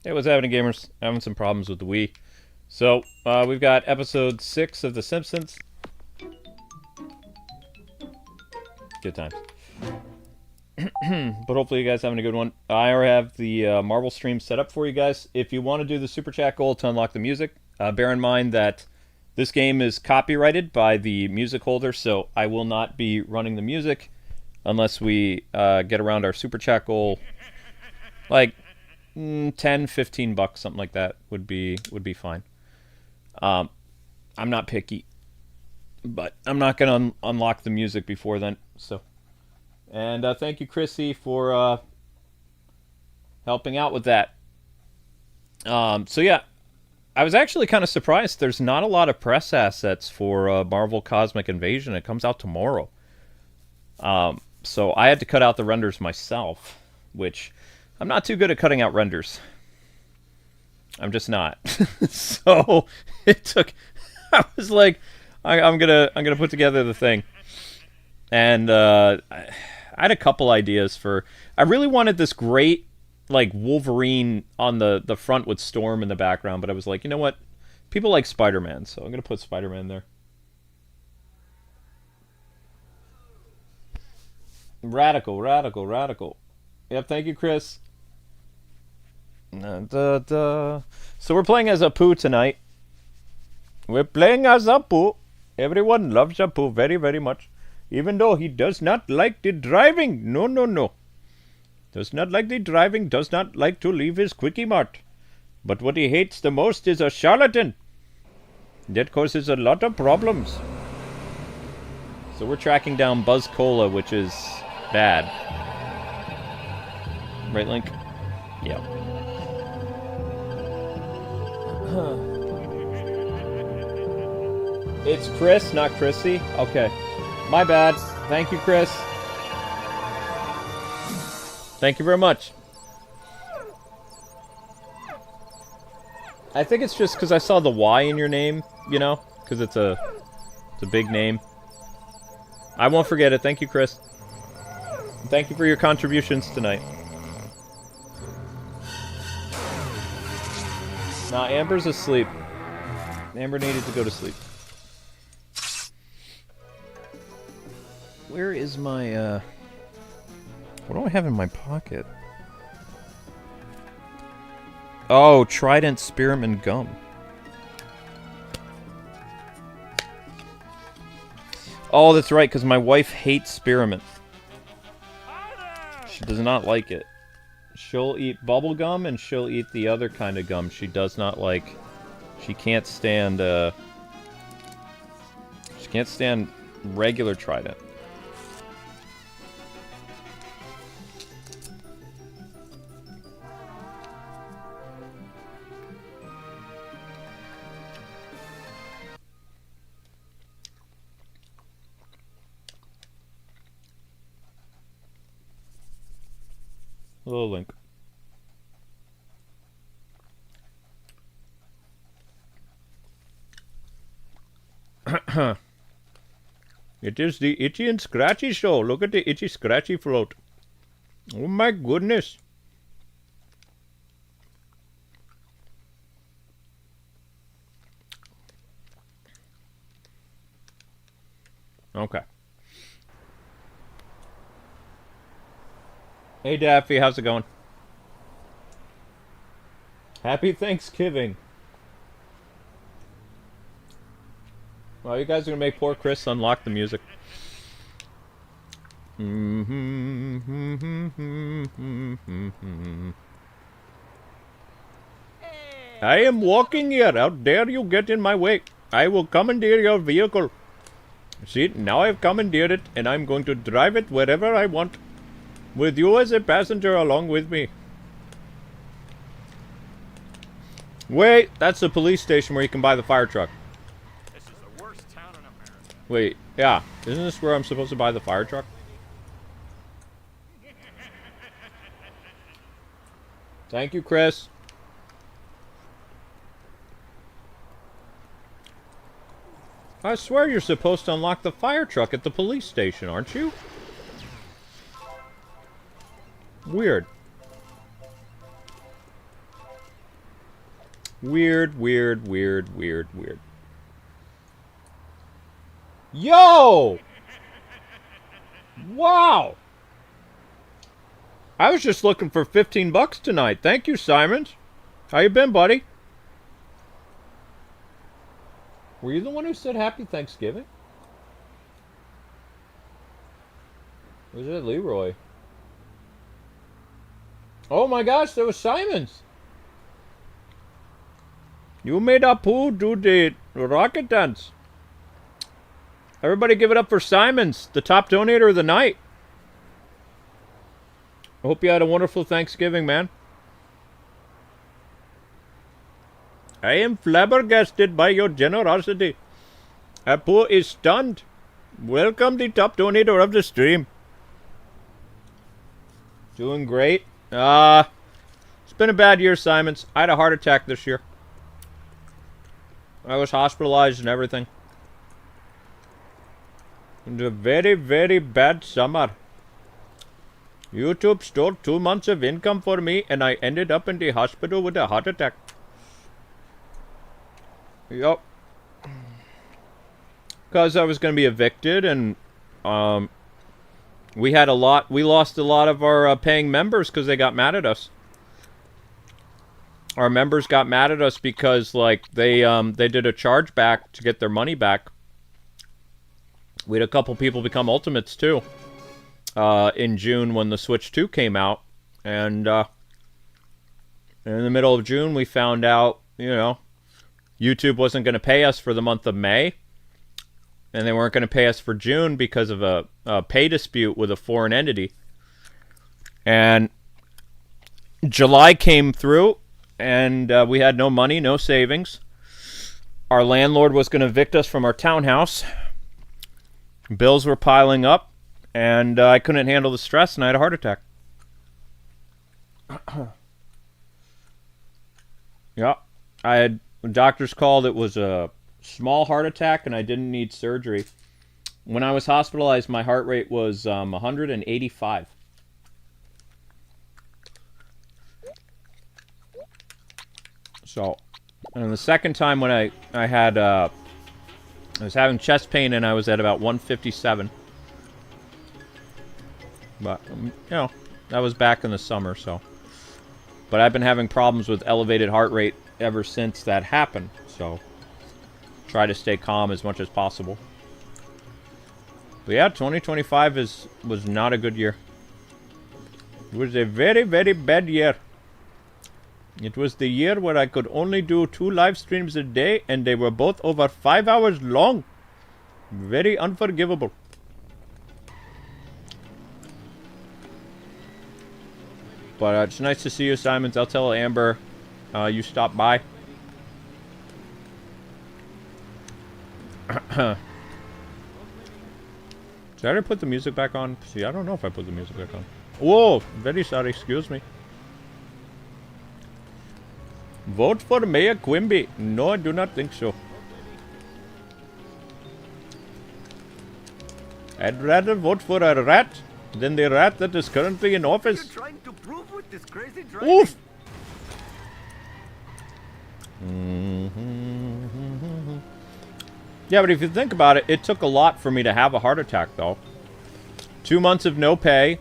Hey, what's happening, gamers? Having some problems with the Wii. So, we've got episode 6 of The Simpsons. Good times. But hopefully you guys having a good one. I already have the Marvel stream set up for you guys. If you want to do the Super Chat goal to unlock the music, bear in mind that this game is copyrighted by the music holder, so I will not be running the music unless we get around our Super Chat goal. Like 10, 15 bucks, something like that would be fine. I'm not picky, but I'm not going to unlock the music before then. So, and thank you, Chrissy, for helping out with that. So yeah, I was actually kind of surprised. There's not a lot of press assets for Marvel Cosmic Invasion. It comes out tomorrow. So I had to cut out the renders myself, which I'm not too good at cutting out renders. I'm just not. So it took. I was like, I'm gonna put together the thing, and I had a couple ideas for. I really wanted this great like Wolverine on the front with Storm in the background, but I was like, you know what? People like Spider-Man, so I'm gonna put Spider-Man there. Radical, radical, radical. Yep, thank you, Chris. So we're playing as Apu tonight. We're playing as Apu. Everyone loves Apu very, very much. Even though he does not like the driving. No, no, no. Does not like the driving. Does not like to leave his Quickie Mart. But what he hates the most is a charlatan. That causes a lot of problems. So we're tracking down Buzz Cola, which is bad. Right, Link? Yeah. It's Chris, not Chrissy? Okay. My bad. Thank you, Chris. Thank you very much. I think it's just because I saw the Y in your name, you know? Because it's a big name. I won't forget it. Thank you, Chris. Thank you for your contributions tonight. Nah, Amber's asleep. Amber needed to go to sleep. Where is my, what do I have in my pocket? Oh, Trident Spearmint Gum. Oh, that's right, because my wife hates spearmint. She does not like it. She'll eat bubble gum and she'll eat the other kind of gum. She does not like. She can't stand. She can't stand regular Trident. Hello, Link. It is the Itchy and Scratchy show. Look at the Itchy Scratchy float. Oh my goodness. Okay. Hey Daffy, how's it going? Happy Thanksgiving. Well, you guys are gonna make poor Chris unlock the music. I am walking here. How dare you get in my way? I will commandeer your vehicle. See, now I've commandeered it, and I'm going to drive it wherever I want. With you as a passenger along with me. Wait, that's the police station where you can buy the fire truck. This is the worst town in America. Wait, yeah. Isn't this where I'm supposed to buy the fire truck? Thank you, Chris. I swear you're supposed to unlock the fire truck at the police station, aren't you? Weird. Weird, weird, weird, weird, weird. Yo! Wow! I was just looking for 15 bucks tonight. Thank you, Simons. How you been, buddy? Were you the one who said Happy Thanksgiving? Or was it Leroy? Oh my gosh, there was Simons! You made Apu do the rocket dance. Everybody give it up for Simons, the top donator of the night. I hope you had a wonderful Thanksgiving, man. I am flabbergasted by your generosity. Apu is stunned. Welcome the top donator of the stream. Doing great. It's been a bad year, Simons. I had a heart attack this year. I was hospitalized and everything. It was a very, very bad summer. YouTube stole 2 months of income for me, and I ended up in the hospital with a heart attack. Yup. Because I was going to be evicted, and we lost a lot of our paying members because they got mad at us. Our members got mad at us because, like, they did a chargeback to get their money back. We had a couple people become Ultimates, too. In June when the Switch 2 came out. And in the middle of June, we found out, you know, YouTube wasn't going to pay us for the month of May. And they weren't going to pay us for June because of a pay dispute with a foreign entity. And July came through, and we had no money, no savings. Our landlord was going to evict us from our townhouse. Bills were piling up, and I couldn't handle the stress, and I had a heart attack. Yeah, I had doctors called. It was a small heart attack, and I didn't need surgery. When I was hospitalized, my heart rate was 185. So, and the second time when I had I was having chest pain, and I was at about 157. But, you know, that was back in the summer, so. But I've been having problems with elevated heart rate ever since that happened, so. Try to stay calm as much as possible. But yeah, 2025 was not a good year. It was a very, very bad year. It was the year where I could only do 2 live streams a day, and they were both over 5 hours long. Very unforgivable. But it's nice to see you, Simons. I'll tell Amber you stopped by. Did I put the music back on? See, I don't know if I put the music back on. Whoa, very sorry, excuse me. Vote for Mayor Quimby. No, I do not think so. I'd rather vote for a rat than the rat that is currently in office. What are you trying to prove with this crazy driving? Oof! Yeah, but if you think about it, it took a lot for me to have a heart attack, though. 2 months of no pay,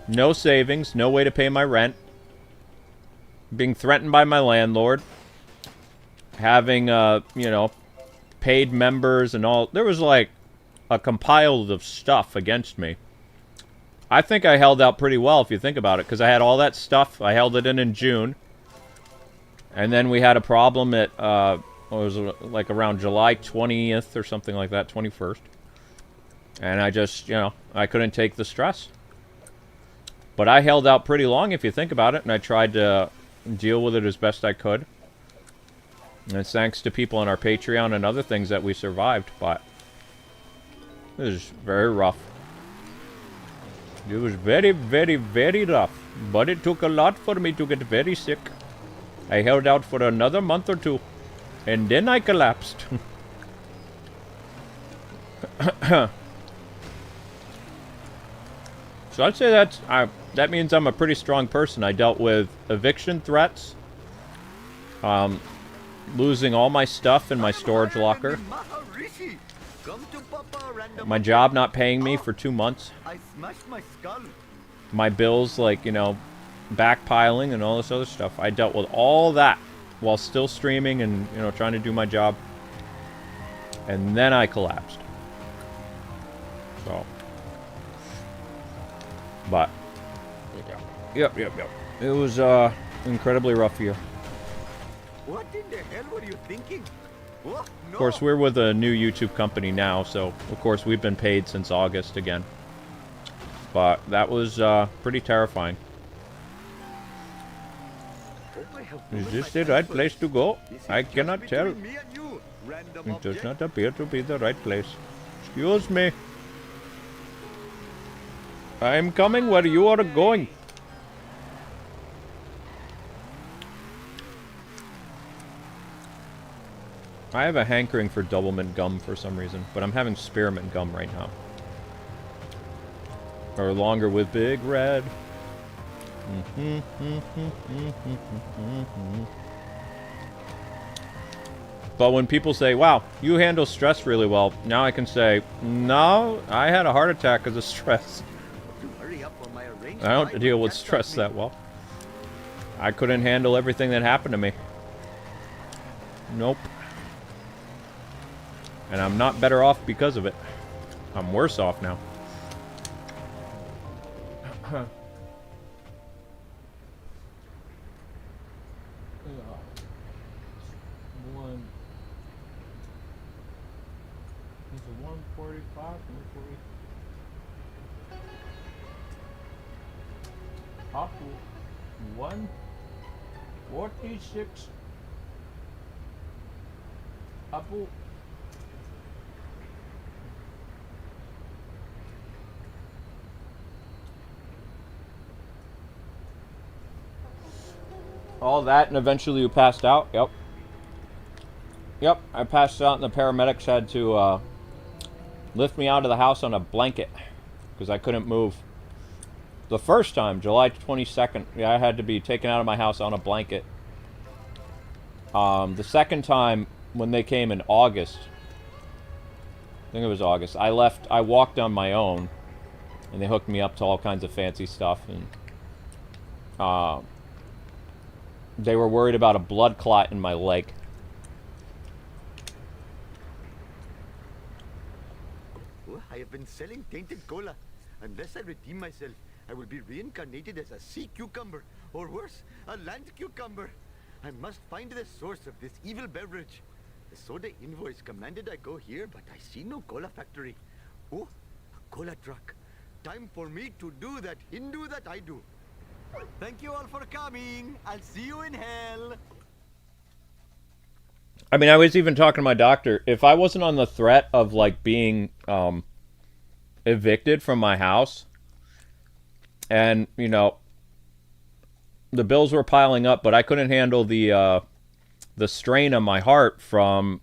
no savings, no way to pay my rent, being threatened by my landlord, having, you know, paid members and all. There was, like, a compiled of stuff against me. I think I held out pretty well, if you think about it, because I had all that stuff. I held it in June. And then we had a problem at, it was like around July 20th or something like that, 21st. And I just, you know, I couldn't take the stress. But I held out pretty long, if you think about it, and I tried to deal with it as best I could. And it's thanks to people on our Patreon and other things that we survived, but it was very rough. It was very, very, very rough. But it took a lot for me to get very sick. I held out for another month or 2. And then I collapsed. So I'd say that means I'm a pretty strong person. I dealt with eviction threats, losing all my stuff in my storage locker. My job not paying me for 2 months. I smashed my skull. My bills, like, you know, backpiling and all this other stuff. I dealt with all that while still streaming and, you know, trying to do my job. And then I collapsed. So. But. Yep. It was, incredibly rough year. What in the hell were you thinking? Oh, no. Of course, we're with a new YouTube company now, so, of course, we've been paid since August again. But that was, pretty terrifying. Is this the right place to go? I cannot tell. It does not appear to be the right place. Excuse me. I'm coming where you are going. I have a hankering for doublemint gum for some reason, but I'm having spearmint gum right now. Or longer with Big Red. But when people say, wow, you handle stress really well, now I can say, no, I had a heart attack because of stress. I don't deal with stress that well. I couldn't handle everything that happened to me. Nope. And I'm not better off because of it. I'm worse off now. Up to 146. Apu. All that, and eventually you passed out. Yep. Yep, I passed out, and the paramedics had to lift me out of the house on a blanket because I couldn't move. The first time, July 22nd, yeah, I had to be taken out of my house on a blanket. The second time, when they came in August, I think it was August, I walked on my own, and they hooked me up to all kinds of fancy stuff, and they were worried about a blood clot in my leg. I have been selling tainted cola. Unless I redeem myself, I will be reincarnated as a sea cucumber, or worse, a land cucumber. I must find the source of this evil beverage. The soda invoice commanded I go here, but I see no cola factory. Oh, a cola truck. Time for me to do that Hindu that I do. Thank you all for coming. I'll see you in hell. I mean, I was even talking to my doctor. If I wasn't on the threat of, like, being evicted from my house, and, you know, the bills were piling up, but I couldn't handle the strain on my heart from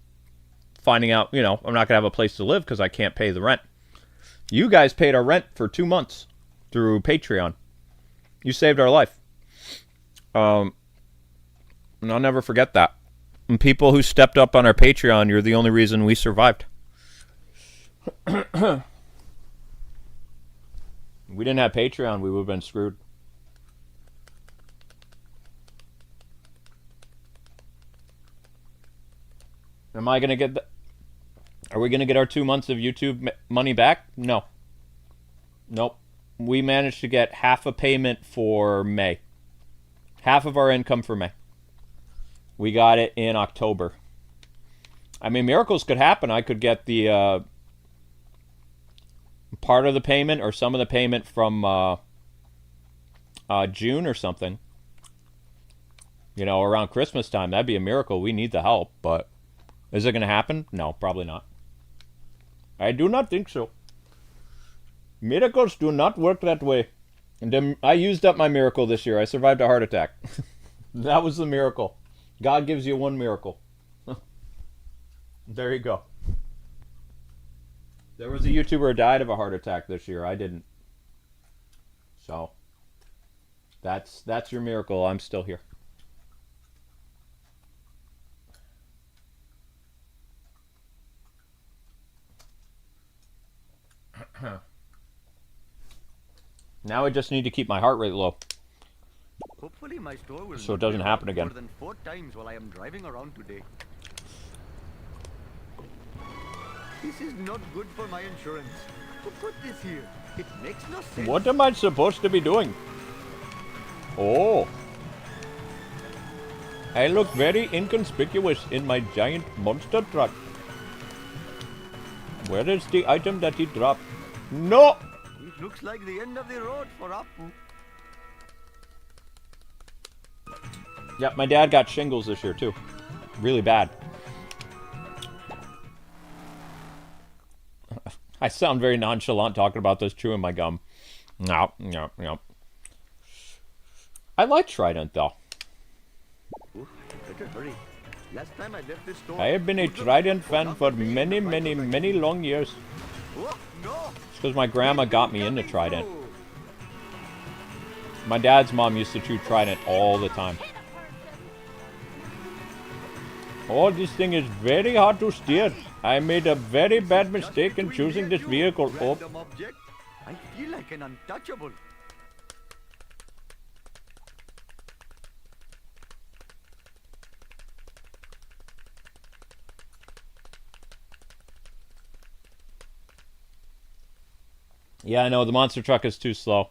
finding out, you know, I'm not going to have a place to live because I can't pay the rent. You guys paid our rent for 2 months through Patreon. You saved our life. And I'll never forget that. And people who stepped up on our Patreon, you're the only reason we survived. We didn't have Patreon, we would have been screwed. Am I going to get Are we going to get our 2 months of YouTube money back? No. Nope. We managed to get half a payment for May. Half of our income for May. We got it in October. I mean, miracles could happen. I could get the part of the payment or some of the payment from June or something. You know, around Christmas time. That'd be a miracle. We need the help, but is it going to happen? No, probably not. I do not think so. Miracles do not work that way. And I used up my miracle this year. I survived a heart attack. That was the miracle. God gives you one miracle. There you go. There was a YouTuber who died of a heart attack this year. I didn't. So, that's your miracle. I'm still here. Now I just need to keep my heart rate low. Hopefully my store will So it not doesn't be happen robbed again. more than 4 times while I am driving around today. This is not good for my insurance. Who put this here? It makes no sense. What am I supposed to be doing? Oh. I look very inconspicuous in my giant monster truck. Where is the item that he dropped? No! It looks like the end of the road for Apu. Yep, my dad got shingles this year too. Really bad. I sound very nonchalant talking about this chewing my gum. No. I like Trident though. Oh, better hurry. Last time I left this store, I have been a Trident fan for many long years. Oh, no! It's because my grandma got me into Trident. My dad's mom used to chew Trident all the time. Oh, this thing is very hard to steer. I made a very bad mistake in choosing this vehicle. Oh. Random object. I feel like an untouchable. Yeah, I know, the monster truck is too slow.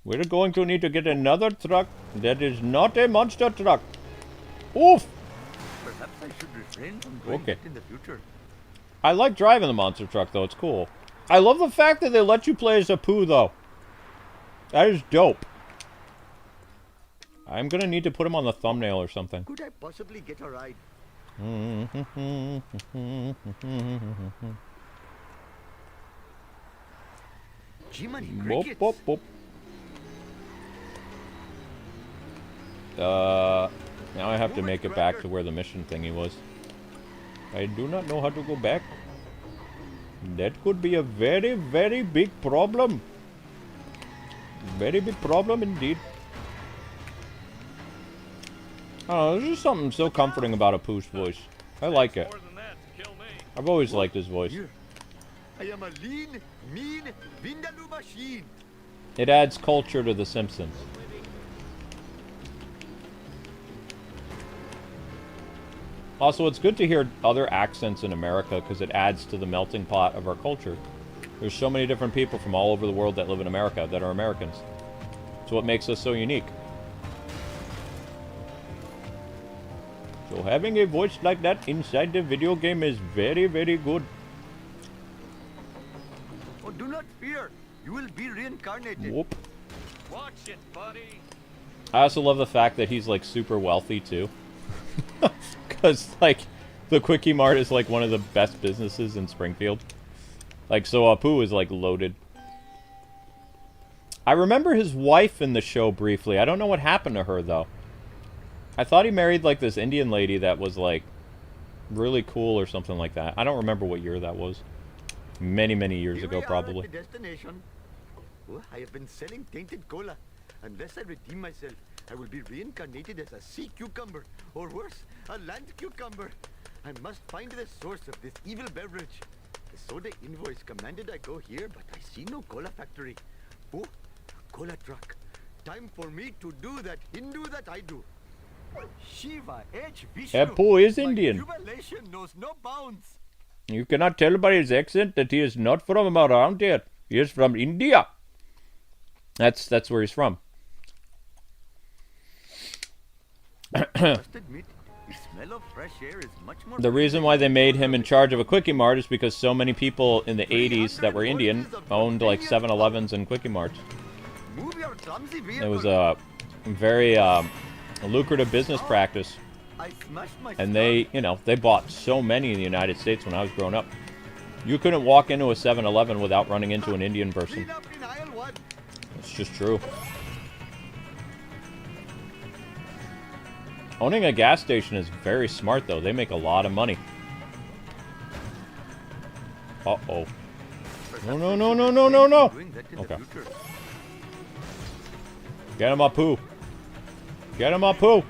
We're going to need to get another truck that is not a monster truck. Oof! Perhaps I should refrain from doing Okay. it in the future. I like driving the monster truck, though. It's cool. I love the fact that they let you play as Apu, though. That is dope. I'm gonna need to put him on the thumbnail or something. Could I possibly get a ride? Jiminy Boop, crickets. boop, boop. Now I have to make it back to where the mission thingy was. I do not know how to go back. That could be a very big problem. Very big problem indeed. Oh, there's just something so comforting about Apu's voice. I like it. More than that to kill me. I've always liked his voice. Here. I am a lean, mean, Vindaloo machine. It adds culture to The Simpsons. Also, it's good to hear other accents in America because it adds to the melting pot of our culture. There's so many different people from all over the world that live in America that are Americans. It's what makes us so unique. So having a voice like that inside the video game is very good. Oh, do not fear. You will be reincarnated. Whoop. Watch it, buddy. I also love the fact that he's like super wealthy too. Because like the Quickie Mart is like one of the best businesses in Springfield. Like so Apu is like loaded. I remember his wife in the show briefly. I don't know what happened to her though. I thought he married like this Indian lady that was like really cool or something like that. I don't remember what year that was. Many years Here ago we are probably. at the destination. Oh, I have been selling tainted cola. Unless I redeem myself, I will be reincarnated as a sea cucumber, or worse, a land cucumber. I must find the source of this evil beverage. The soda invoice commanded I go here, but I see no cola factory. Oh, a cola truck. Time for me to do that Hindu that I do. Shiva H. Vishnu. Apu is My Indian. jubilation knows no bounds. You cannot tell by his accent that he is not from around here. He is from India. That's where he's from. Must admit, the smell of fresh air is much more. The reason why they made him in charge of a Quickie Mart is because so many people in the 80s that were Indian owned like 7-Elevens and Quickie Marts. Move your clumsy It vehicle. was a very lucrative business practice. I smashed my And they, you know, they bought so many in the United States when I was growing up. You couldn't walk into a 7-Eleven without running into an Indian person. Clean up in aisle 1. It's just true. Owning a gas station is very smart, though. They make a lot of money. Uh-oh. No. Doing that in Okay. the future. Get him, Apu. Get him, Apu.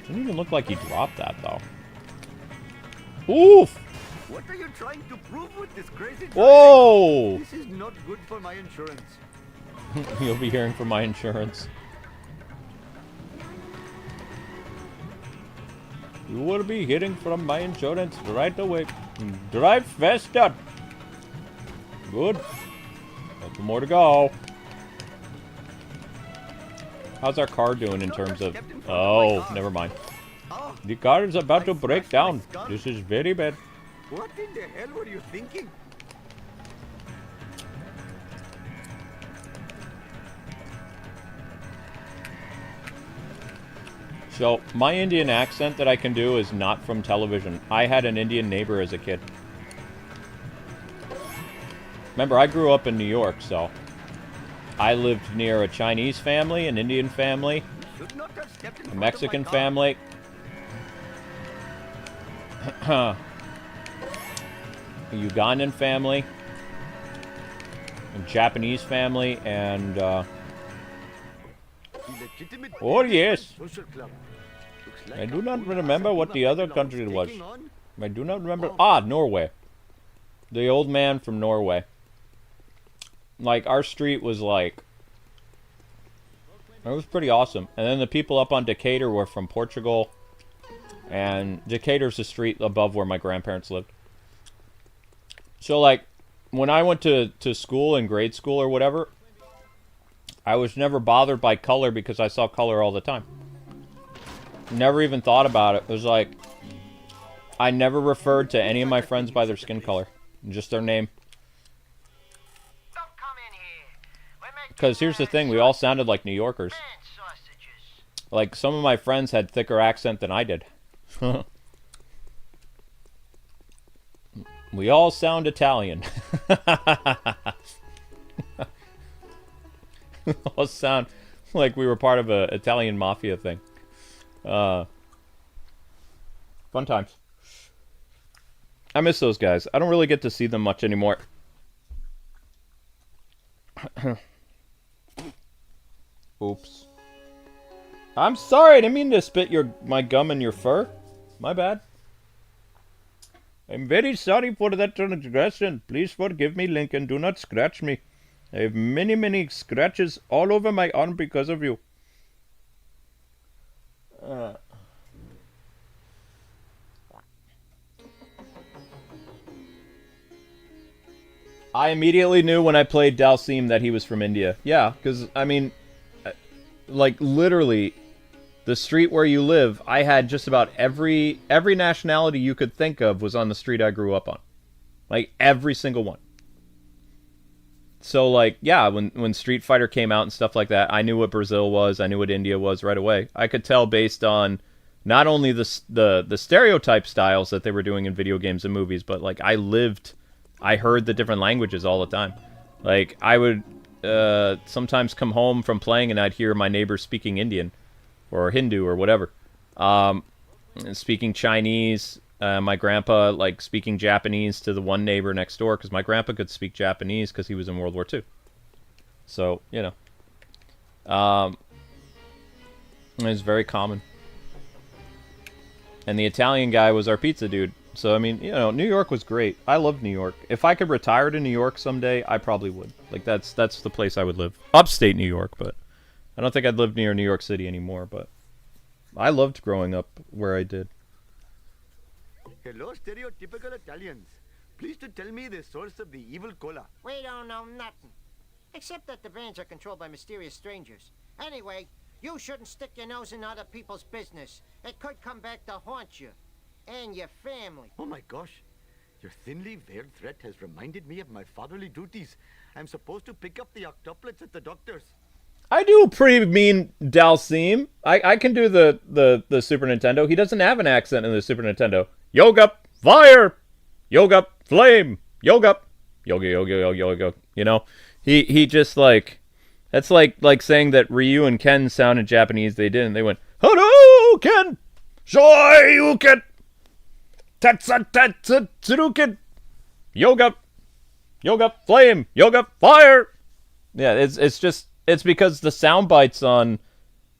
Didn't even look like he dropped that, though. Oof! What are you trying to prove with this crazy driving? Whoa! This is not good for my insurance. You'll be hearing from my insurance. You will be hearing from my insurance right away. Drive faster! Good. Couple more to go. How's our car doing in terms of... Oh, never mind. Oh, The car is about to break down. This is very bad. what in the hell were you thinking? So, my Indian accent that I can do is not from television. I had an Indian neighbor as a kid. Remember, I grew up in New York, so... I lived near a Chinese family, an Indian family, Should not have stepped in a front of Mexican my car. family, a Ugandan family, a Japanese family, and, Illegitimate Oh, business yes. and social club. Looks like I do Apu not remember what the other Nahasapeemapetilon country is was. taking on. I do not remember. Ah, Norway. The old man from Norway. Like, our street was like... It was pretty awesome. And then the people up on Decatur were from Portugal. And Decatur's the street above where my grandparents lived. So, like, when I went to school, in grade school or whatever, I was never bothered by color because I saw color all the time. Never even thought about it. It was like... I never referred to any of my friends by their skin color. Just their name. Because here's the thing, we all sounded like New Yorkers. Like, some of my friends had thicker accent than I did. We all sound Italian. We all sound like we were part of a Italian mafia thing. Fun times. I miss those guys. I don't really get to see them much anymore. Oops. I'm sorry, I didn't mean to spit my gum in your fur. My bad. I'm very sorry for that transgression. Please forgive me, Lincoln. Do not scratch me. I have many, many scratches all over my arm because of you. I immediately knew when I played Dalsim that he was from India. Yeah, because, I mean, like, literally, the street where you live, I had just about every nationality you could think of was on the street I grew up on. Like, every single one. So, like, yeah, when Street Fighter came out and stuff like that, I knew what Brazil was, I knew what India was right away. I could tell based on not only the stereotype styles that they were doing in video games and movies, but, like, I heard the different languages all the time. Like, I would sometimes come home from playing and I'd hear my neighbors speaking Indian or Hindu or whatever. Speaking Chinese, my grandpa, like, speaking Japanese to the one neighbor next door, because my grandpa could speak Japanese because he was in World War II. So, you know. It was very common. And the Italian guy was our pizza dude. So, I mean, you know, New York was great. I loved New York. If I could retire to New York someday, I probably would. Like, that's the place I would live. Upstate New York, but I don't think I'd live near New York City anymore, but I loved growing up where I did. Hello, stereotypical Italians. Please to tell me the source of the evil cola. We don't know nothing. Except that the vans are controlled by mysterious strangers. Anyway, you shouldn't stick your nose in other people's business. It could come back to haunt you. And your family. Oh my gosh. Your thinly veiled threat has reminded me of my fatherly duties. I'm supposed to pick up the octuplets at the doctor's. I do a pretty mean Dalsim. I can do the Super Nintendo. He doesn't have an accent in the Super Nintendo. Yoga, fire! Yoga, flame! Yoga, yoga. You know? He just, like... That's like saying that Ryu and Ken sounded Japanese. They didn't. They went, hello, Ken! Shoryuken! Tatsuruken! Yoga, flame! Yoga, fire! Yeah, it's because the sound bites on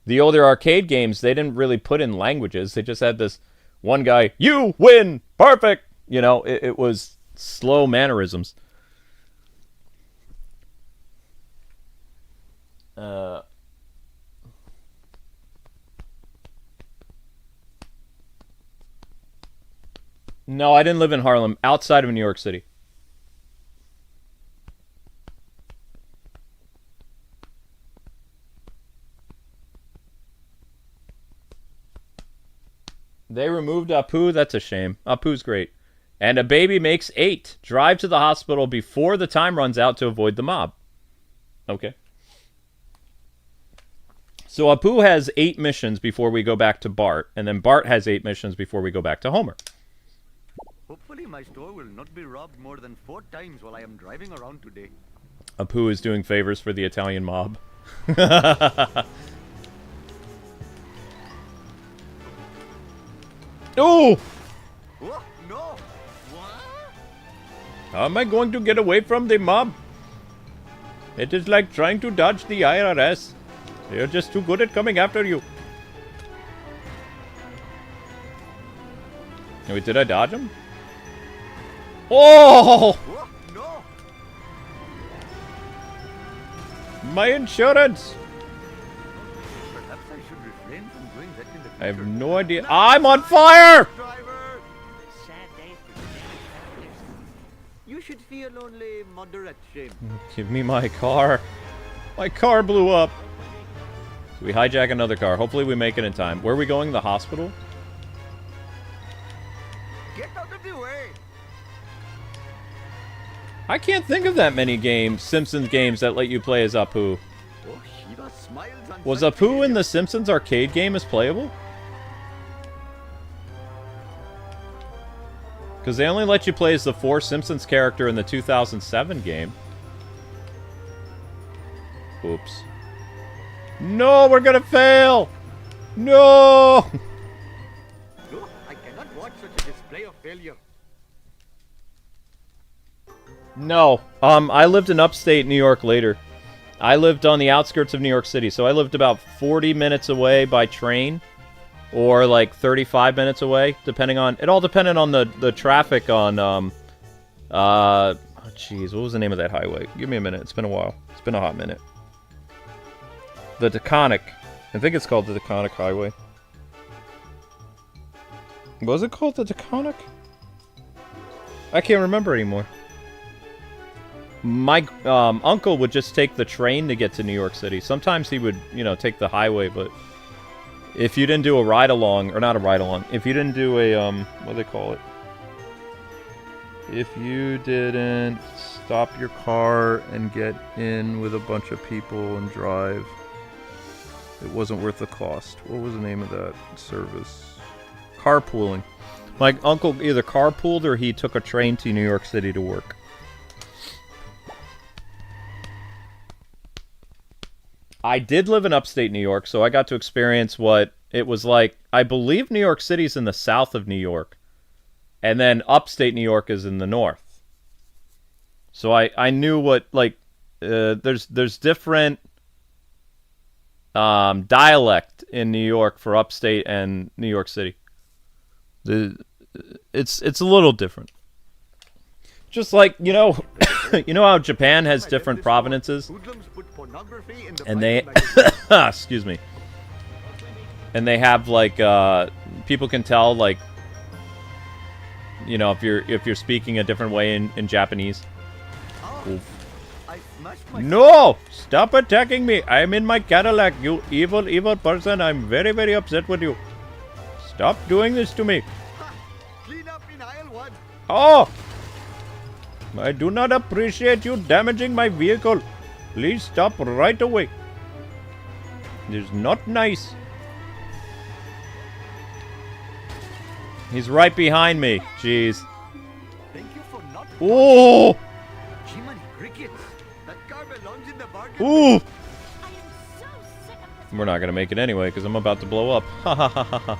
the older arcade games, they didn't really put in languages. They just had this one guy, you win, perfect. You know, it was slow mannerisms. No, I didn't live in Harlem. Outside of New York City. They removed Apu. That's a shame. Apu's great. And a baby makes 8. Drive to the hospital before the time runs out to avoid the mob. Okay. So Apu has 8 missions before we go back to Bart. And then Bart has 8 missions before we go back to Homer. Hopefully my store will not be robbed more than 4 times while I am driving around today. Apu is doing favors for the Italian mob. Oh! Oh, no! How am I going to get away from the mob? It is like trying to dodge the IRS. They're just too good at coming after you. Wait, did I dodge him? Oh! Oh, no! My insurance! Perhaps I should refrain from doing that in the future. I have no idea. I'm on fire! Driver! Sad day for the travelers. You should feel only moderate shame. Give me my car. My car blew up. So we hijack another car. Hopefully we make it in time. Where are we going? The hospital? Get out of the way! I can't think of that many games, Simpsons games, that let you play as Apu. Oh, Shiva smiles on Was such Apu in behavior. the Simpsons arcade game as playable? Because they only let you play as the 4 Simpsons character in the 2007 game. Oops. No, we're gonna fail! No! Oh, I cannot watch such a display of failure. No. I lived in upstate New York later. I lived on the outskirts of New York City, so I lived about 40 minutes away by train. Or like 35 minutes away, depending on... It all depended on the traffic on, oh, jeez, what was the name of that highway? Give me a minute, it's been a while. It's been a hot minute. The Taconic. I think it's called the Taconic Highway. Was it called the Taconic? I can't remember anymore. My uncle would just take the train to get to New York City. Sometimes he would, you know, take the highway, but if you didn't do a ride-along, or not a ride-along, if you didn't do a, what do they call it? If you didn't stop your car and get in with a bunch of people and drive, it wasn't worth the cost. What was the name of that service? Carpooling. My uncle either carpooled or he took a train to New York City to work. I did live in upstate New York, so I got to experience what it was like. I believe New York City's in the south of New York, and then upstate New York is in the north. So I knew what, like, there's different dialect in New York for upstate and New York City. It's a little different. Just like, you know, you know how Japan has different provinces? And they, excuse me. And they have, like, people can tell, like, you know, if you're speaking a different way in Japanese. Oof. No! Stop attacking me! I'm in my Cadillac, you evil, evil person. I'm very, very upset with you. Stop doing this to me. Clean up in aisle 1. Oh! I do not appreciate you damaging my vehicle. Please stop right away. It is not nice. He's right behind me. Jeez. Thank you for not. Oh! Jiminy crickets. That car belongs in the bargain. Ooh! I am so sick of this. We're not gonna make it anyway because I'm about to blow up. Ha ha ha ha ha.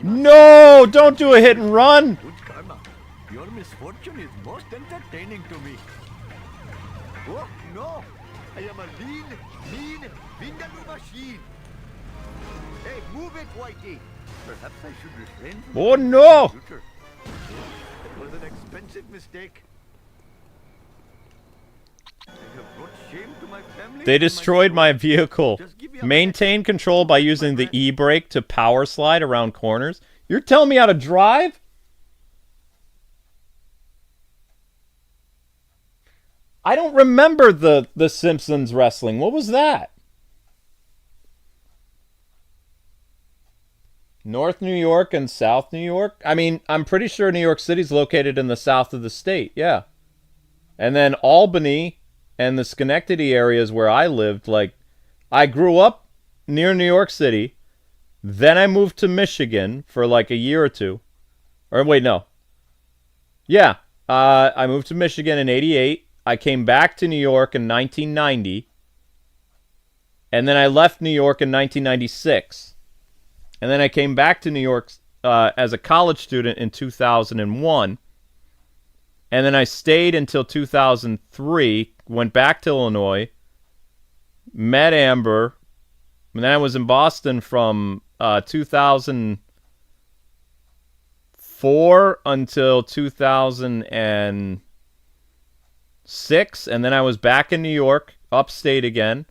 No! Don't do a hit and run! Good karma. Your misfortune is most entertaining to me. Oh, no! I am a lean, mean, vindaloo machine. Hey, move it, Whitey. Perhaps I should refrain from Oh, doing no! that in the future. It was an expensive mistake. I have brought shame to my family. They and my destroyed my vehicle. Just give me a Maintain control by using the e-brake to power slide around corners. You're telling me how to drive? I don't remember the Simpsons wrestling. What was that? North New York and South New York? I mean, I'm pretty sure New York City's located in the south of the state, yeah. And then Albany and the Schenectady areas where I lived, like, I grew up near New York City, then I moved to Michigan for like a year or two. Or wait, no. Yeah, I moved to Michigan in 88. I came back to New York in 1990. And then I left New York in 1996. And then I came back to New York as a college student in 2001. And then I stayed until 2003, went back to Illinois, met Amber, and then I was in Boston from 2004 until 2006, and then I was back in New York, upstate again,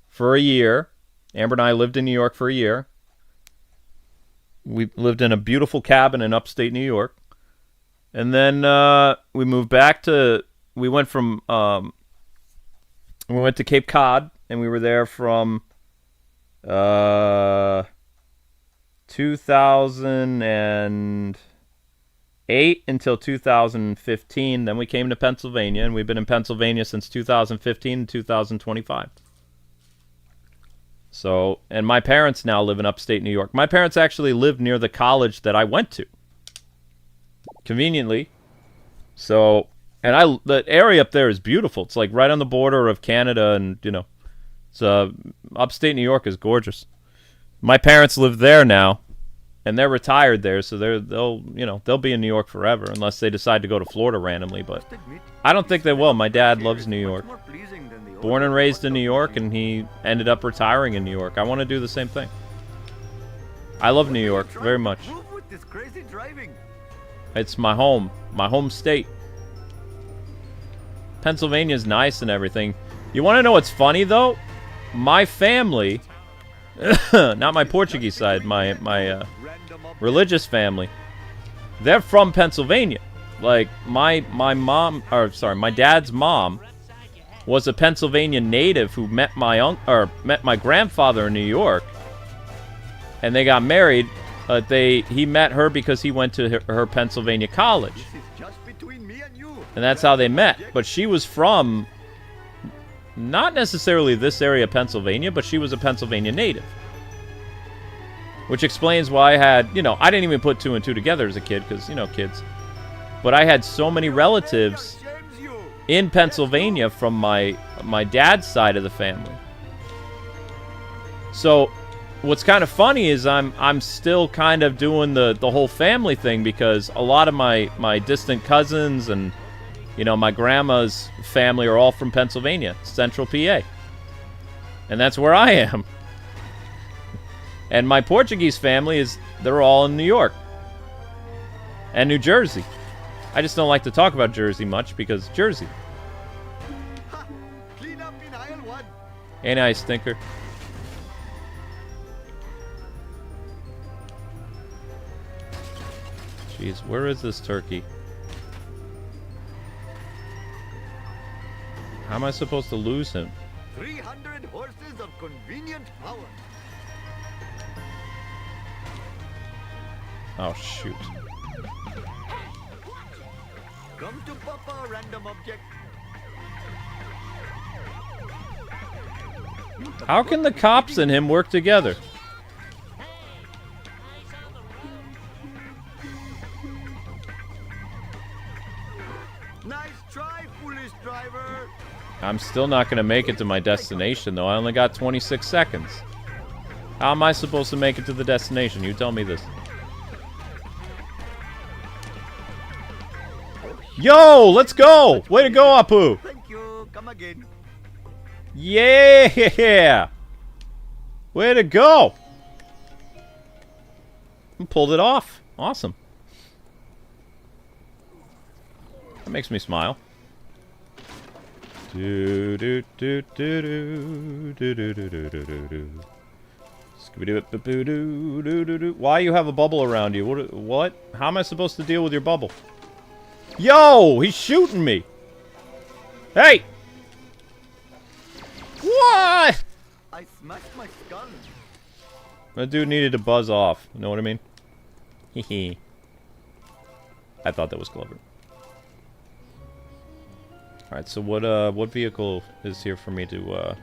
for a year. Amber and I lived in New York for a year. We lived in a beautiful cabin in upstate New York. And then we moved back to, we went to Cape Cod, and we were there from 2008 until 2015. Then we came to Pennsylvania, and we've been in Pennsylvania since 2015 and 2025. So, and my parents now live in upstate New York. My parents actually lived near the college that I went to, conveniently. So, and the area up there is beautiful. It's like right on the border of Canada, and you know, it's upstate New York is gorgeous. My parents live there now, and they're retired there, so they'll be in New York forever unless they decide to go to Florida randomly. But I don't think they will. My dad loves New York. Born and raised in New York, and he ended up retiring in New York. I want to do the same thing. I love New York very much. It's my home state. Pennsylvania's nice and everything. You want to know what's funny though? My family, not my Portuguese side, my religious family, they're from Pennsylvania. Like my dad's mom was a Pennsylvania native who met my grandfather in New York, and they got married. He met her because he went to her Pennsylvania college, and that's how they met. But she was from not necessarily this area of Pennsylvania, but she was a Pennsylvania native, which explains why I had, I didn't even put two and two together as a kid because, kids. But I had so many relatives in Pennsylvania from my dad's side of the family. So what's kind of funny is I'm still kind of doing the whole family thing, because a lot of my distant cousins and my grandma's family are all from Pennsylvania, central PA. And that's where I am. And my Portuguese family they're all in New York and New Jersey. I just don't like to talk about Jersey much because Jersey. Ha! Clean up in aisle 1. Ain't I, stinker? Jeez, where is this turkey? How am I supposed to lose him? 300 horses of convenient power. Oh, shoot. Come to Papa, random object. How can the cops and him work together? Nice try, foolish driver. I'm still not going to make it to my destination, though. I only got 26 seconds. How am I supposed to make it to the destination? You tell me this. Yo, let's go! Way to go, Apu! Thank you. Come again. Yeah! Way to go! You pulled it off. Awesome. That makes me smile. Do do do do do do do do do do do. Scooby-doo-doo-doo-doo-doo-doo. Why you have a bubble around you? What? How am I supposed to deal with your bubble? Yo! He's shooting me! Hey! What? I smashed my skull. That dude needed to buzz off. You know what I mean? Hehe. I thought that was clever. Alright, so what vehicle is here for me to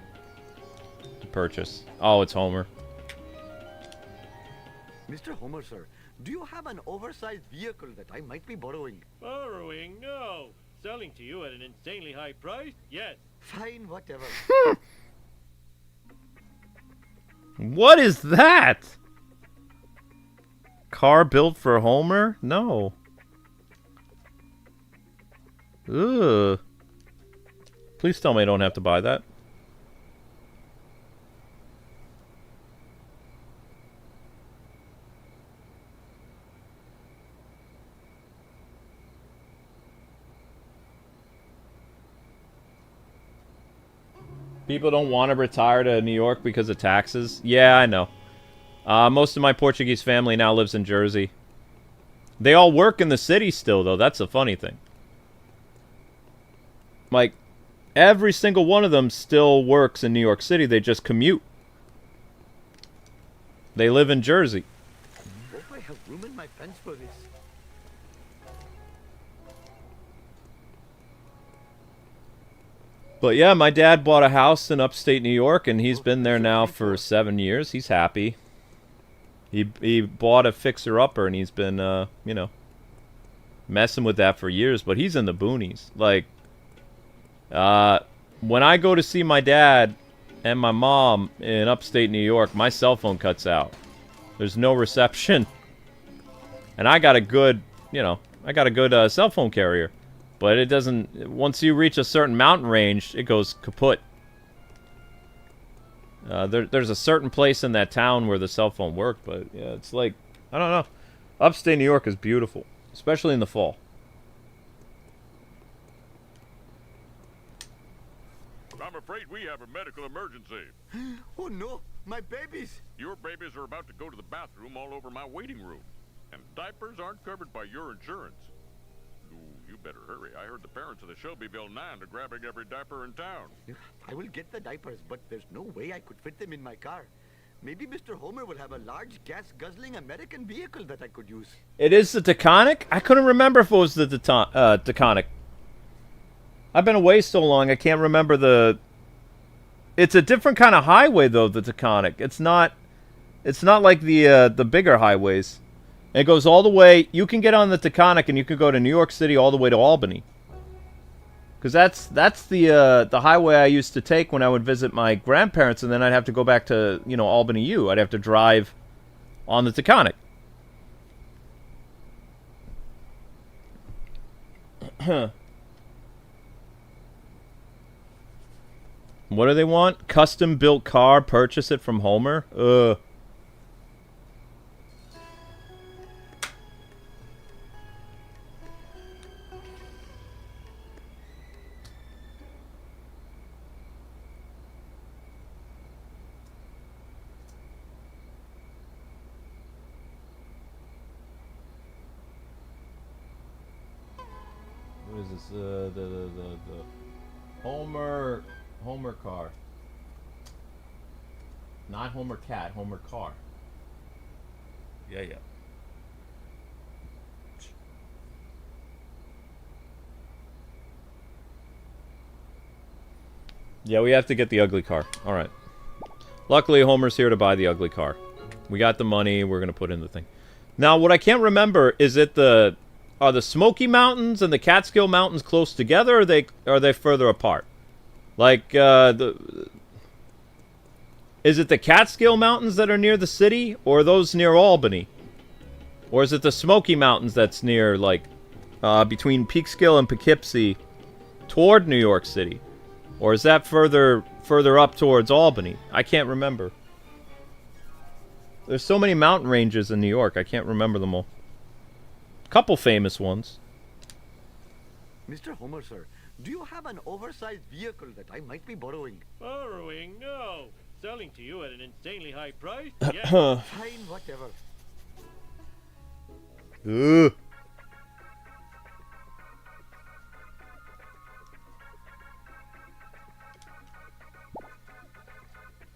purchase? Oh, it's Homer. Mr. Homer, sir, do you have an oversized vehicle that I might be borrowing? Borrowing? No. Selling to you at an insanely high price? Yes. Fine, whatever. What is that? Car built for Homer? No. Ugh. Please tell me I don't have to buy that. People don't want to retire to New York because of taxes. Yeah, I know. Most of my Portuguese family now lives in Jersey. They all work in the city still, though. That's the funny thing. Like, every single one of them still works in New York City. They just commute. They live in Jersey. Hope I have room in my pants for this. But yeah, my dad bought a house in upstate New York, and he's been there now for 7 years. He's happy. He bought a fixer-upper, and he's been, you know, messing with that for years. But he's in the boonies. Like, when I go to see my dad and my mom in upstate New York, my cell phone cuts out. There's no reception. And I got a good, you know, I got a good cell phone carrier. But it doesn't... Once you reach a certain mountain range, it goes kaput. There's a certain place in that town where the cell phone worked, but yeah, it's like... I don't know. Upstate New York is beautiful. Especially in the fall. I'm afraid we have a medical emergency. Oh no, my babies! Your babies are about to go to the bathroom all over my waiting room. And diapers aren't covered by your insurance. Ooh, you better hurry. I heard the parents of the Shelbyville 9 are grabbing every diaper in town. I will get the diapers, but there's no way I could fit them in my car. Maybe Mr. Homer will have a large gas-guzzling American vehicle that I could use. It is the Taconic? I couldn't remember if it was the Taconic. I've been away so long, I can't remember the... It's a different kind of highway, though, the Taconic. It's not like the bigger highways. It goes all the way... You can get on the Taconic and you can go to New York City all the way to Albany. Because that's the highway I used to take when I would visit my grandparents, and then I'd have to go back to, you know, Albany U. I'd have to drive on the Taconic. What do they want? Custom-built car, purchase it from Homer? Ugh. What is this? The Homer car. Not Homer cat, Homer car. Yeah. Yeah, we have to get the ugly car. Alright. Luckily, Homer's here to buy the ugly car. We got the money, we're gonna put in the thing. Now, what I can't remember, is it the... Are the Smoky Mountains and the Catskill Mountains close together, or are they further apart? Like, is it the Catskill Mountains that are near the city, or are those near Albany? Or is it the Smoky Mountains that's near, like, between Peekskill and Poughkeepsie, toward New York City? Or is that further up towards Albany? I can't remember. There's so many mountain ranges in New York, I can't remember them all. Couple famous ones. Mr. Homer, sir, do you have an oversized vehicle that I might be borrowing? Borrowing? No. Selling to you at an insanely high price? Yes. Fine, whatever. Ugh.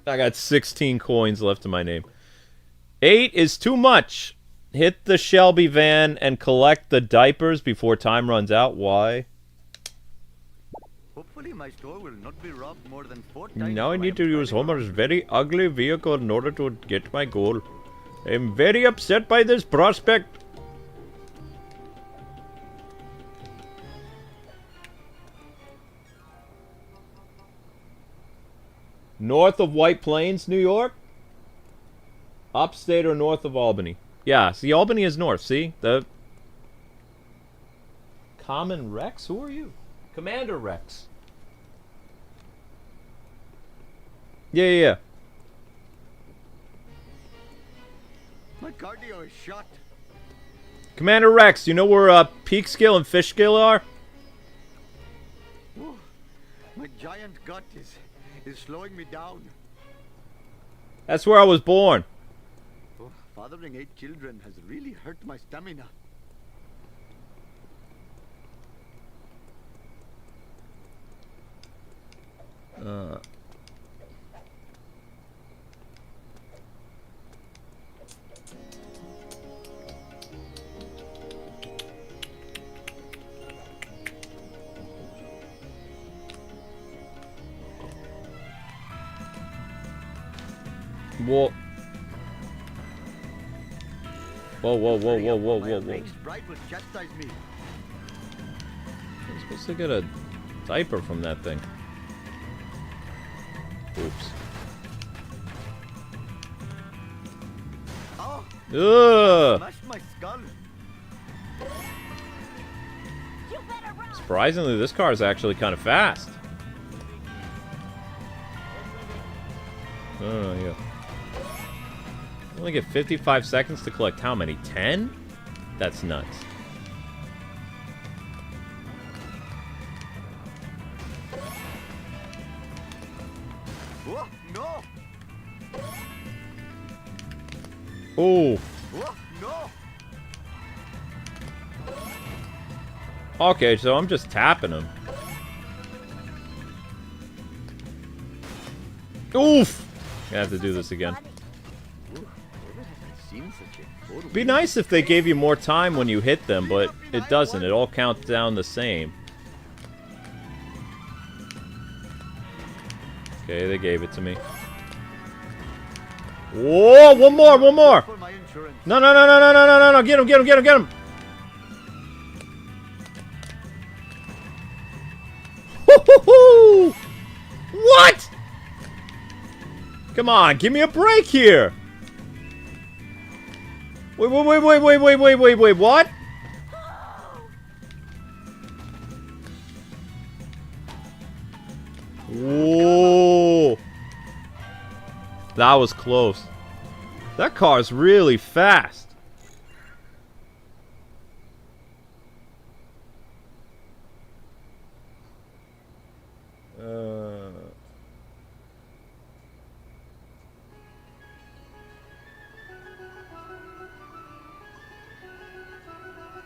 I got 16 coins left in my name. 8 is too much. Hit the Shelby van and collect the diapers before time runs out. Why? Hopefully my store will not be robbed more than 4 times. Now I while need to am use driving Homer's very ugly vehicle in order to get my goal. I'm very upset by this prospect. North of White Plains, New York? Upstate or north of Albany? Yeah, see, Albany is north, see? The Common Rex? Who are you? Commander Rex. Yeah. My cardio is shot. Commander Rex, you know where Peak Skill and Fish Skill are? Whew. My giant gut is slowing me down. That's where I was born. Oh, fathering 8 children has really hurt my stamina. Whoa. Whoa. Hurry up, or my Whoa. enraged bride will chastise me. I'm supposed to get a diaper from that thing. Oops. Oh, Ugh! smashed my skull. You better run. Surprisingly, this car is actually kind of fast. Oh, yeah. Only get 55 seconds to collect how many? 10? That's nuts. Whoa, no! Oh. Whoa, no! Okay, so I'm just tapping him. Oof! I have to do this again. Seen such a photo. Be nice if they gave you more time when you hit them, but it doesn't. It all counts down the same. Okay, they gave it to me. Whoa! One more! For my insurance. No! Get him! Hoo-hoo-hoo! What? Come on, give me a break here! Wait, what? Whoa! That was close. That car's really fast.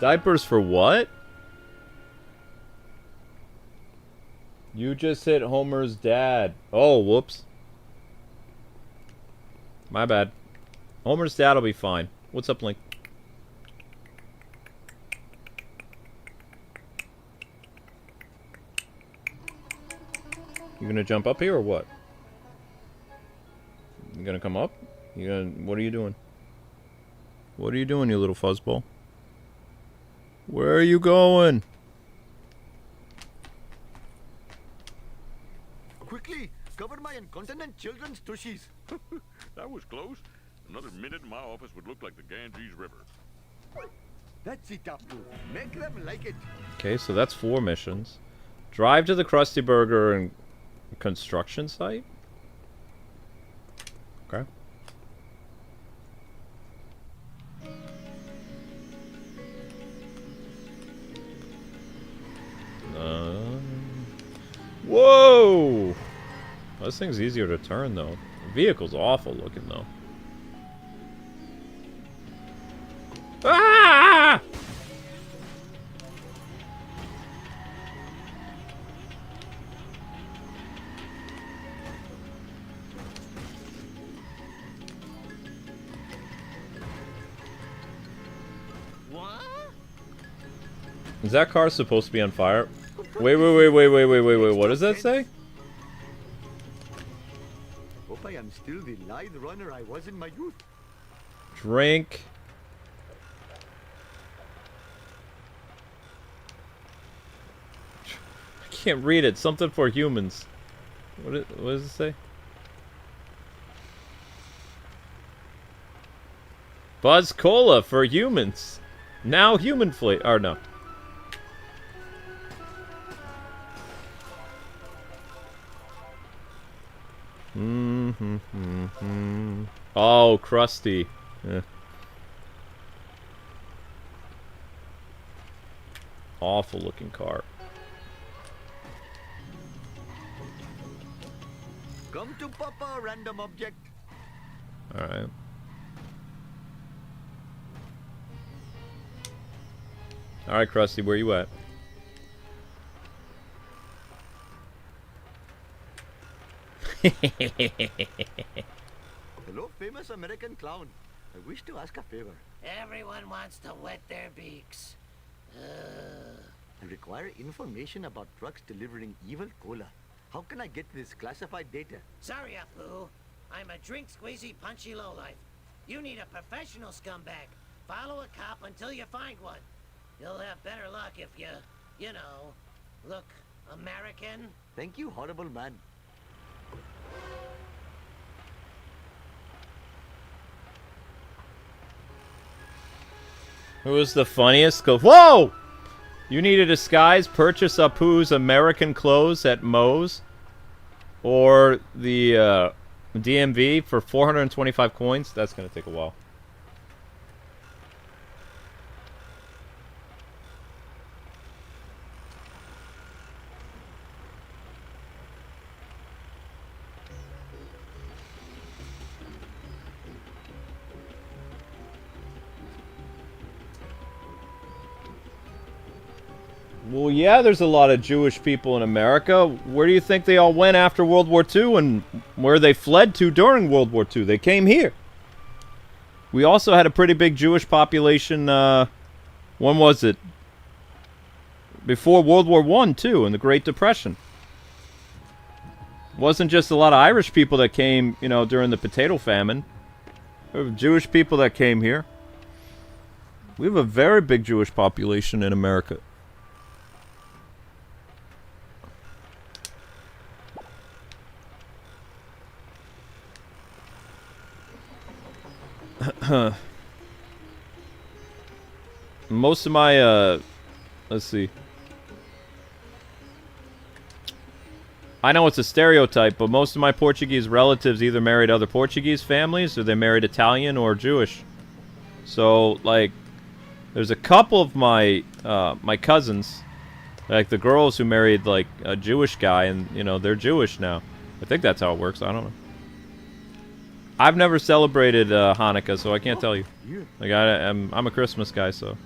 Diapers for what? You just hit Homer's dad. Oh, whoops. My bad. Homer's dad will be fine. What's up, Link? You gonna jump up here or what? You gonna come up? What are you doing? What are you doing, you little fuzzball? Where are you going? Quickly, cover my incontinent children's tushies. That was close. Another minute and my office would look like the Ganges River. That's it, Apu. Make them like it. Okay, so that's 4 missions. Drive to the Krusty Burger and Construction site? Okay. Whoa! This thing's easier to turn, though. The vehicle's awful looking, though. Ah! What? Is that car supposed to be on fire? Wait, what does that say? Hope I am still the lithe runner I was in my youth. Drink. I can't read it. Something for humans. What does it say? Buzz Cola for humans. Now human flavor. Or no. Oh, Krusty. Yeah. Awful looking car. Come to Papa, random object. Alright. Alright, Krusty, where you at? Hello, famous American clown. I wish to ask a favor. Everyone wants to wet their beaks. I require information about trucks delivering evil cola. How can I get this classified data? Sorry, Apu. I'm a drink squeezy punchy lowlife. You need a professional scumbag. Follow a cop until you find one. You'll have better luck if you know, look American. Thank you, horrible man. Who was the funniest? Go. Whoa! You need a disguise? Purchase Apu's American clothes at Moe's or the DMV for 425 coins. That's gonna take a while. Well, yeah, there's a lot of Jewish people in America. Where do you think they all went after World War II and where they fled to during World War II? They came here. We also had a pretty big Jewish population, when was it? Before World War I, too, in the Great Depression. Wasn't just a lot of Irish people that came, you know, during the potato famine. There were Jewish people that came here. We have a very big Jewish population in America. Most of my, let's see. I know it's a stereotype, but most of my Portuguese relatives either married other Portuguese families or they married Italian or Jewish. So, like, there's a couple of my, my cousins, like the girls who married, like, a Jewish guy and, you know, they're Jewish now. I think that's how it works. I don't know. I've never celebrated Hanukkah, so I can't tell you. Like I'm a Christmas guy, so.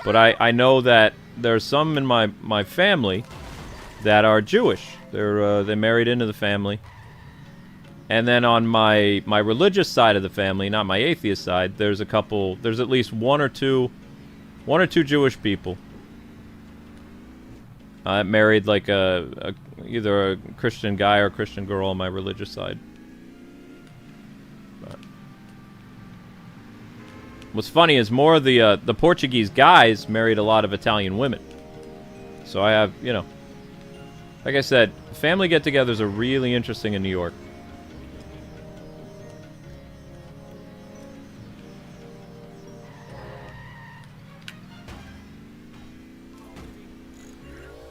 But I know that there's some in my family that are Jewish. They married into the family. And then on my religious side of the family, not my atheist side, there's at least one or two Jewish people. Married like either a Christian guy or a Christian girl on my religious side. What's funny is more of the Portuguese guys married a lot of Italian women. So I have, you know, like I said, family get-togethers are really interesting in New York.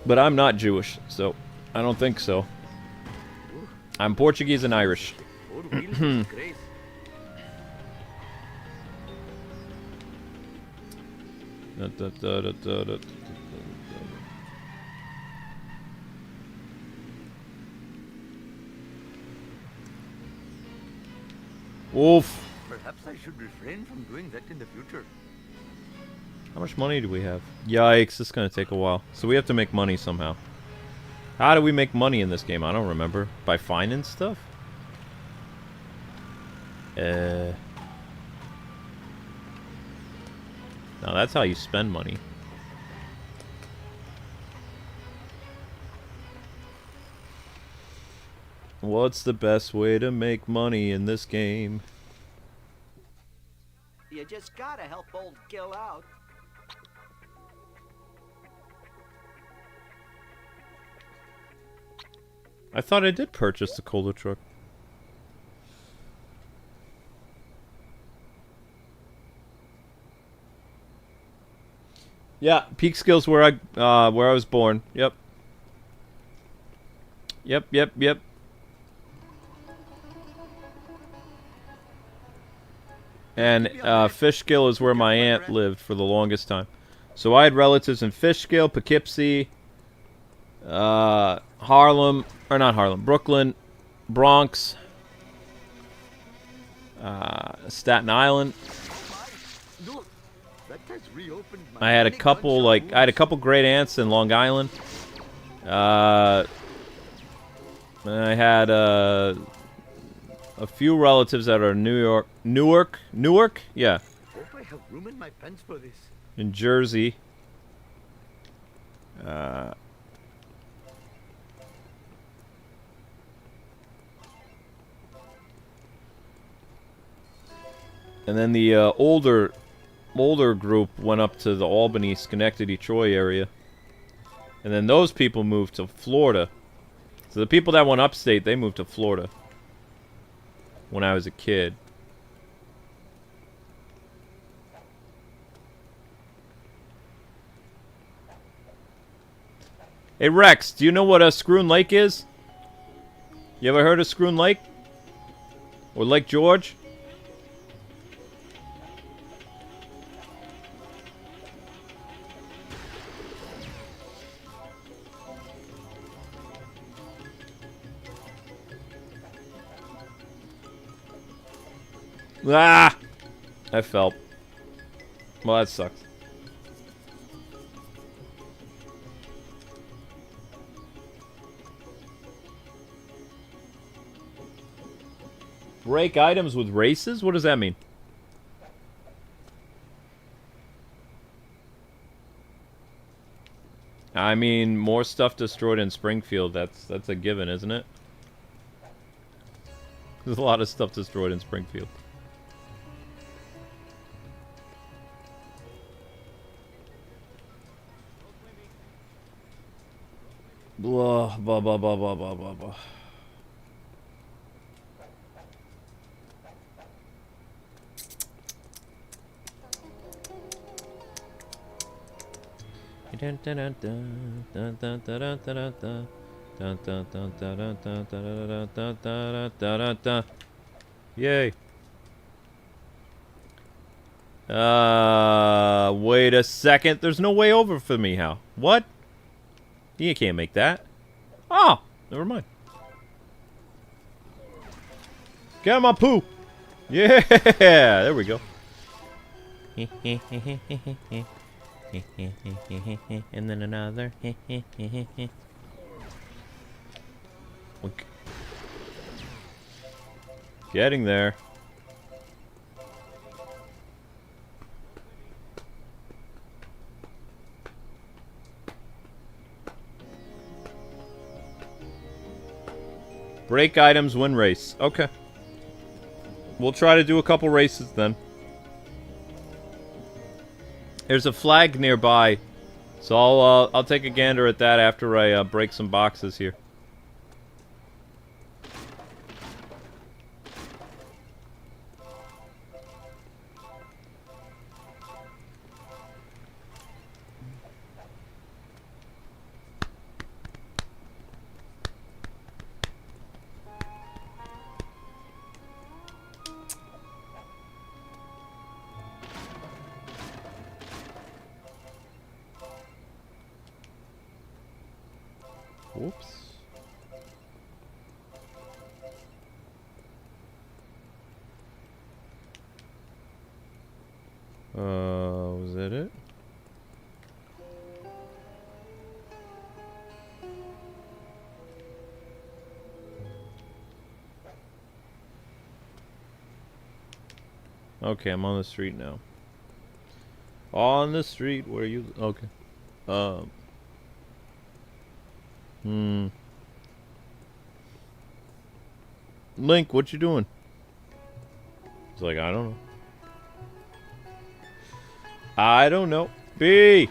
But I'm not Jewish, so I don't think so. I'm Portuguese and Irish. Four wheels disgrace. Oof. Perhaps I should refrain from doing that in the future. How much money do we have? Yikes, this is gonna take a while. So we have to make money somehow. How do we make money in this game? I don't remember. By finding stuff? No, that's how you spend money. What's the best way to make money in this game? You just gotta help old Gil out. I thought I did purchase the cola truck. Yeah, Peekskill's where I was born. Yep. Yep. And Fishkill is where my aunt lived for the longest time. So I had relatives in Fishkill, Poughkeepsie, Harlem, or not Harlem, Brooklyn, Bronx, Staten Island. Look, that has reopened my I had a many couple gunshot great aunts in Long Island. I had a few relatives that are Newark, yeah, wounds. Hope I have room in my pants for this. in Jersey. And then the older group went up to the Albany, Schenectady, Troy area. And then those people moved to Florida. So the people that went upstate, they moved to Florida when I was a kid. Hey Rex, do you know what a Scroon Lake is? You ever heard of Scroon Lake? Or Lake George? Ah! I fell. Well, that sucks. Break items with races? What does that mean? I mean, more stuff destroyed in Springfield. That's a given, isn't it? There's a lot of stuff destroyed in Springfield. Blah, blah, blah, blah, blah, blah, blah, blah. Yay. Wait a second. There's no way over for me, how? What? You can't make that. Oh, never mind. Get him, Apu. Yeah, there we go. And then another. Okay. Getting there. Break items, win race. Okay. We'll try to do a couple races then. There's a flag nearby, so I'll take a gander at that after I break some boxes here. Whoops. Was that it? Okay, I'm on the street now. On the street where you... Okay. Link, what you doing? He's like, I don't know. I don't know. B!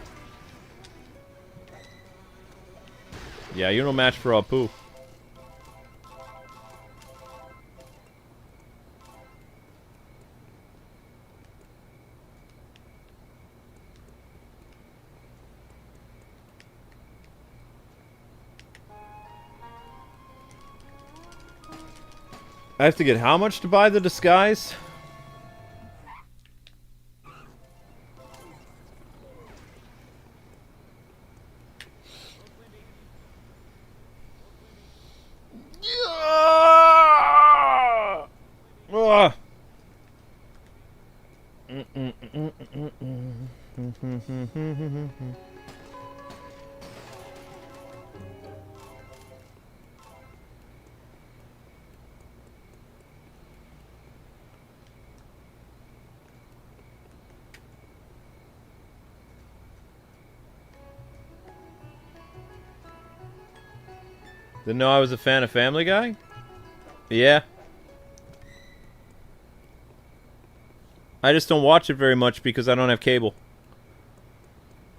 Yeah, you're no match for Apu. I have to get how much to buy the disguise? Didn't know I was a fan of Family Guy? Yeah. I just don't watch it very much because I don't have cable.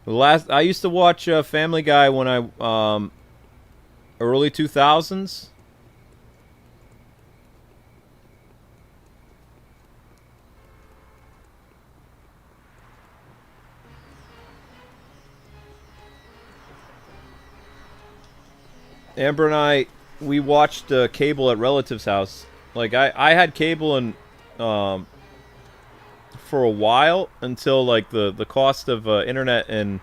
I used to watch Family Guy when I early 2000s. Amber and I, we watched cable at relatives' house. Like I had cable and for a while until like the cost of internet and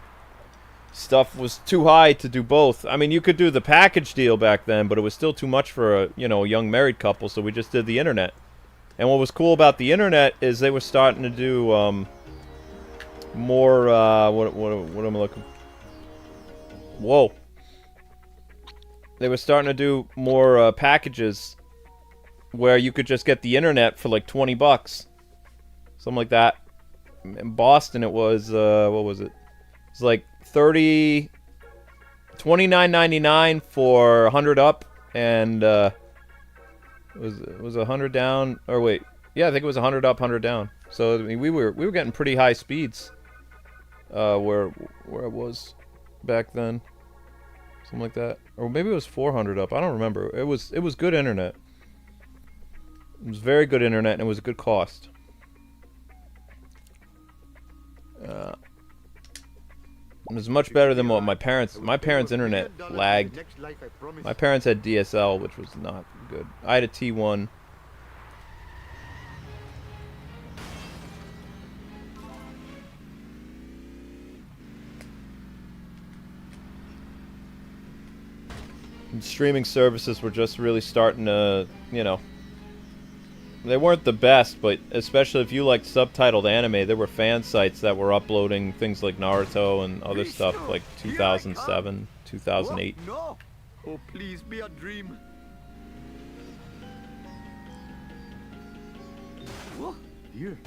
stuff was too high to do both. I mean, you could do the package deal back then, but it was still too much for a young married couple. So we just did the internet. And what was cool about the internet is they were starting to do more. What am I looking? Whoa. They were starting to do more packages where you could just get the internet for like $20. Something like that. In Boston it was, what was it? It was like $29.99 for 100 up, and it was 100 down, or wait. Yeah, I think it was 100 up, 100 down. So I mean, we were getting pretty high speeds where it was back then. Something like that. Or maybe it was 400 up. I don't remember. It was good internet. It was very good internet, and it was a good cost. It was much better than what my parents' internet lagged. My parents had DSL, which was not good. I had a T1. And streaming services were just really starting to, they weren't the best, but especially if you liked subtitled anime, there were fan sites that were uploading things like Naruto and other stuff like 2007, 2008. Oh, no! Oh, please be a dream. Oh, dear.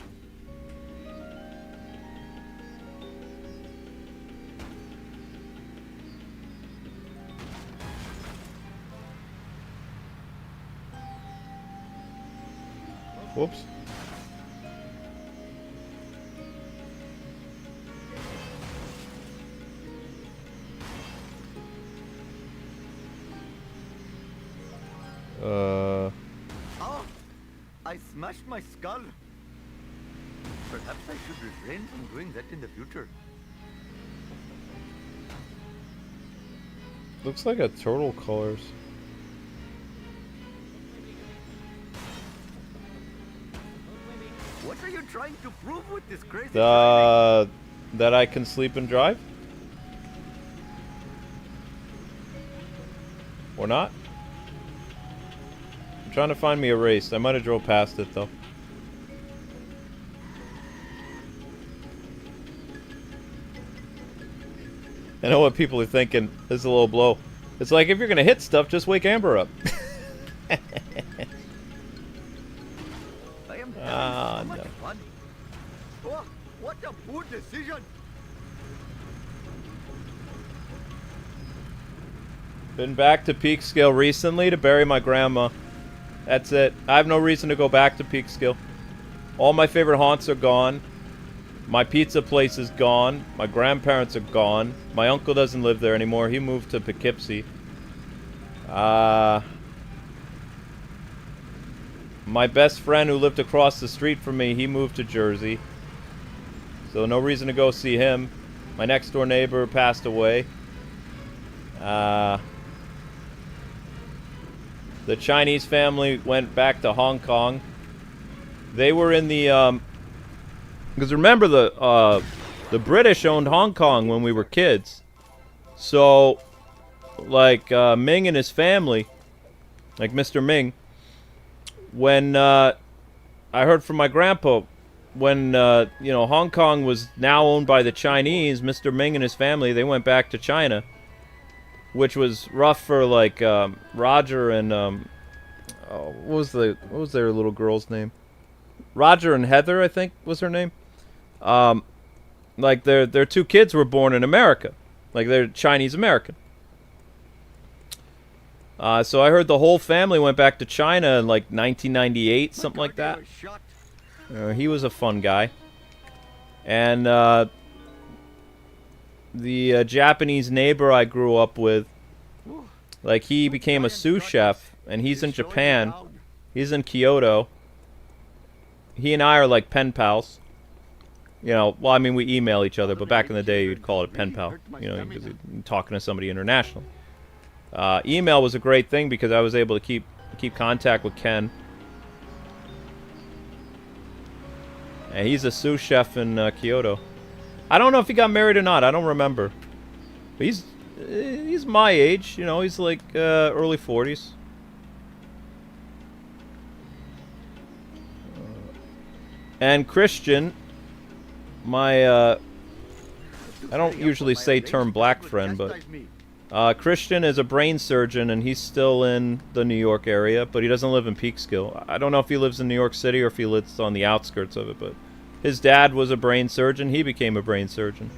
Whoops. Oh, I smashed my skull. Perhaps I should refrain from doing that in the future. Looks like a turtle colors. What are you trying to prove with this crazy That I can sleep and drive? Or not? I'm trying to find me a race. I might have drove past it, though. I know what people are thinking. This is a low blow. It's like, if you're gonna hit stuff, just wake Amber up. I am having so much fun. Oh, what a poor decision! Been back to Peekskill recently to bury my grandma. That's it. I have no reason to go back to Peekskill. All my favorite haunts are gone. My pizza place is gone. My grandparents are gone. My uncle doesn't live there anymore. He moved to Poughkeepsie. My best friend who lived across the street from me, he moved to Jersey. So no reason to go see him. My next door neighbor passed away. The Chinese family went back to Hong Kong. They were in the because remember the British owned Hong Kong when we were kids. So like Ming and his family, like Mr. Ming, when I heard from my grandpa, when you know, Hong Kong was now owned by the Chinese, Mr. Ming and his family, they went back to China, which was rough for like Roger and what was their little girl's name? Roger and Heather, I think was her name. Like their two kids were born in America, like they're Chinese American. So I heard the whole family went back to China in like 1998, something like that. He was a fun guy. And the Japanese neighbor I grew up with, like he became a sous chef, and he's in Japan. He's in Kyoto. He and I are like pen pals. You know, well, I mean, we email each other, but back in the day, you'd call it a pen pal. You know, because you're talking to somebody international. Email was a great thing because I was able to keep contact with Ken. And he's a sous chef in Kyoto. I don't know if he got married or not. I don't remember. But he's my age. You know, he's like early 40s. And Christian, my I don't usually say term black friend, but Christian is a brain surgeon, and he's still in the New York area, but he doesn't live in Peekskill. I don't know if he lives in New York City or if he lives on the outskirts of it, but his dad was a brain surgeon. He became a brain surgeon.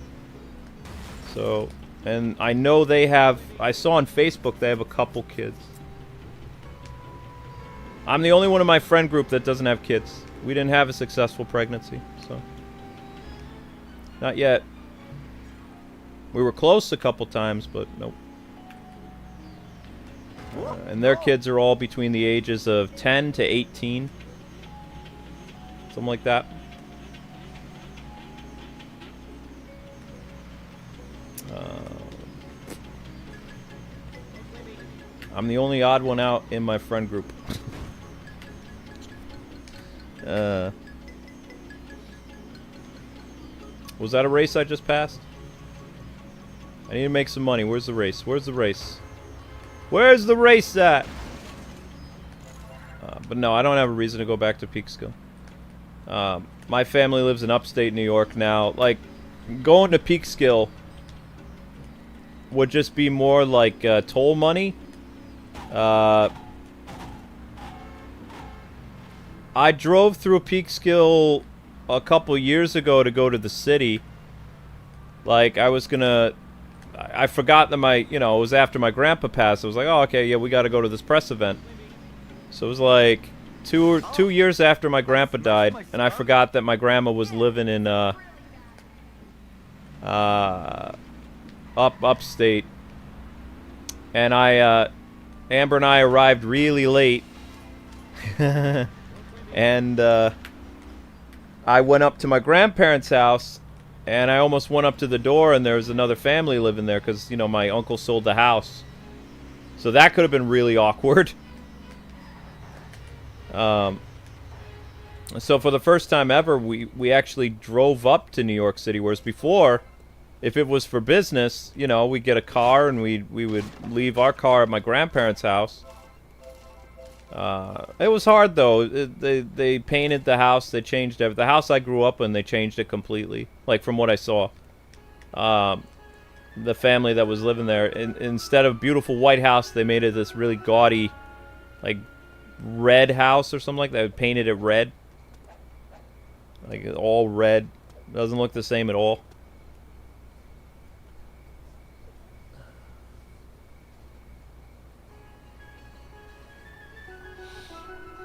So, and I know they have, I saw on Facebook they have a couple kids. I'm the only one in my friend group that doesn't have kids. We didn't have a successful pregnancy, so. Not yet. We were close a couple times, but nope. And their kids are all between the ages of 10 to 18. Something like that. I'm the only odd one out in my friend group. Was that a race I just passed? I need to make some money. Where's the race? Where's the race? Where's the race at? But no, I don't have a reason to go back to Peekskill. My family lives in upstate New York now. Like, going to Peekskill would just be more like toll money. I drove through Peekskill a couple years ago to go to the city. Like, I was gonna... I forgot that my... You know, it was after my grandpa passed. I was like, oh, okay, yeah, we gotta go to this press event. So it was like two years after my grandpa died, and I forgot that my grandma was living in, upstate. And Amber and I arrived really late. And I went up to my grandparents' house, and I almost went up to the door, and there was another family living there because, you know, my uncle sold the house. So that could have been really awkward. So for the first time ever, we actually drove up to New York City, whereas before, if it was for business, you know, we'd get a car and we would leave our car at my grandparents' house. It was hard though. They painted the house. They changed everything. The house I grew up in, they changed it completely. Like from what I saw, the family that was living there, instead of beautiful white house, they made it this really gaudy, like red house or something like that. They painted it red, like all red. Doesn't look the same at all.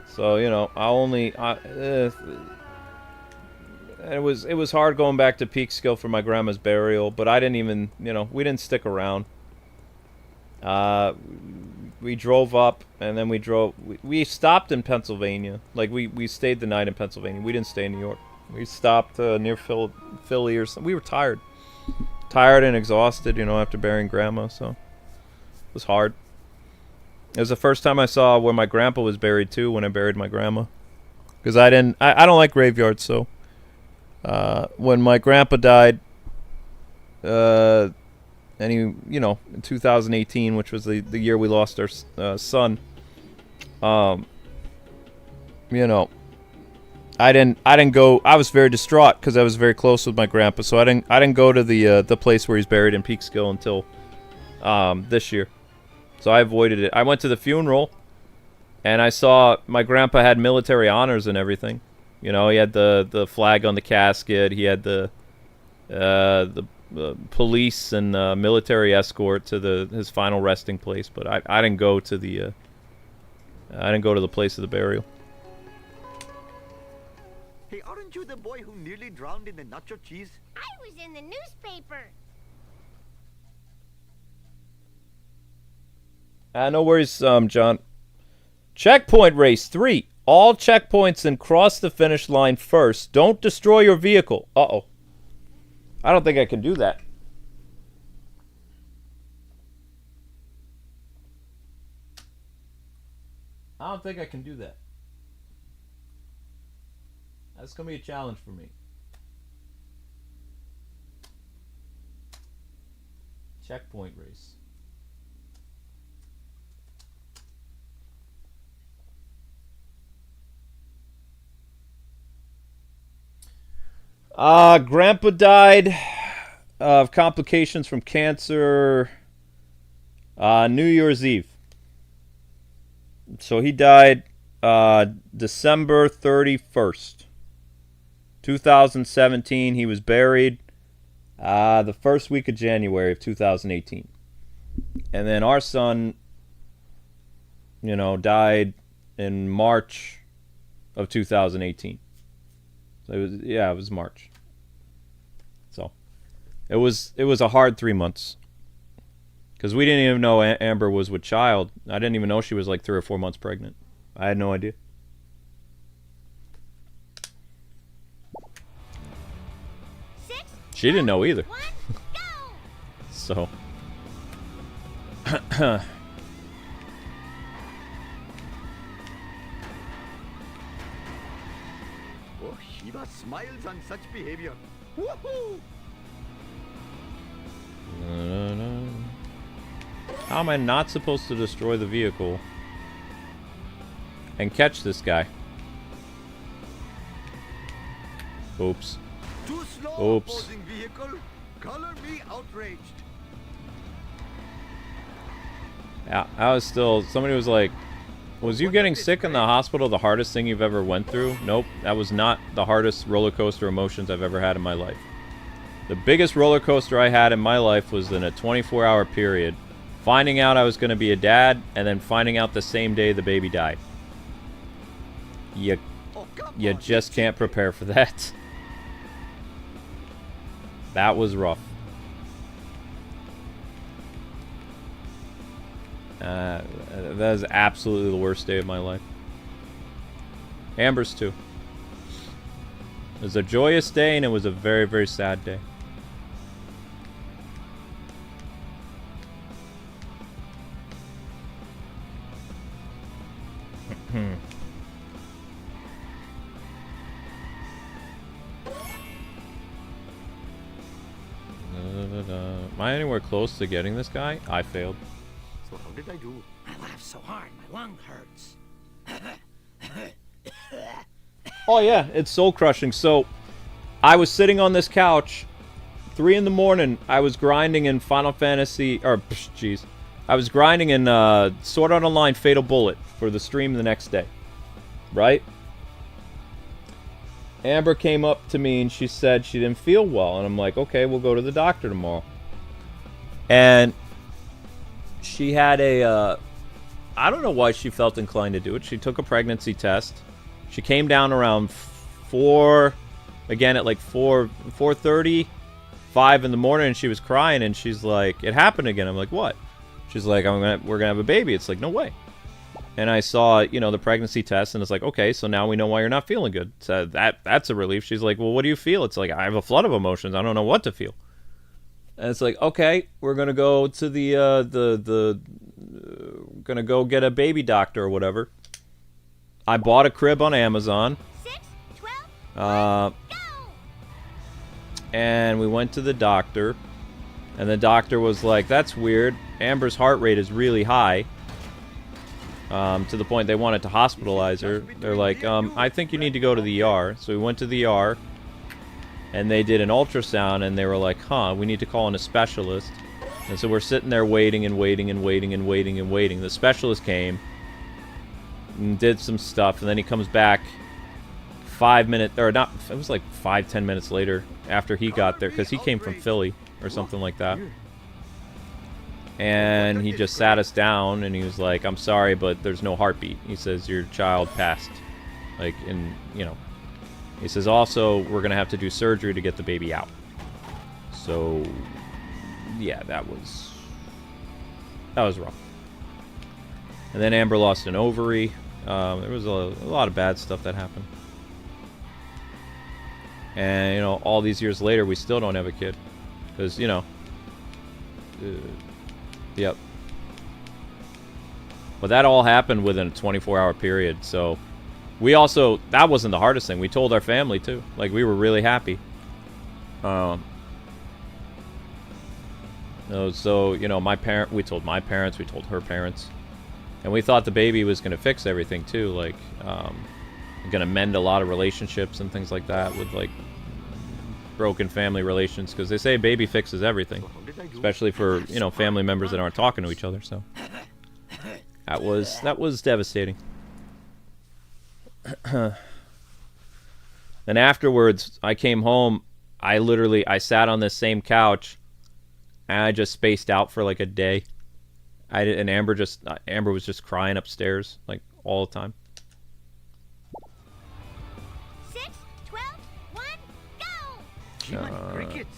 So, you know, it was hard going back to Peekskill for my grandma's burial, but I didn't even, you know, we didn't stick around. We drove up, and then we stopped in Pennsylvania. Like, we stayed the night in Pennsylvania. We didn't stay in New York. We stopped near Philly or something. We were tired. Tired and exhausted, you know, after burying grandma, so it was hard. It was the first time I saw where my grandpa was buried too when I buried my grandma, because I don't like graveyards. So when my grandpa died, and he, you know, in 2018, which was the year we lost our son, you know, I didn't go. I was very distraught because I was very close with my grandpa, so I didn't go to the place where he's buried in Peekskill until this year. So I avoided it. I went to the funeral, and I saw my grandpa had military honors and everything. You know, he had the flag on the casket. He had the police and military escort to his final resting place. But I didn't go to the place of the burial. Hey, aren't you the boy who nearly drowned in the nacho cheese? I was in the newspaper. No worries, John. Checkpoint race 3. All checkpoints and cross the finish line first. Don't destroy your vehicle. Uh-oh. I don't think I can do that. I don't think I can do that. That's going to be a challenge for me. Checkpoint race. Grandpa died of complications from cancer New Year's Eve. So he died December 31st, 2017. He was buried the first week of January of 2018. And then our son, you know, died in March of 2018. So it was March. So it was a hard 3 months, because we didn't even know Amber was with child. I didn't even know she was like 3 or 4 months pregnant. I had no idea. She didn't know either. So Shiva smiles on such behavior. Woohoo! How am I not supposed to destroy the vehicle and catch this guy? Oops. Too slow, Oops. opposing vehicle. Color me outraged. Yeah, I was still. Somebody was like, "Was you getting sick in the hospital the hardest thing you've ever went through?" Nope, that was not the hardest roller coaster emotions I've ever had in my life. The biggest roller coaster I had in my life was in a 24-hour period, finding out I was going to be a dad, and then finding out the same day the baby died. You just can't prepare for that. That was rough. That is absolutely the worst day of my life. Amber's too. It was a joyous day, and it was a very, very sad day. Am I anywhere close to getting this guy? I failed. So how did I do? I laughed so hard, my lung hurts. Oh yeah, it's soul crushing. So, I was sitting on this couch, 3 in the morning. I was grinding in Final Fantasy, or jeez, I was grinding in Sword Art Online Fatal Bullet for the stream the next day, right? Amber came up to me and she said she didn't feel well, and I'm like, okay, we'll go to the doctor tomorrow. And she had a, I don't know why she felt inclined to do it. She took a pregnancy test. She came down around 4, again at like 4:30, 5 in the morning, and she was crying, and she's like, it happened again. I'm like, what? She's like, we're gonna have a baby. It's like, no way. And I saw, you know, the pregnancy test, and it's like, okay, so now we know why you're not feeling good. So that's a relief. She's like, well, what do you feel? It's like, I have a flood of emotions. I don't know what to feel. And it's like, okay, we're gonna go to gonna go get a baby doctor or whatever. I bought a crib on Amazon. 6, 12, go! And we went to the doctor, and the doctor was like, that's weird. Amber's heart rate is really high. To the point they wanted to hospitalize her. They're like, I think you need to go to the ER. So we went to the ER, and they did an ultrasound, and they were like, huh, we need to call in a specialist. And so we're sitting there waiting and waiting and waiting and waiting and waiting. The specialist came and did some stuff, and then he comes back 5 minutes, or not, it was like 5-10 minutes later after he got there, because he came from Philly or something like that. And he just sat us down, and he was like, I'm sorry, but there's no heartbeat. He says, your child passed. Like, in, you know. He says, also, we're going to have to do surgery to get the baby out. So, yeah, that was rough. And then Amber lost an ovary. There was a lot of bad stuff that happened. And, you know, all these years later, we still don't have a kid. Because, you know... Yep. But that all happened within a 24-hour period, so... We also... That wasn't the hardest thing. We told our family, too. Like, we were really happy. So, you know, we told my parents, we told her parents. And we thought the baby was going to fix everything, too. Like, going to mend a lot of relationships and things like that with, like, broken family relations. Because they say baby fixes everything. Especially for, you know, family members that aren't talking to each other, so... That was devastating. Then afterwards, I came home. I sat on this same couch, and I just spaced out for like a day. And Amber was just crying upstairs like all the time. 6, 12, 1, go! Gee, man, crickets.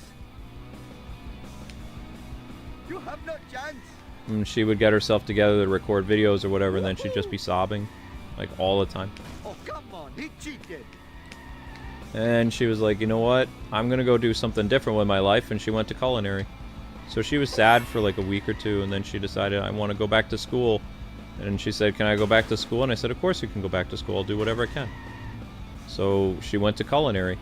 You have no chance. And she would get herself together to record videos or whatever, and then she'd just be sobbing, like all the time. Oh, come on, he cheated. And she was like, you know what? I'm gonna go do something different with my life, and she went to culinary. So she was sad for like a week or two, and then she decided, I want to go back to school. And she said, can I go back to school? And I said, of course you can go back to school. I'll do whatever I can. So she went to culinary.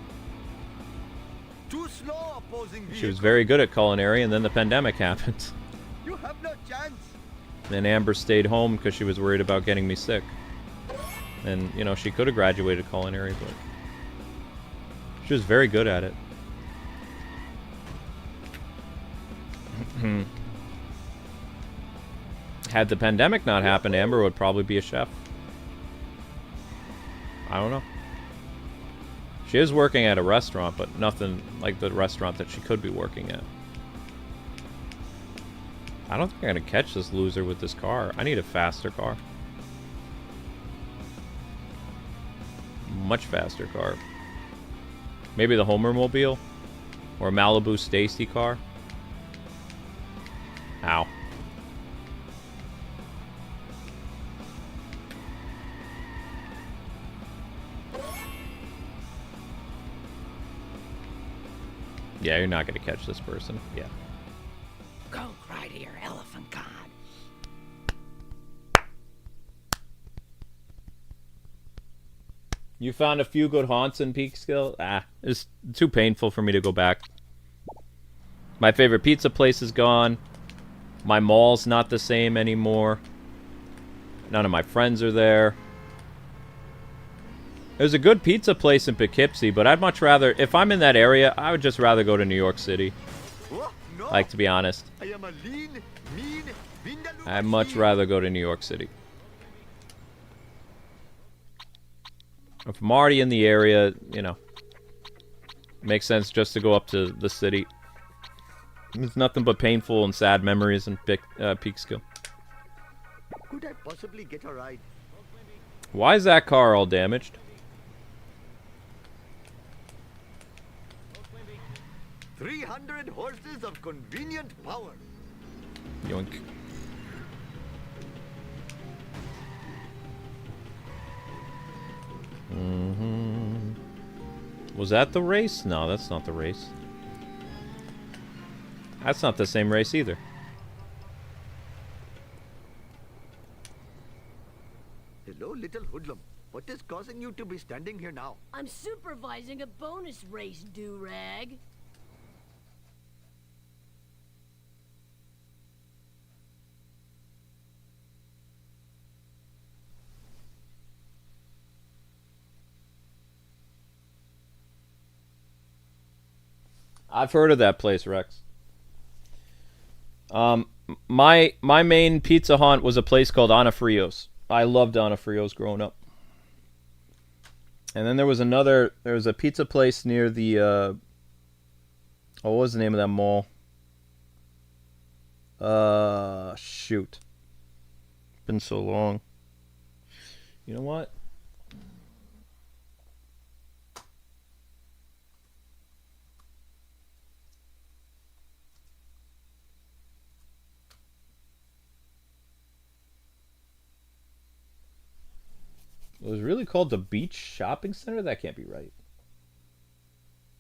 Too slow, opposing vehicle. She was very good at culinary, and then the pandemic happened. You have no chance. Then Amber stayed home because she was worried about getting me sick. And, you know, she could have graduated culinary, but she was very good at it. Had the pandemic not happened, Amber would probably be a chef. I don't know. She is working at a restaurant, but nothing like the restaurant that she could be working at. I don't think I'm going to catch this loser with this car. I need a faster car. Much faster car. Maybe the Homermobile? Or a Malibu Stacy car? Ow. Yeah, you're not going to catch this person. Yeah. Go cry to your elephant god. You found a few good haunts in Peekskill? Ah, it's too painful for me to go back. My favorite pizza place is gone. My mall's not the same anymore. None of my friends are there. There's a good pizza place in Poughkeepsie, but I'd much rather, if I'm in that area, I would just rather go to New York City. Oh, no. Like, to be honest. I am a lean, mean, vindaloo I'd much machine. rather go to New York City. If I'm already in the area, you know, makes sense just to go up to the city. It's nothing but painful and sad memories in Peekskill. Could I possibly get a ride? Why is that car all damaged? 300 horses of convenient power. Yoink. Was that the race? No, that's not the race. That's not the same race either. Hello, little hoodlum. What is causing you to be standing here now? I'm supervising a bonus race, do-rag. I've heard of that place, Rex. My main pizza haunt was a place called Anafrio's. I loved Anafrio's growing up. And then there was a pizza place near the, what was the name of that mall? Shoot. Been so long. You know what? It was really called the Beach Shopping Center? That can't be right.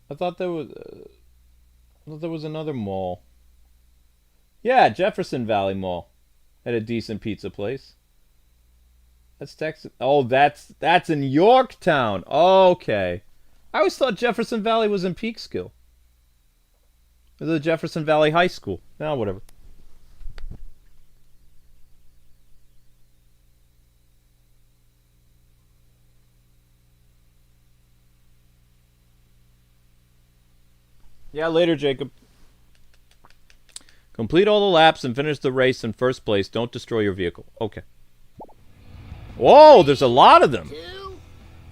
I thought there was another mall. Yeah, Jefferson Valley Mall had a decent pizza place. That's Texas. Oh, that's in Yorktown. Okay. I always thought Jefferson Valley was in Peekskill. The Jefferson Valley High School. No, whatever. Yeah, later, Jacob. Complete all the laps and finish the race in first place. Don't destroy your vehicle. Okay. Whoa, there's a lot of them.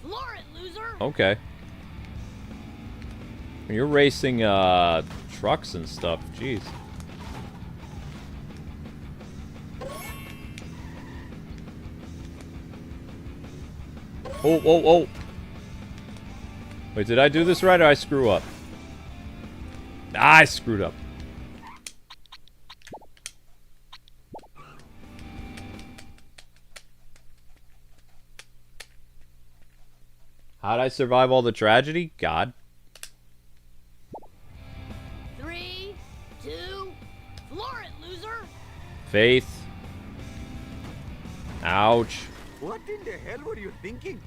Floor it, loser. Okay. You're racing trucks and stuff. Jeez. Oh, oh, oh. Wait, did I do this right or I screw up? I screwed up. How'd I survive all the tragedy? God. 3, 2, floor it, loser. Faith. Ouch. What in the hell were you thinking?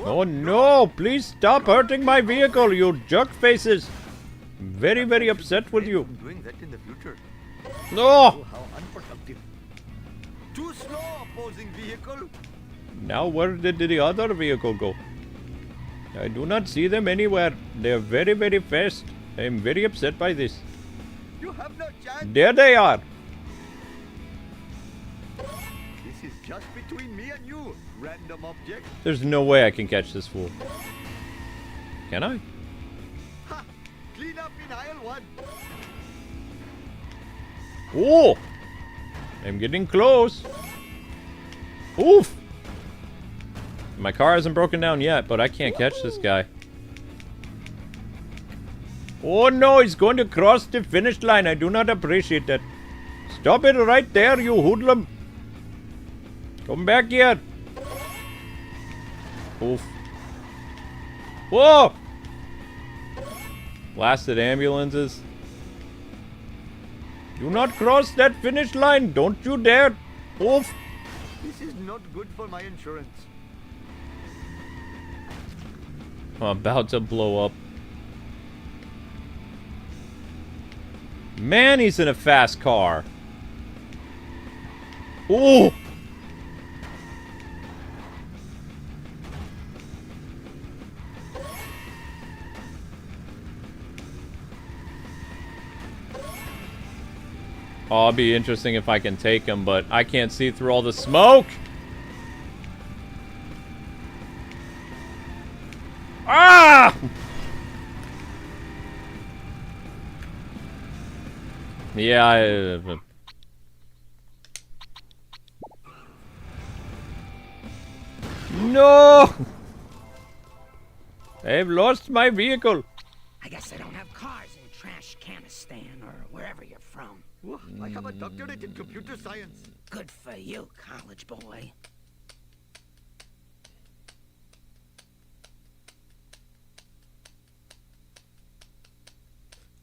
Oh no! Please stop hurting my vehicle, you jerk faces! Very, very upset with you. I'm doing that in the future. No! Oh, how unproductive. Too slow, opposing vehicle. Now where did the other vehicle go? I do not see them anywhere. They are very, very fast. I am very upset by this. You have no chance. There they are! This is just between me and you, random object. There's no way I can catch this fool. Can I? Ha! Clean up in aisle 1. Oh! I'm getting close. Oof! My car hasn't broken down yet, but I can't catch this guy. Oh no, he's going to cross the finish line. I do not appreciate that. Stop it right there, you hoodlum. Come back here. Oof. Whoa! Blasted ambulances. Do not cross that finish line. Don't you dare. Oof. This is not good for my insurance. I'm about to blow up. Man, he's in a fast car. Ooh! Oh, it'll be interesting if I can take him, but I can't see through all the smoke! Ah! Yeah, No! I've lost my vehicle. I guess they don't have cars in Trash Canistan or wherever you're from. Whoa, I have a doctorate in computer science. Good for you, college boy.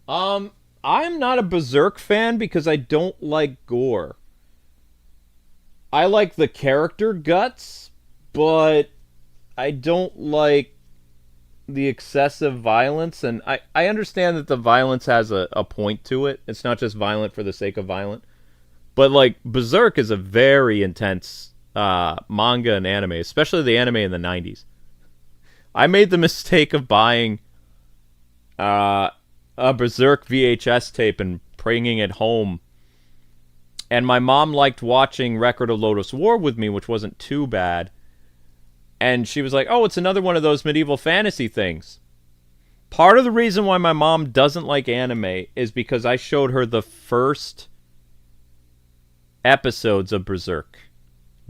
I'm not a Berserk fan because I don't like gore. I like the character guts, but I don't like the excessive violence, and I understand that the violence has a point to it. It's not just violent for the sake of violent. But, like, Berserk is a very intense manga and anime, especially the anime in the 90s. I made the mistake of buying a Berserk VHS tape and bringing it home. And my mom liked watching Record of Lodoss War with me, which wasn't too bad. And she was like, oh, it's another one of those medieval fantasy things. Part of the reason why my mom doesn't like anime is because I showed her the first episodes of Berserk.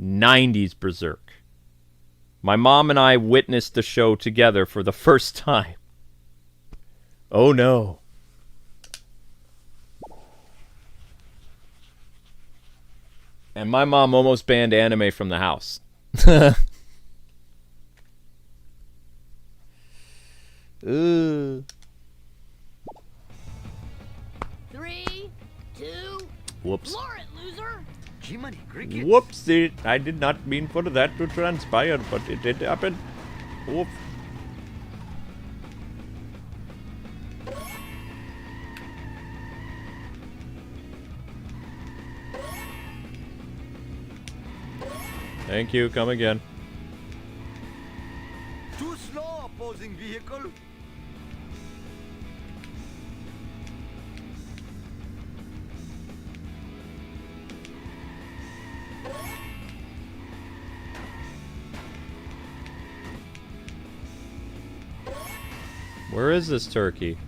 90s Berserk. My mom and I witnessed the show together for the first time. Oh no. And my mom almost banned anime from the house. 3, 2. Whoops. Floor it, loser. Jiminy cricket. Whoopsie. I did not mean for that to transpire, but it did happen. Whoop. Thank you. Come again. Too slow, opposing vehicle. Where is this turkey?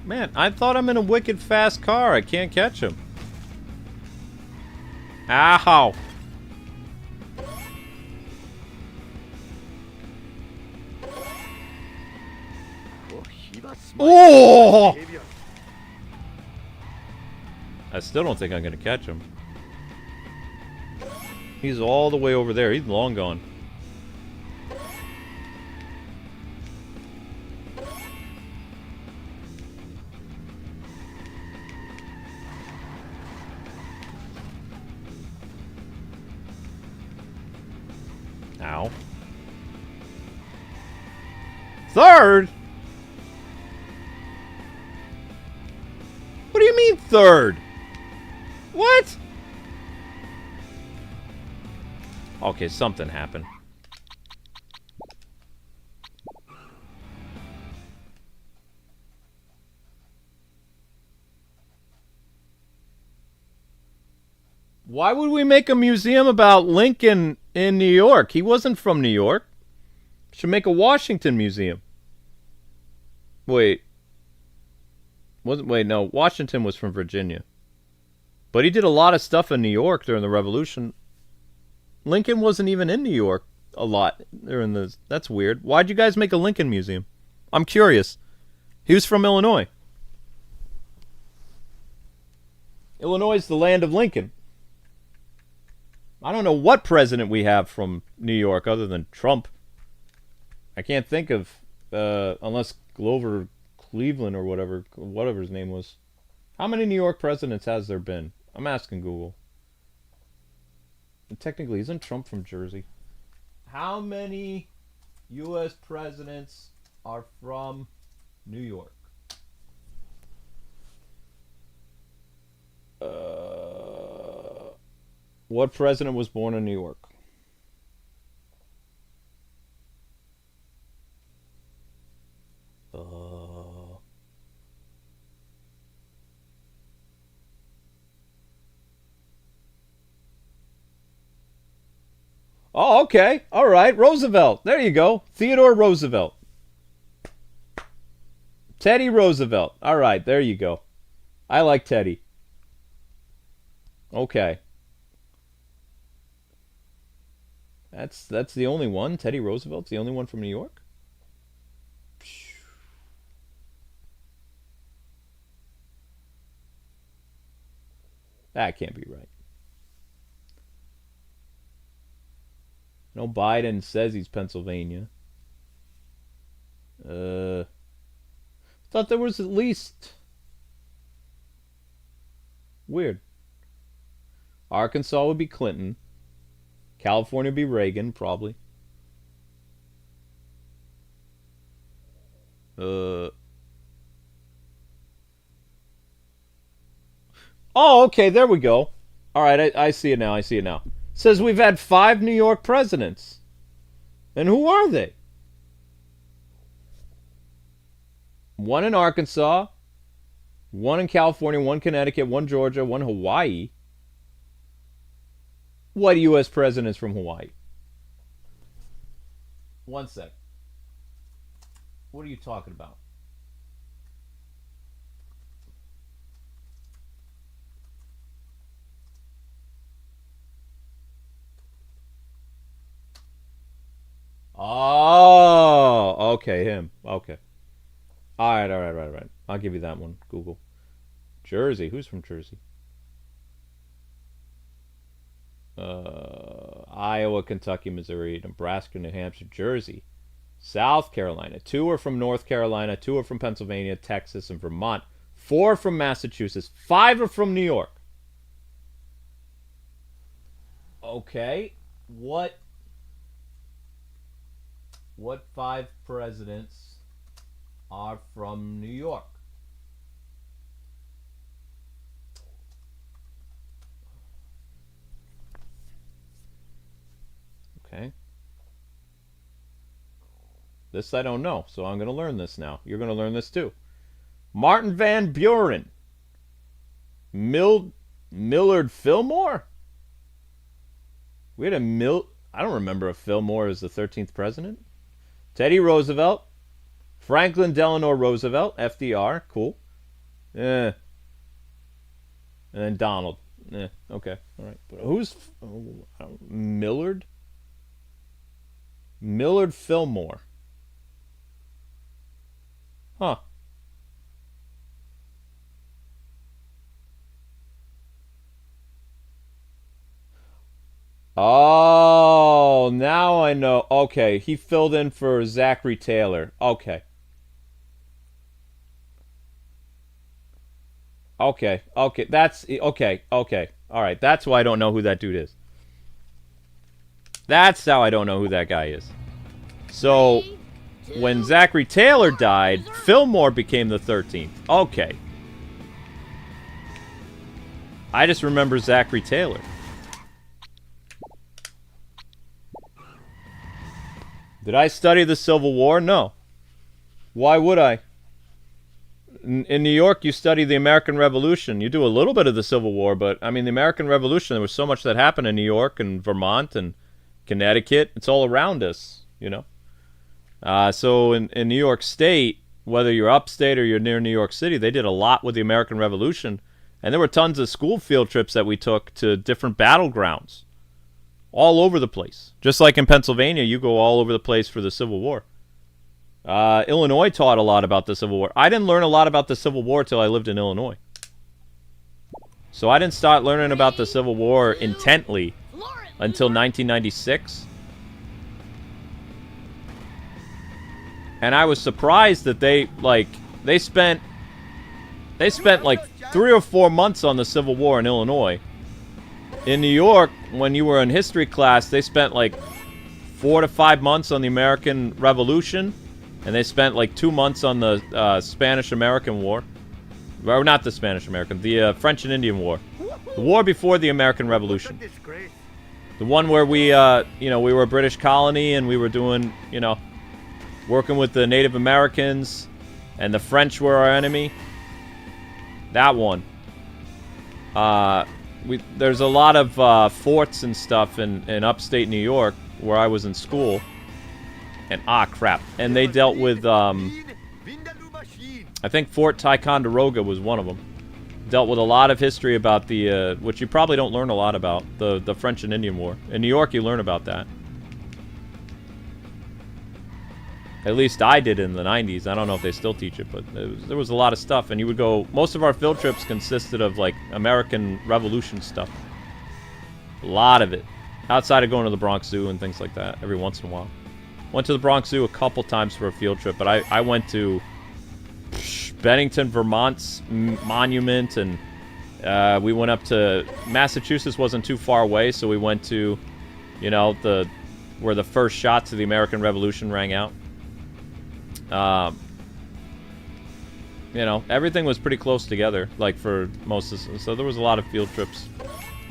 Man, I thought I'm in a wicked fast car. I can't catch him. Ow! Oh, Shiva Oh! I still don't think I'm gonna catch him. He's all the way over there. He's long gone. Ow. Third? What do you mean third? What? Okay, something happened. Why would we make a museum about Lincoln in New York? He wasn't from New York. Should make a Washington museum. Wait. Wait, no. Washington was from Virginia. But he did a lot of stuff in New York during the Revolution. Lincoln wasn't even in New York a lot during the... That's weird. Why'd you guys make a Lincoln museum? I'm curious. He was from Illinois. Illinois is the land of Lincoln. I don't know what president we have from New York other than Trump. I can't think of, unless Grover Cleveland or whatever his name was. How many New York presidents has there been? I'm asking Google. And technically, isn't Trump from Jersey? How many U.S. presidents are from New York? What president was born in New York? Oh, okay. All right. Roosevelt. There you go. Theodore Roosevelt. Teddy Roosevelt. All right. There you go. I like Teddy. Okay. That's the only one. Teddy Roosevelt's the only one from New York? That can't be right. No, Biden says he's Pennsylvania. Thought there was at least... Weird. Arkansas would be Clinton. California would be Reagan, probably. Oh, okay, there we go. All right, I see it now. I see it now. It says we've had 5 New York presidents. And who are they? 1 in Arkansas, 1 in California, 1 Connecticut, 1 Georgia, 1 Hawaii. What U.S. president's from Hawaii? One sec. What are you talking about? Oh, okay, him. Okay. All right. I'll give you that one, Google. Jersey. Who's from Jersey? Iowa, Kentucky, Missouri, Nebraska, New Hampshire, Jersey, South Carolina. 2 are from North Carolina, 2 are from Pennsylvania, Texas, and Vermont. 4 from Massachusetts. 5 are from New York. Okay. What 5 presidents are from New York? Okay. This I don't know, so I'm going to learn this now. You're going to learn this too. Martin Van Buren. Millard Fillmore? We had I don't remember if Fillmore is the 13th president. Teddy Roosevelt. Franklin Delano Roosevelt. FDR. Cool. And then Donald. Okay. All right. But who's... Millard? Millard Fillmore. Huh. Oh, now I know. Okay, he filled in for Zachary Taylor. Okay. That's... Okay. All right, that's why I don't know who that dude is. That's how I don't know who that guy is. So, when Zachary Taylor died, Fillmore became the 13th. Okay. I just remember Zachary Taylor. Did I study the Civil War? No. Why would I? In New York, you study the American Revolution. You do a little bit of the Civil War, but, I mean, the American Revolution, there was so much that happened in New York and Vermont and Connecticut. It's all around us, you know. So in New York State, whether you're upstate or you're near New York City, they did a lot with the American Revolution. And there were tons of school field trips that we took to different battlegrounds. All over the place. Just like in Pennsylvania, you go all over the place for the Civil War. Illinois taught a lot about the Civil War. I didn't learn a lot about the Civil War till I lived in Illinois. So I didn't start learning about the Civil War intently until 1996. And I was surprised that they, like, they spent like 3 or 4 months on the Civil War in Illinois. In New York, when you were in history class, they spent like 4 to 5 months on the American Revolution, and they spent like 2 months on the Spanish-American War. Or not the Spanish-American, the French and Indian War. The war before the American Revolution. The one where we, you know, we were a British colony and we were doing, you know, working with the Native Americans, and the French were our enemy. That one. There's a lot of forts and stuff in upstate New York where I was in school. And crap. And they dealt with, I think Fort Ticonderoga was one of them. Dealt with a lot of history about the, which you probably don't learn a lot about, the French and Indian War. In New York, you learn about that. At least I did in the 90s. I don't know if they still teach it, but there was a lot of stuff. And you would go... Most of our field trips consisted of, like, American Revolution stuff. A lot of it. Outside of going to the Bronx Zoo and things like that every once in a while. Went to the Bronx Zoo a couple times for a field trip, but I went to Bennington, Vermont's monument, and we went up to... Massachusetts wasn't too far away, so we went to, you know, where the first shots of the American Revolution rang out. You know, everything was pretty close together, like, for most of... So there was a lot of field trips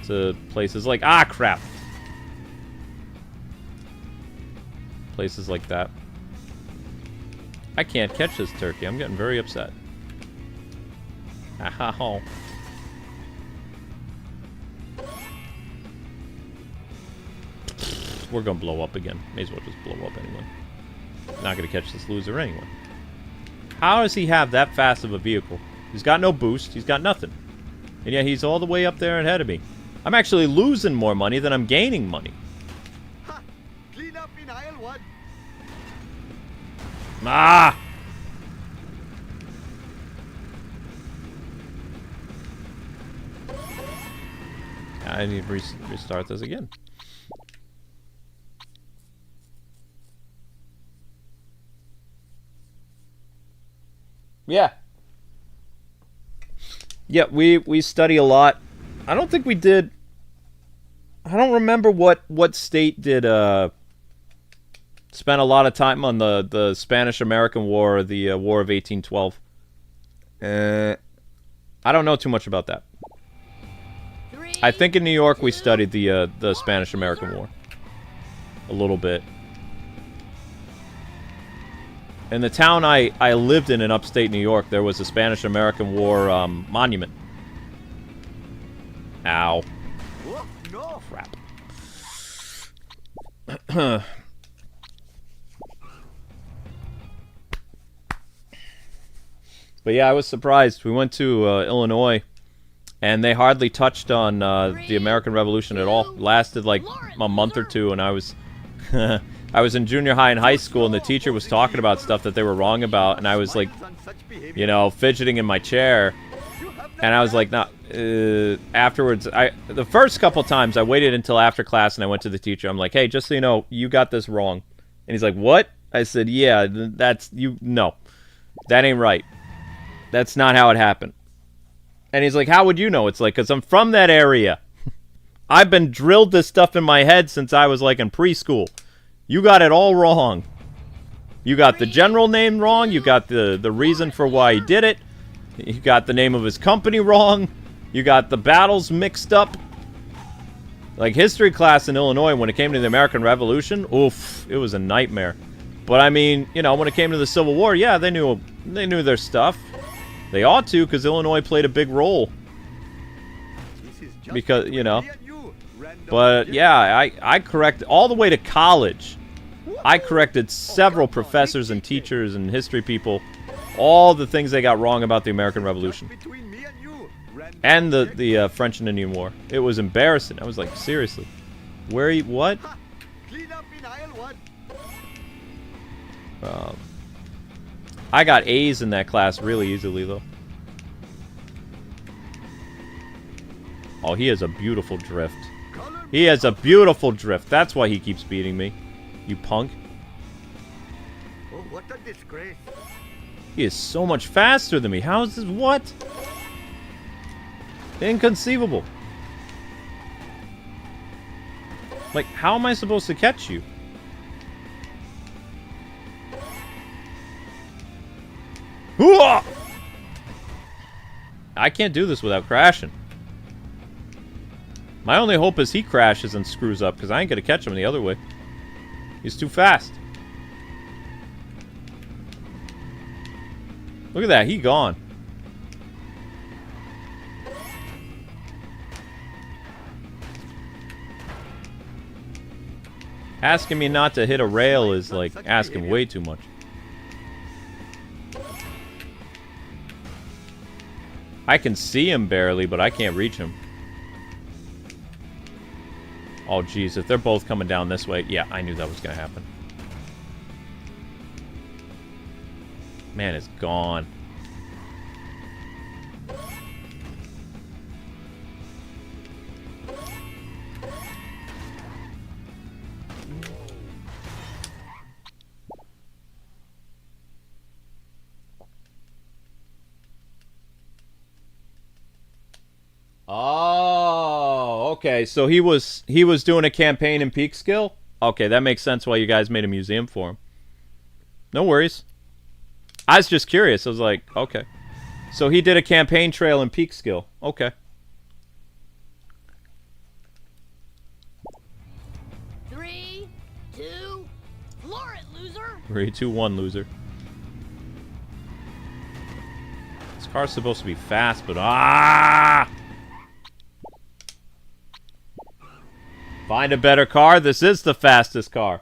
to places like... crap! Places like that. I can't catch this turkey. I'm getting very upset. Ow. We're gonna blow up again. May as well just blow up anyway. Not gonna catch this loser anyway. How does he have that fast of a vehicle? He's got no boost. He's got nothing. And yet he's all the way up there ahead of me. I'm actually losing more money than I'm gaining money. Ha! Clean up in aisle 1. I need to restart this again. Yeah. Yeah, we study a lot. I don't think we did... I don't remember what state did spent a lot of time on the Spanish-American War, or the War of 1812. I don't know too much about that. I think in New York we studied the Spanish-American War a little bit. In the town I lived in upstate New York, there was a Spanish-American War monument. Ow. Oh, no. Crap. But yeah, I was surprised. We went to Illinois, and they hardly touched on the American Revolution at all. It lasted like a month or two, and I was I was in junior high and high school, and the teacher was talking about stuff that they were wrong about, and I was like, you know, fidgeting in my chair, and I was like, nah. Afterwards, the first couple times I waited until after class, and I went to the teacher. I'm like, hey, just so you know, you got this wrong. And he's like, what? I said, yeah, no, that ain't right. That's not how it happened. And he's like, how would you know? It's like, because I'm from that area. I've been drilled this stuff in my head since I was like in preschool. You got it all wrong. You got the general name wrong. You got the reason for why he did it. You got the name of his company wrong. You got the battles mixed up. Like history class in Illinois, when it came to the American Revolution, oof, it was a nightmare. But I mean, you know, when it came to the Civil War, yeah, they knew their stuff. They ought to, because Illinois played a big role. Because, you know. But, yeah, I corrected, all the way to college, I corrected several professors and teachers and history people, all the things they got wrong about the American Revolution. And the French and Indian War. It was embarrassing. I was like, seriously. What? I got A's in that class really easily, though. Oh, he has a beautiful drift. He has a beautiful drift. That's why he keeps beating me. You punk. Oh, what a disgrace. He is so much faster than me. How is this? What? Inconceivable. Like, how am I supposed to catch you? Hooah! I can't do this without crashing. My only hope is he crashes and screws up, because I ain't gonna catch him the other way. He's too fast. Look at that, he gone. Asking me not to hit a rail is like asking way too much. I can see him barely, but I can't reach him. Oh, jeez, if they're both coming down this way, yeah, I knew that was going to happen. Man, it's gone. Oh, okay. So he was doing a campaign in Peekskill? Okay, that makes sense why you guys made a museum for him. No worries. I was just curious. I was like, okay. So he did a campaign trail in Peekskill. Okay. 3, 2, floor it, loser. 3, 2, 1, loser. This car's supposed to be fast, but Find a better car. This is the fastest car.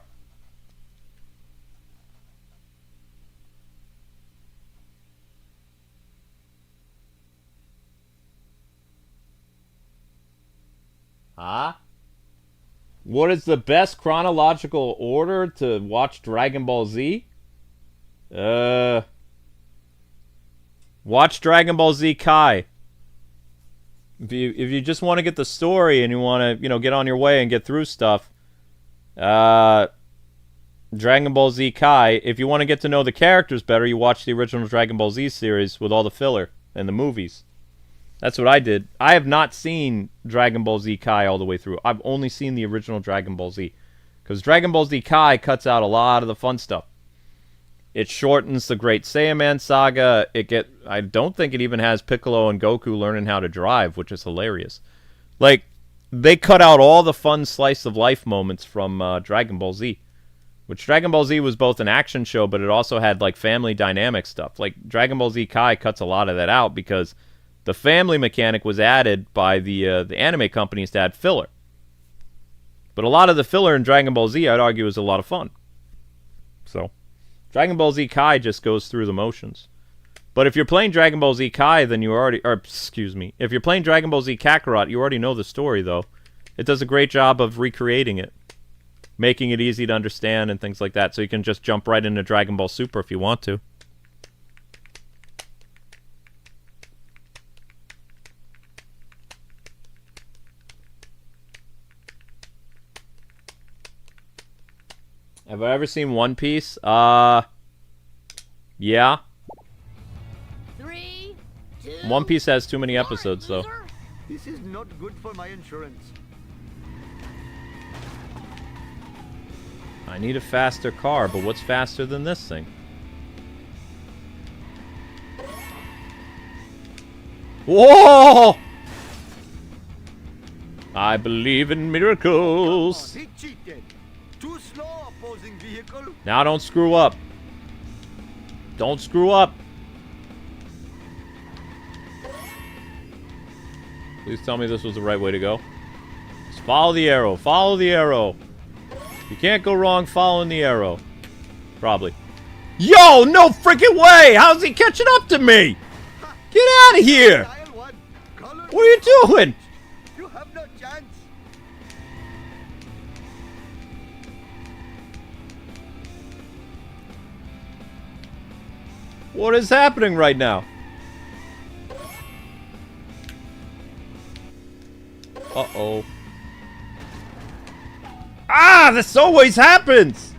Huh? What is the best chronological order to watch Dragon Ball Z? Watch Dragon Ball Z Kai. If you just want to get the story and you want to, get on your way and get through stuff, Dragon Ball Z Kai. If you want to get to know the characters better, you watch the original Dragon Ball Z series with all the filler and the movies. That's what I did. I have not seen Dragon Ball Z Kai all the way through. I've only seen the original Dragon Ball Z. Because Dragon Ball Z Kai cuts out a lot of the fun stuff. It shortens the Great Saiyaman saga. I don't think it even has Piccolo and Goku learning how to drive, which is hilarious. Like, they cut out all the fun slice of life moments from Dragon Ball Z. Which Dragon Ball Z was both an action show, but it also had, like, family dynamic stuff. Like, Dragon Ball Z Kai cuts a lot of that out because the family mechanic was added by the anime companies to add filler. But a lot of the filler in Dragon Ball Z, I'd argue, is a lot of fun. So, Dragon Ball Z Kai just goes through the motions. But if you're playing Dragon Ball Z Kai, then you already... Or, excuse me. If you're playing Dragon Ball Z Kakarot, you already know the story, though. It does a great job of recreating it. Making it easy to understand and things like that. So you can just jump right into Dragon Ball Super if you want to. Have I ever seen One Piece? Yeah. 3, 2, One Piece has too many episodes, though. This is not good for my insurance. I need a faster car, but what's faster than this thing? Whoa! I believe in miracles. He cheated. Too slow, opposing vehicle. Now don't screw up. Don't screw up. Please tell me this was the right way to go. Just follow the arrow. Follow the arrow. You can't go wrong following the arrow. Probably. Yo, no freaking way! How's he catching up to me? Get out of here! What are you doing? You have no chance. What is happening right now? Uh-oh. Ah, this always happens!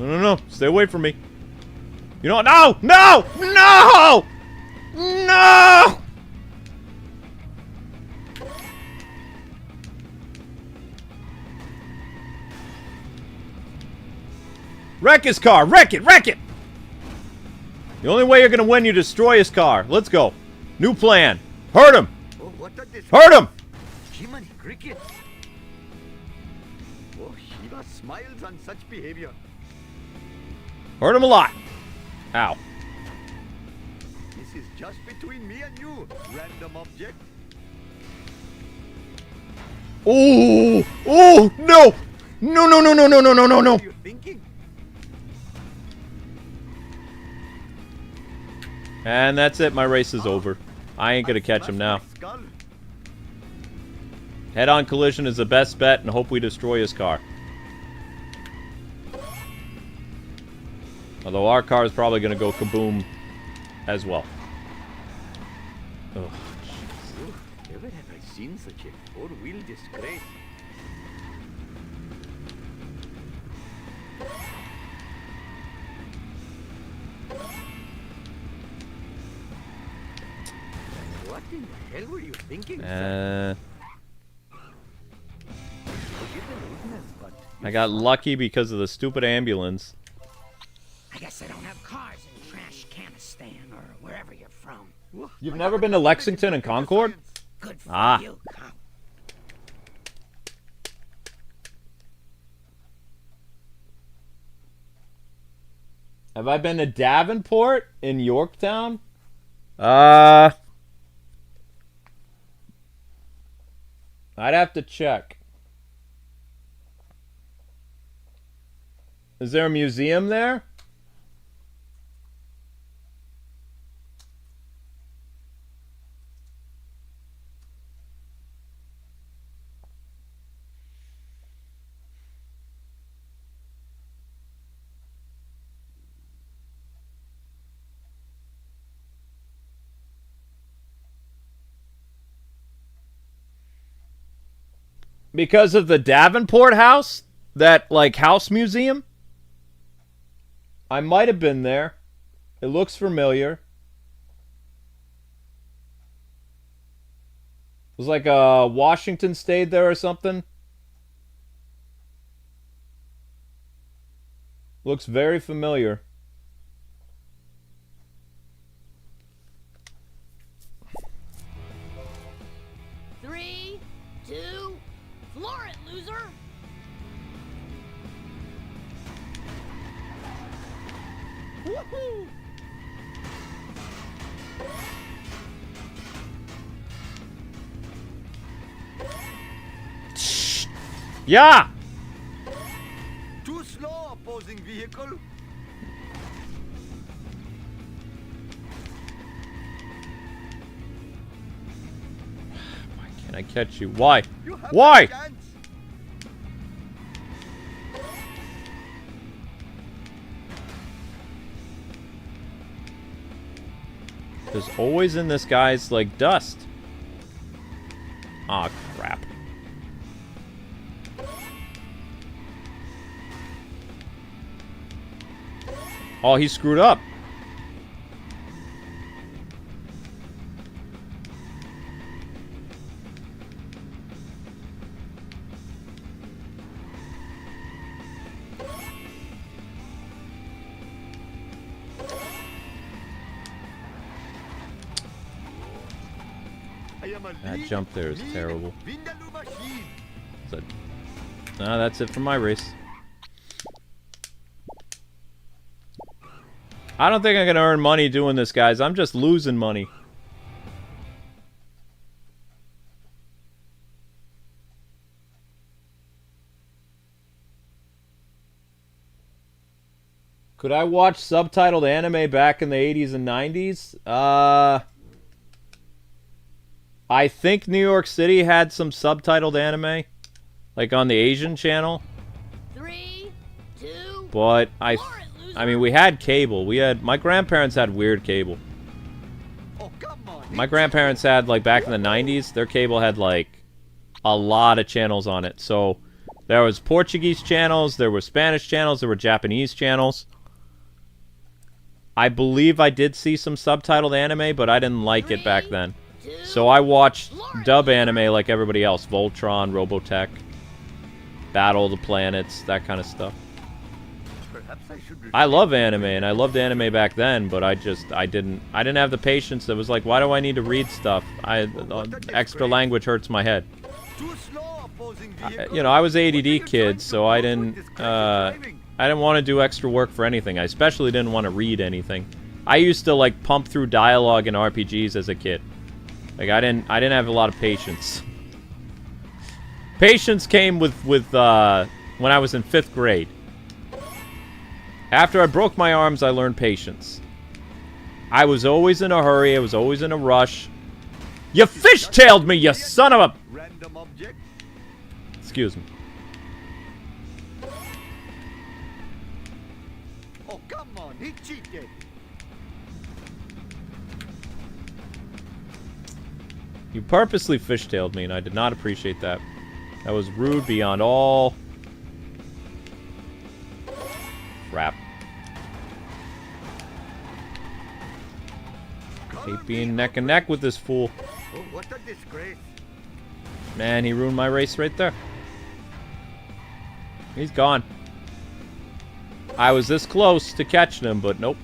No, no, no. Stay away from me. You know what? No! No! No! No! Wreck his car! Wreck it! Wreck it! The only way you're gonna win, you destroy his car. Let's go. New plan. Hurt him! Oh, what are this? Hurt him! Human crickets. Oh, Shiva smiles on such behavior. Hurt him a lot. Ow. This is just between me and you, random object. Oh! Oh! No! No, no, no, no, no, no, no, no, no! What are you thinking? And that's it. My race is over. I ain't gonna catch him now. Skull. Head-on collision is the best bet, and hope we destroy his car. Although our car is probably gonna go kaboom as well. Oh, Oh, never have I seen such a four-wheel disgrace. What in the hell were you thinking, sir? Forgive the rudeness, but I got lucky because of the stupid ambulance. I guess they don't have cars in Trash Canistan or wherever you're from. You've never been to Lexington and Concord? Good for Ah. you, Count. Have I been to Davenport in Yorktown? I'd have to check. Is there a museum there? Because of the Davenport house? That, like, house museum? I might have been there. It looks familiar. It was like Washington stayed there or something. Looks very familiar. Three, two, floor it, loser! Woohoo! Yeah! too slow, opposing vehicle. Why can't I catch you? Why? You have Why? a chance. There's always in this guy's, like, dust. Aw, crap. Oh, he screwed up. I am a That lean, jump there is mean terrible. Vindaloo machine. No, that's it for my race. I don't think I'm gonna earn money doing this, guys. I'm just losing money. Could I watch subtitled anime back in the 80s and 90s? I think New York City had some subtitled anime, like on the Asian channel. Three, two, But I floor it, mean, we had cable. My grandparents had weird cable. Oh, come on. My grandparents had, like, back in the 90s, their cable had, like, a lot of channels on it. So, There was Portuguese channels, there were Spanish channels, there were Japanese channels. I believe I did see some subtitled anime, but I didn't like it back then. So I watched dub anime like everybody else. Voltron, Robotech, Battle of the Planets, that kind of stuff. I love anime, and I loved anime back then, but I didn't have the patience. It was like, why do I need to read stuff? Extra language hurts my head. You know, I was an ADD kid, so I didn't want to do extra work for anything. I especially didn't want to read anything. I used to like pump through dialogue in RPGs as a kid. Like I didn't have a lot of patience. Patience came with when I was in 5th grade. After I broke my arms, I learned patience. I was always in a hurry. I was always in a rush. You fishtailed me, you son of a... Random object. Excuse me. Oh, come on, he cheated. You purposely fishtailed me, and I did not appreciate that. That was rude beyond all... crap. Hate being neck and neck with this fool. Oh, what a disgrace. Man, he ruined my race right there. He's gone. I was this close to catching him, but nope.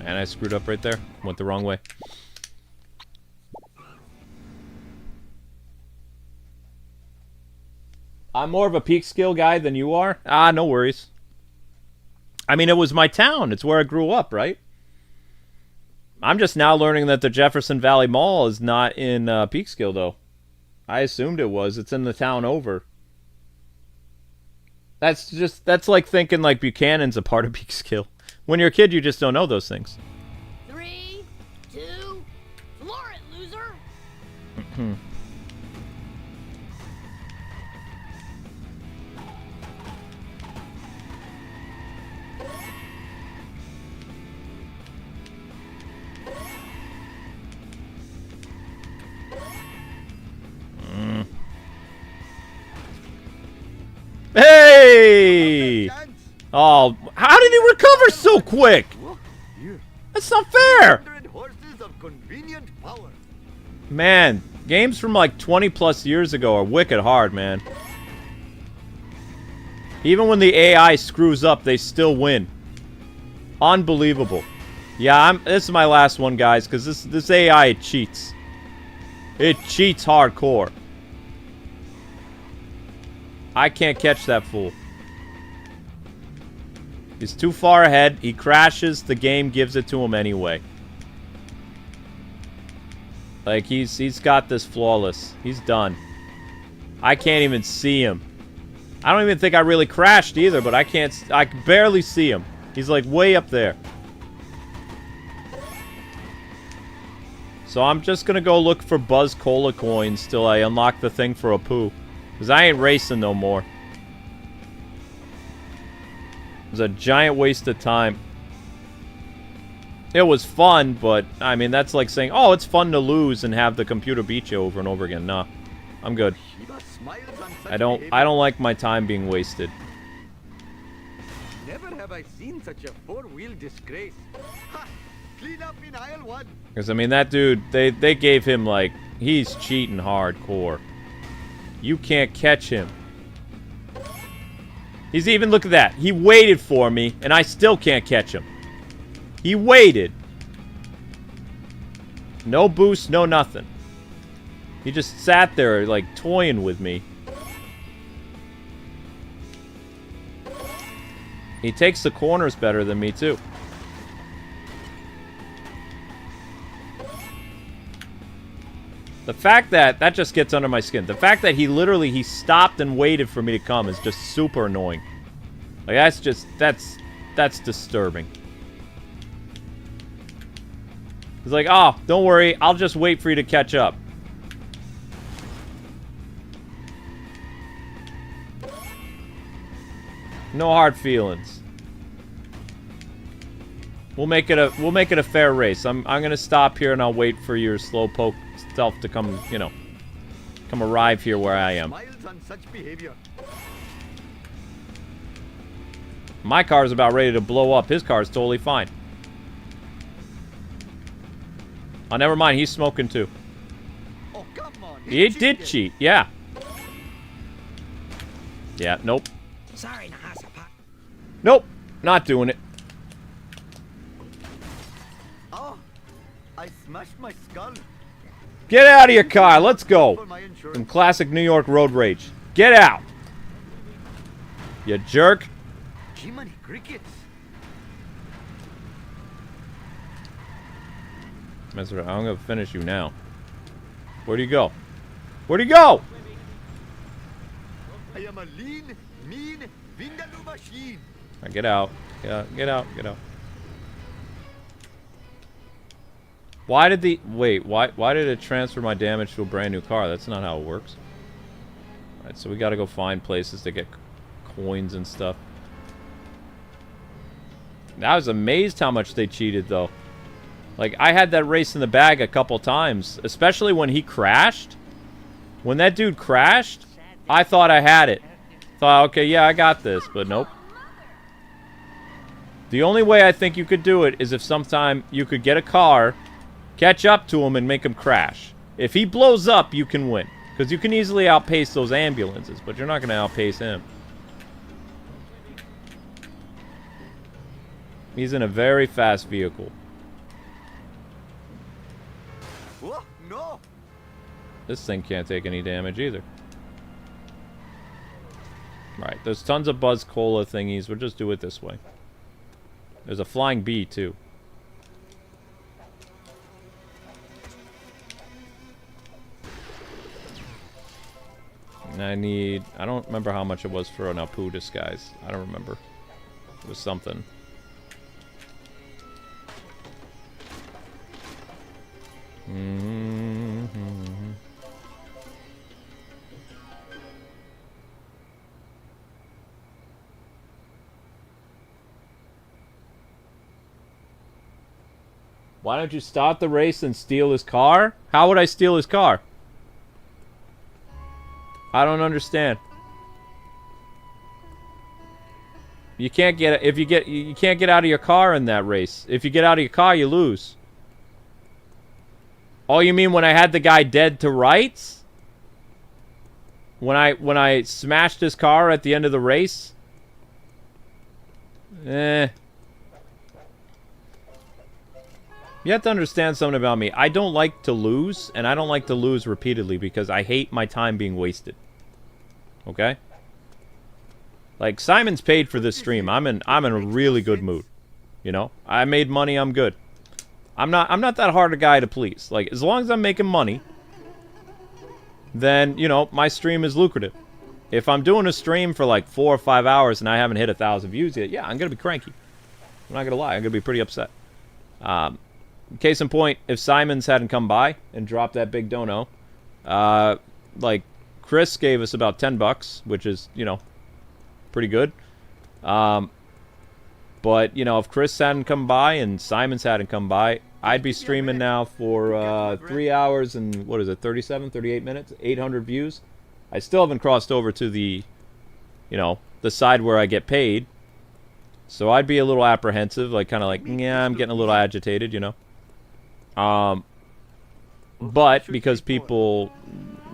And I screwed up right there. Went the wrong way. I'm more of a peak skill guy than you are. Ah, no worries. I mean, it was my town. It's where I grew up, right? I'm just now learning that the Jefferson Valley Mall is not in peak skill, though. I assumed it was. It's in the town over. That's like thinking like Buchanan's a part of peak skill. When you're a kid, you just don't know those things. 3, 2, floor it, loser. Hey! Oh, how did he recover so quick? That's not fair! 100 horses of convenient power. Man, games from like 20 plus years ago are wicked hard, man. Even when the AI screws up, they still win. Unbelievable. Yeah, this is my last one, guys, because this AI cheats. It cheats hardcore. I can't catch that fool. He's too far ahead. He crashes. The game gives it to him anyway. Like, he's got this flawless. He's done. I can't even see him. I don't even think I really crashed either, but I can barely see him. He's like way up there. So I'm just gonna go look for Buzz Cola coins till I unlock the thing for Apu. Because I ain't racing no more. It was a giant waste of time. It was fun, but, I mean, that's like saying, oh, it's fun to lose and have the computer beat you over and over again. Nah, I'm good. I don't like my time being wasted. Never have I seen such a four-wheel disgrace. Ha! Clean up in aisle 1. Because, I mean, that dude, they gave him, like, he's cheating hardcore. You can't catch him. He's even, look at that. He waited for me, and I still can't catch him. He waited. No boost, no nothing. He just sat there, like, toying with me. He takes the corners better than me, too. The fact that just gets under my skin. The fact that he stopped and waited for me to come is just super annoying. Like, that's disturbing. He's like, oh, don't worry, I'll just wait for you to catch up. No hard feelings. We'll make it a fair race. I'm gonna stop here and I'll wait for your slowpoke self to come, you know, come arrive here where I am. Smiles on such behavior. My car's about ready to blow up. His car's totally fine. Oh, never mind. He's smoking too. Oh, come on. He did cheat. Yeah. Yeah, nope. Sorry, Nahasapa. Nope. Not doing it. Oh, I smashed my skull. Get out of your car. Let's go. For my insurance. Some classic New York road rage. Get out. You jerk. Jiminy crickets. I'm going to finish you now. Where'd you go? Where'd he go? I am a lean, mean, Vindaloo machine. Right, get out. Get out. Get out. Why did the... Wait, why did it transfer my damage to a brand new car? That's not how it works. Alright, so we gotta go find places to get coins and stuff. I was amazed how much they cheated, though. Like, I had that race in the bag a couple times. Especially when he crashed. When that dude crashed, I thought I had it. Thought, okay, yeah, I got this. But nope. The only way I think you could do it is if sometime you could get a car, catch up to him, and make him crash. If he blows up, you can win. Because you can easily outpace those ambulances, but you're not going to outpace him. He's in a very fast vehicle. Oh, no. This thing can't take any damage either. Right, there's tons of Buzz Cola thingies. We'll just do it this way. There's a flying bee, too. And I don't remember how much it was for an Apu disguise. I don't remember. It was something. Why don't you start the race and steal his car? How would I steal his car? I don't understand. You can't get you can't get out of your car in that race. If you get out of your car, you lose. Oh, you mean when I had the guy dead to rights? When I smashed his car at the end of the race? You have to understand something about me. I don't like to lose, and I don't like to lose repeatedly because I hate my time being wasted. Okay? Like, Simon's paid for this stream. I'm in a really good mood. You know? I made money, I'm good. I'm not that hard a guy to please. Like, as long as I'm making money, then, you know, my stream is lucrative. If I'm doing a stream for like 4 or 5 hours and I haven't hit 1,000 views yet, yeah, I'm gonna be cranky. I'm not gonna lie, I'm gonna be pretty upset. Case in point, if Simons hadn't come by and dropped that big dono, like, Chris gave us about $10, which is, you know, pretty good. But, you know, if Chris hadn't come by and Simons hadn't come by, I'd be streaming now for 3 hours and, what is it, 37, 38 minutes, 800 views. I still haven't crossed over to the, you know, the side where I get paid. So I'd be a little apprehensive, like, kind of like, yeah, I'm getting a little agitated, you know. But because people,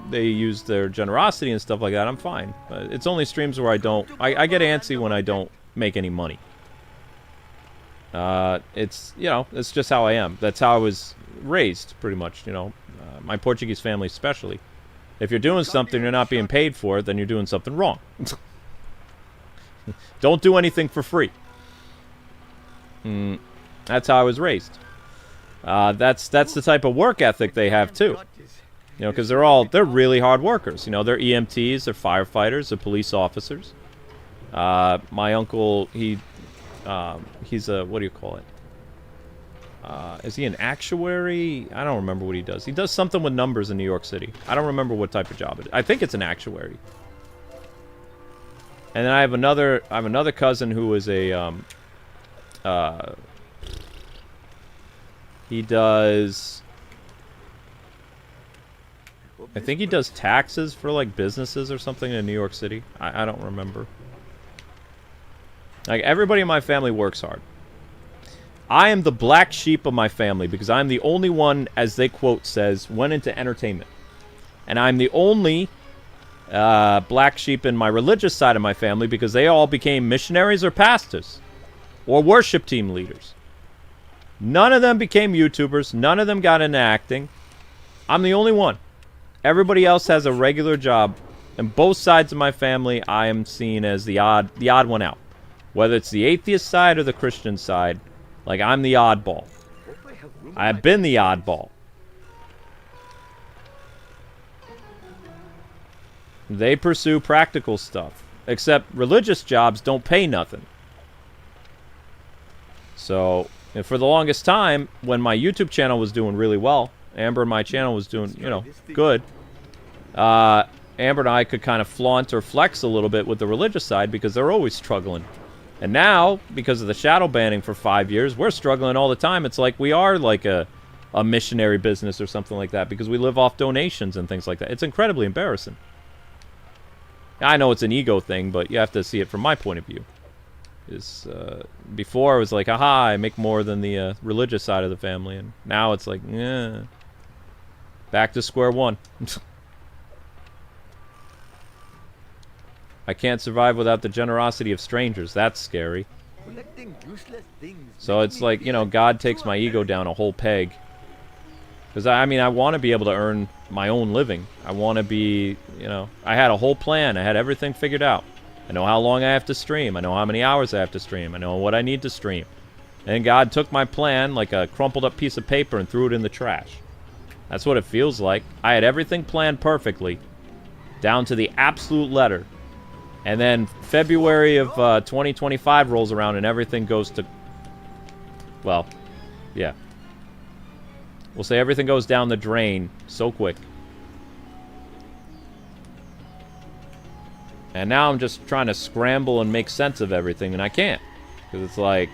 they use their generosity and stuff like that, I'm fine. It's only streams where I get antsy when I don't make any money. It's, you know, it's just how I am. That's how I was raised, pretty much, you know. My Portuguese family especially. If you're doing something you're not being paid for, then you're doing something wrong. Don't do anything for free. That's how I was raised. That's the type of work ethic they have too. You know, because they're really hard workers. You know, they're EMTs, they're firefighters, they're police officers. My uncle, he's a, what do you call it? Is he an actuary? I don't remember what he does. He does something with numbers in New York City. I don't remember what type of job it is. I think it's an actuary. And then I have another cousin who is a he does I think he does taxes for like businesses or something in New York City. I don't remember. Like, everybody in my family works hard. I am the black sheep of my family because I'm the only one, as they quote says, went into entertainment. And I'm the only black sheep in my religious side of my family because they all became missionaries or pastors or worship team leaders. None of them became YouTubers. None of them got into acting. I'm the only one. Everybody else has a regular job. And both sides of my family, I am seen as the odd one out. Whether it's the atheist side or the Christian side, like, I'm the oddball. I've been the oddball. They pursue practical stuff. Except religious jobs don't pay nothing. So, and for the longest time, when my YouTube channel was doing really well, Amber and my channel was doing, you know, good. Amber and I could kind of flaunt or flex a little bit with the religious side because they're always struggling. And now, because of the shadow banning for 5 years, we're struggling all the time. It's like we are like a missionary business or something like that because we live off donations and things like that. It's incredibly embarrassing. I know it's an ego thing, but you have to see it from my point of view. Before I was like, aha, I make more than the religious side of the family. And now it's like, yeah, back to square one. I can't survive without the generosity of strangers. That's scary. So it's like, you know, God takes my ego down a whole peg. Because, I mean, I want to be able to earn my own living. I want to be, you know, I had a whole plan. I had everything figured out. I know how long I have to stream. I know how many hours I have to stream. I know what I need to stream. And God took my plan like a crumpled up piece of paper and threw it in the trash. That's what it feels like. I had everything planned perfectly, down to the absolute letter. And then February of 2025 rolls around and everything goes to... Well, yeah. We'll say everything goes down the drain so quick. And now I'm just trying to scramble and make sense of everything, and I can't. Because it's like,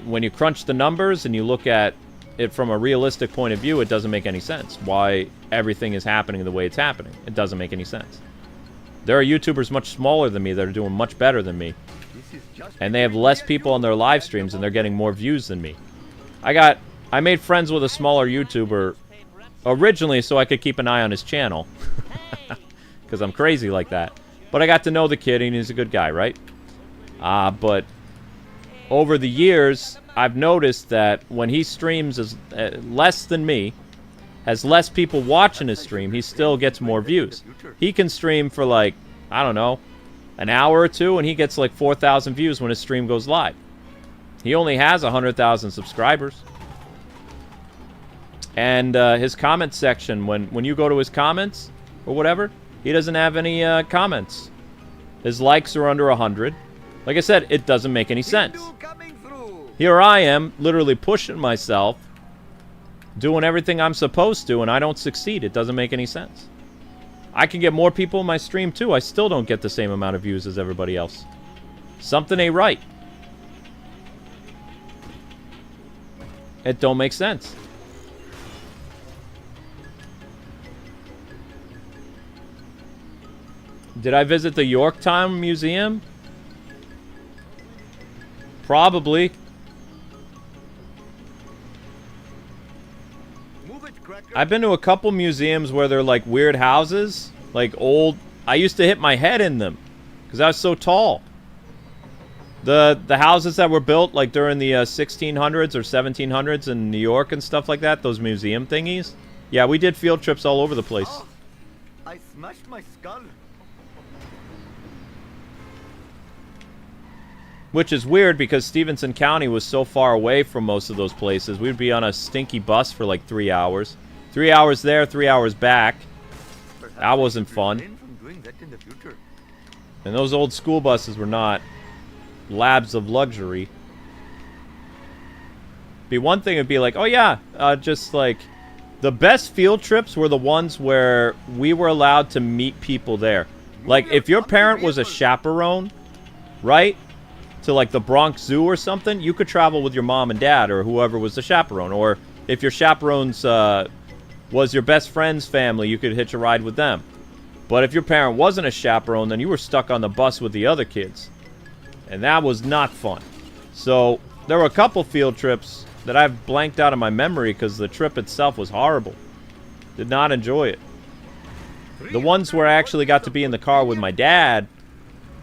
when you crunch the numbers and you look at it from a realistic point of view, it doesn't make any sense. Why everything is happening the way it's happening. It doesn't make any sense. There are YouTubers much smaller than me that are doing much better than me. And they have less people on their live streams and they're getting more views than me. I made friends with a smaller YouTuber originally so I could keep an eye on his channel. Because I'm crazy like that. But I got to know the kid and he's a good guy, right? But over the years, I've noticed that when he streams as less than me, has less people watching his stream, he still gets more views. He can stream for like, I don't know, an hour or two, and he gets like 4,000 views when his stream goes live. He only has 100,000 subscribers. And his comment section, when you go to his comments or whatever, he doesn't have any comments. His likes are under 100. Like I said, it doesn't make any sense. Here I am, literally pushing myself, doing everything I'm supposed to, and I don't succeed. It doesn't make any sense. I can get more people in my stream, too. I still don't get the same amount of views as everybody else. Something ain't right. It don't make sense. Did I visit the Yorktown Museum? Probably. I've been to a couple museums where they're like weird houses, like old. I used to hit my head in them because I was so tall. The houses that were built like during the 1600s or 1700s in New York and stuff like that, those museum thingies. Yeah, we did field trips all over the place. Oh, I smashed my skull. Which is weird because Stevenson County was so far away from most of those places. We'd be on a stinky bus for like 3 hours. 3 hours there, 3 hours back. That wasn't fun. And those old school buses were not labs of luxury. Be one thing it'd be like, oh yeah, just like the best field trips were the ones where we were allowed to meet people there. Like if your parent was a chaperone, right? To like the Bronx Zoo or something, you could travel with your mom and dad or whoever was the chaperone. Or if your chaperone's was your best friend's family. You could hitch a ride with them. But if your parent wasn't a chaperone, then you were stuck on the bus with the other kids. And that was not fun. So there were a couple field trips that I've blanked out of my memory because the trip itself was horrible. Did not enjoy it. The ones where I actually got to be in the car with my dad,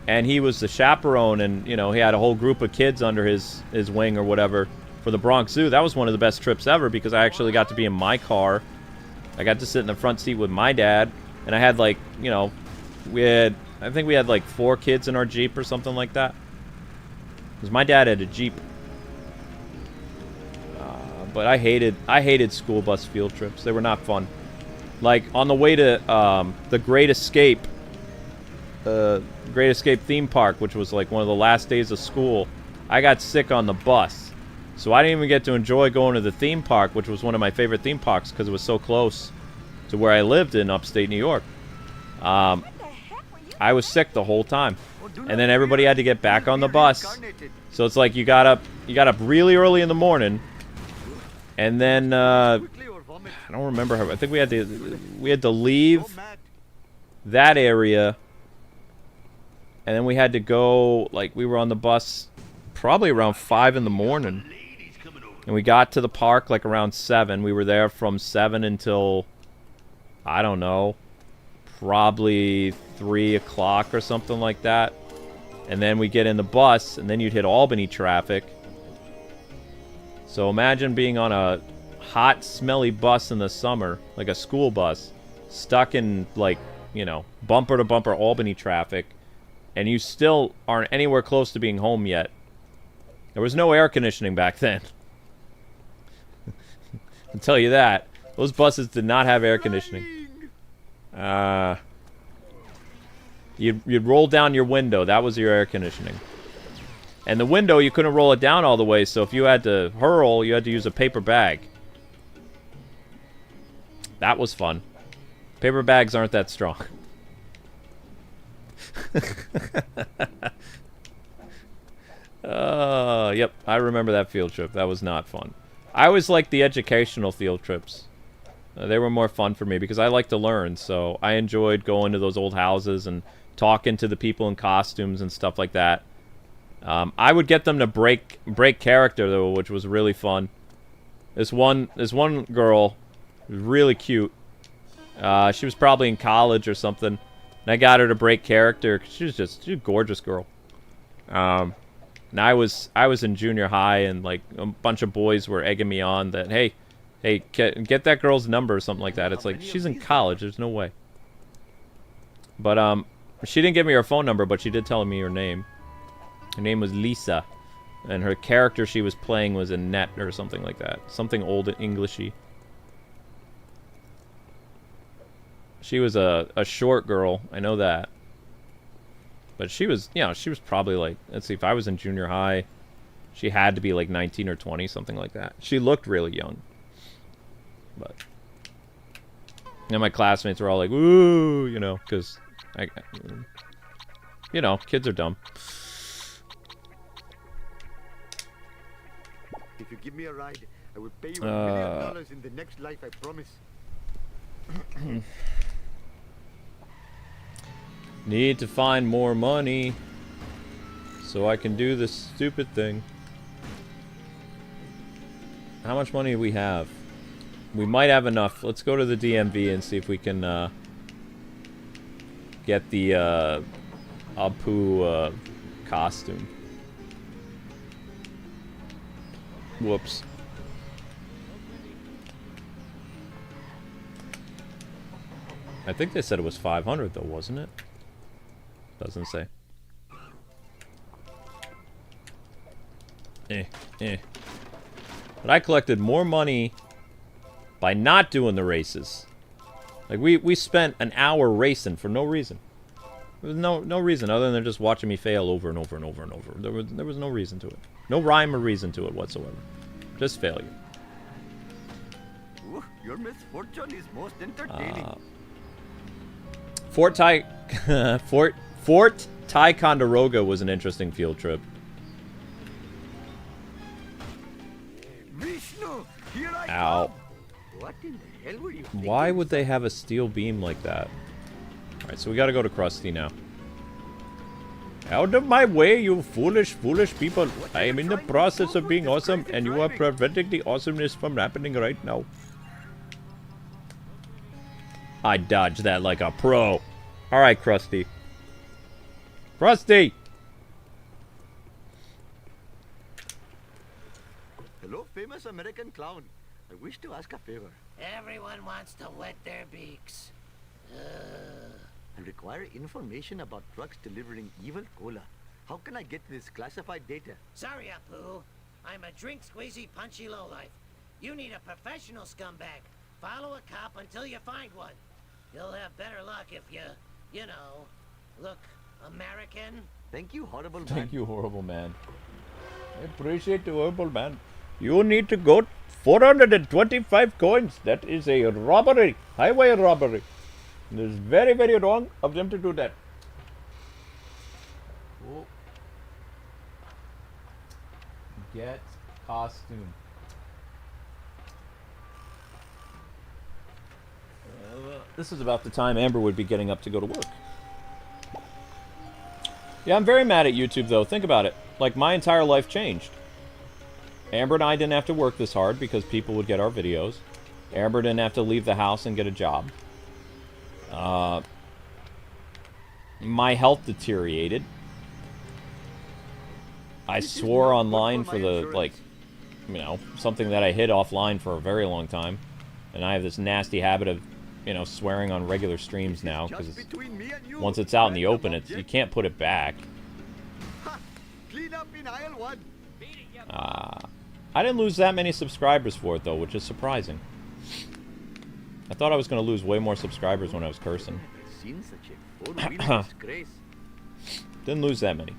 and he was the chaperone, and, you know, he had a whole group of kids under his wing or whatever for the Bronx Zoo. That was one of the best trips ever because I actually got to be in my car. I got to sit in the front seat with my dad, and I had, like, you know, I think we had like 4 kids in our Jeep or something like that. Because my dad had a Jeep. But I hated school bus field trips. They were not fun. Like, on the way to the Great Escape theme park, which was like one of the last days of school, I got sick on the bus. So I didn't even get to enjoy going to the theme park, which was one of my favorite theme parks because it was so close to where I lived in upstate New York. I was sick the whole time. And then everybody had to get back on the bus. So it's like you got up really early in the morning. And then I don't remember how. I think we had to leave that area, and then we had to go. Like, we were on the bus probably around 5 in the morning, and we got to the park like around 7. We were there from 7 until, I don't know, probably 3 o'clock or something like that. And then we get in the bus, and then you'd hit Albany traffic. So imagine being on a hot, smelly bus in the summer, like a school bus, stuck in, like, you know, bumper-to-bumper Albany traffic, and you still aren't anywhere close to being home yet. There was no air conditioning back then. I'll tell you that. Those buses did not have air conditioning. You'd roll down your window. That was your air conditioning. And the window, you couldn't roll it down all the way, so if you had to hurl, you had to use a paper bag. That was fun. Paper bags aren't that strong. Yep, I remember that field trip. That was not fun. I always liked the educational field trips. They were more fun for me because I like to learn, so I enjoyed going to those old houses and talking to the people in costumes and stuff like that. I would get them to break character though, which was really fun. This one girl was really cute. She was probably in college or something, and I got her to break character. She's a gorgeous girl. And I was in junior high, and like a bunch of boys were egging me on that, hey, get that girl's number or something like that. It's like, she's in college. There's no way. But she didn't give me her phone number, but she did tell me her name. Her name was Lisa, and her character she was playing was Annette or something like that. Something old Englishy. She was a short girl, I know that. But she was, you know, she was probably like, let's see, if I was in junior high, she had to be like 19 or 20, something like that. She looked really young. But, and my classmates were all like, "Woo," you know, because, you know, kids are dumb. If you give me a ride, I will pay you $1 million in the next life, I promise. Need to find more money so I can do this stupid thing. How much money do we have? We might have enough. Let's go to the DMV and see if we can get the Apu costume. Whoops. I think they said it was 500 though, wasn't it? Doesn't say. But I collected more money by not doing the races. Like, we spent an hour racing for no reason. There was no reason other than just watching me fail over and over and over and over. There was no reason to it. No rhyme or reason to it whatsoever. Just failure. Ooh, your misfortune is most entertaining. Fort Ticonderoga was an interesting field trip. Vishnu, here I Ow. come. What in the hell were you Why thinking, would they have a steel beam like that? Alright, so we gotta go to Krusty now. Out of my way, you foolish, foolish people. I am in the process of being awesome, and you are preventing the awesomeness from happening right now. I dodged that like a pro. Alright, Krusty. Krusty! Hello, famous American clown. I wish to ask a favor. Everyone wants to wet their beaks. I require information about trucks delivering evil cola. How can I get this classified data? Sorry, Apu. I'm a drink squeezy punchy lowlife. You need a professional scumbag. Follow a cop until you find one. You'll have better luck if you know, look American. Thank you, horrible man. Thank you, horrible man. I appreciate the horrible man. You need to go 425 coins. That is a robbery. Highway robbery. It is very, very wrong of them to do that. Oh. Get costume. This is about the time Amber would be getting up to go to work. Yeah, I'm very mad at YouTube, though. Think about it. Like, my entire life changed. Amber and I didn't have to work this hard because people would get our videos. Amber didn't have to leave the house and get a job. My health deteriorated. I swore online for the, like, you know, something that I hid offline for a very long time. And I have this nasty habit of, you know, swearing on regular streams now, because once it's out in the open, you can't put it back. Clean up in aisle 1. I didn't lose that many subscribers for it, though, which is surprising. I thought I was going to lose way more subscribers when I was cursing. Seen such a four-wheeler disgrace. Didn't lose that many.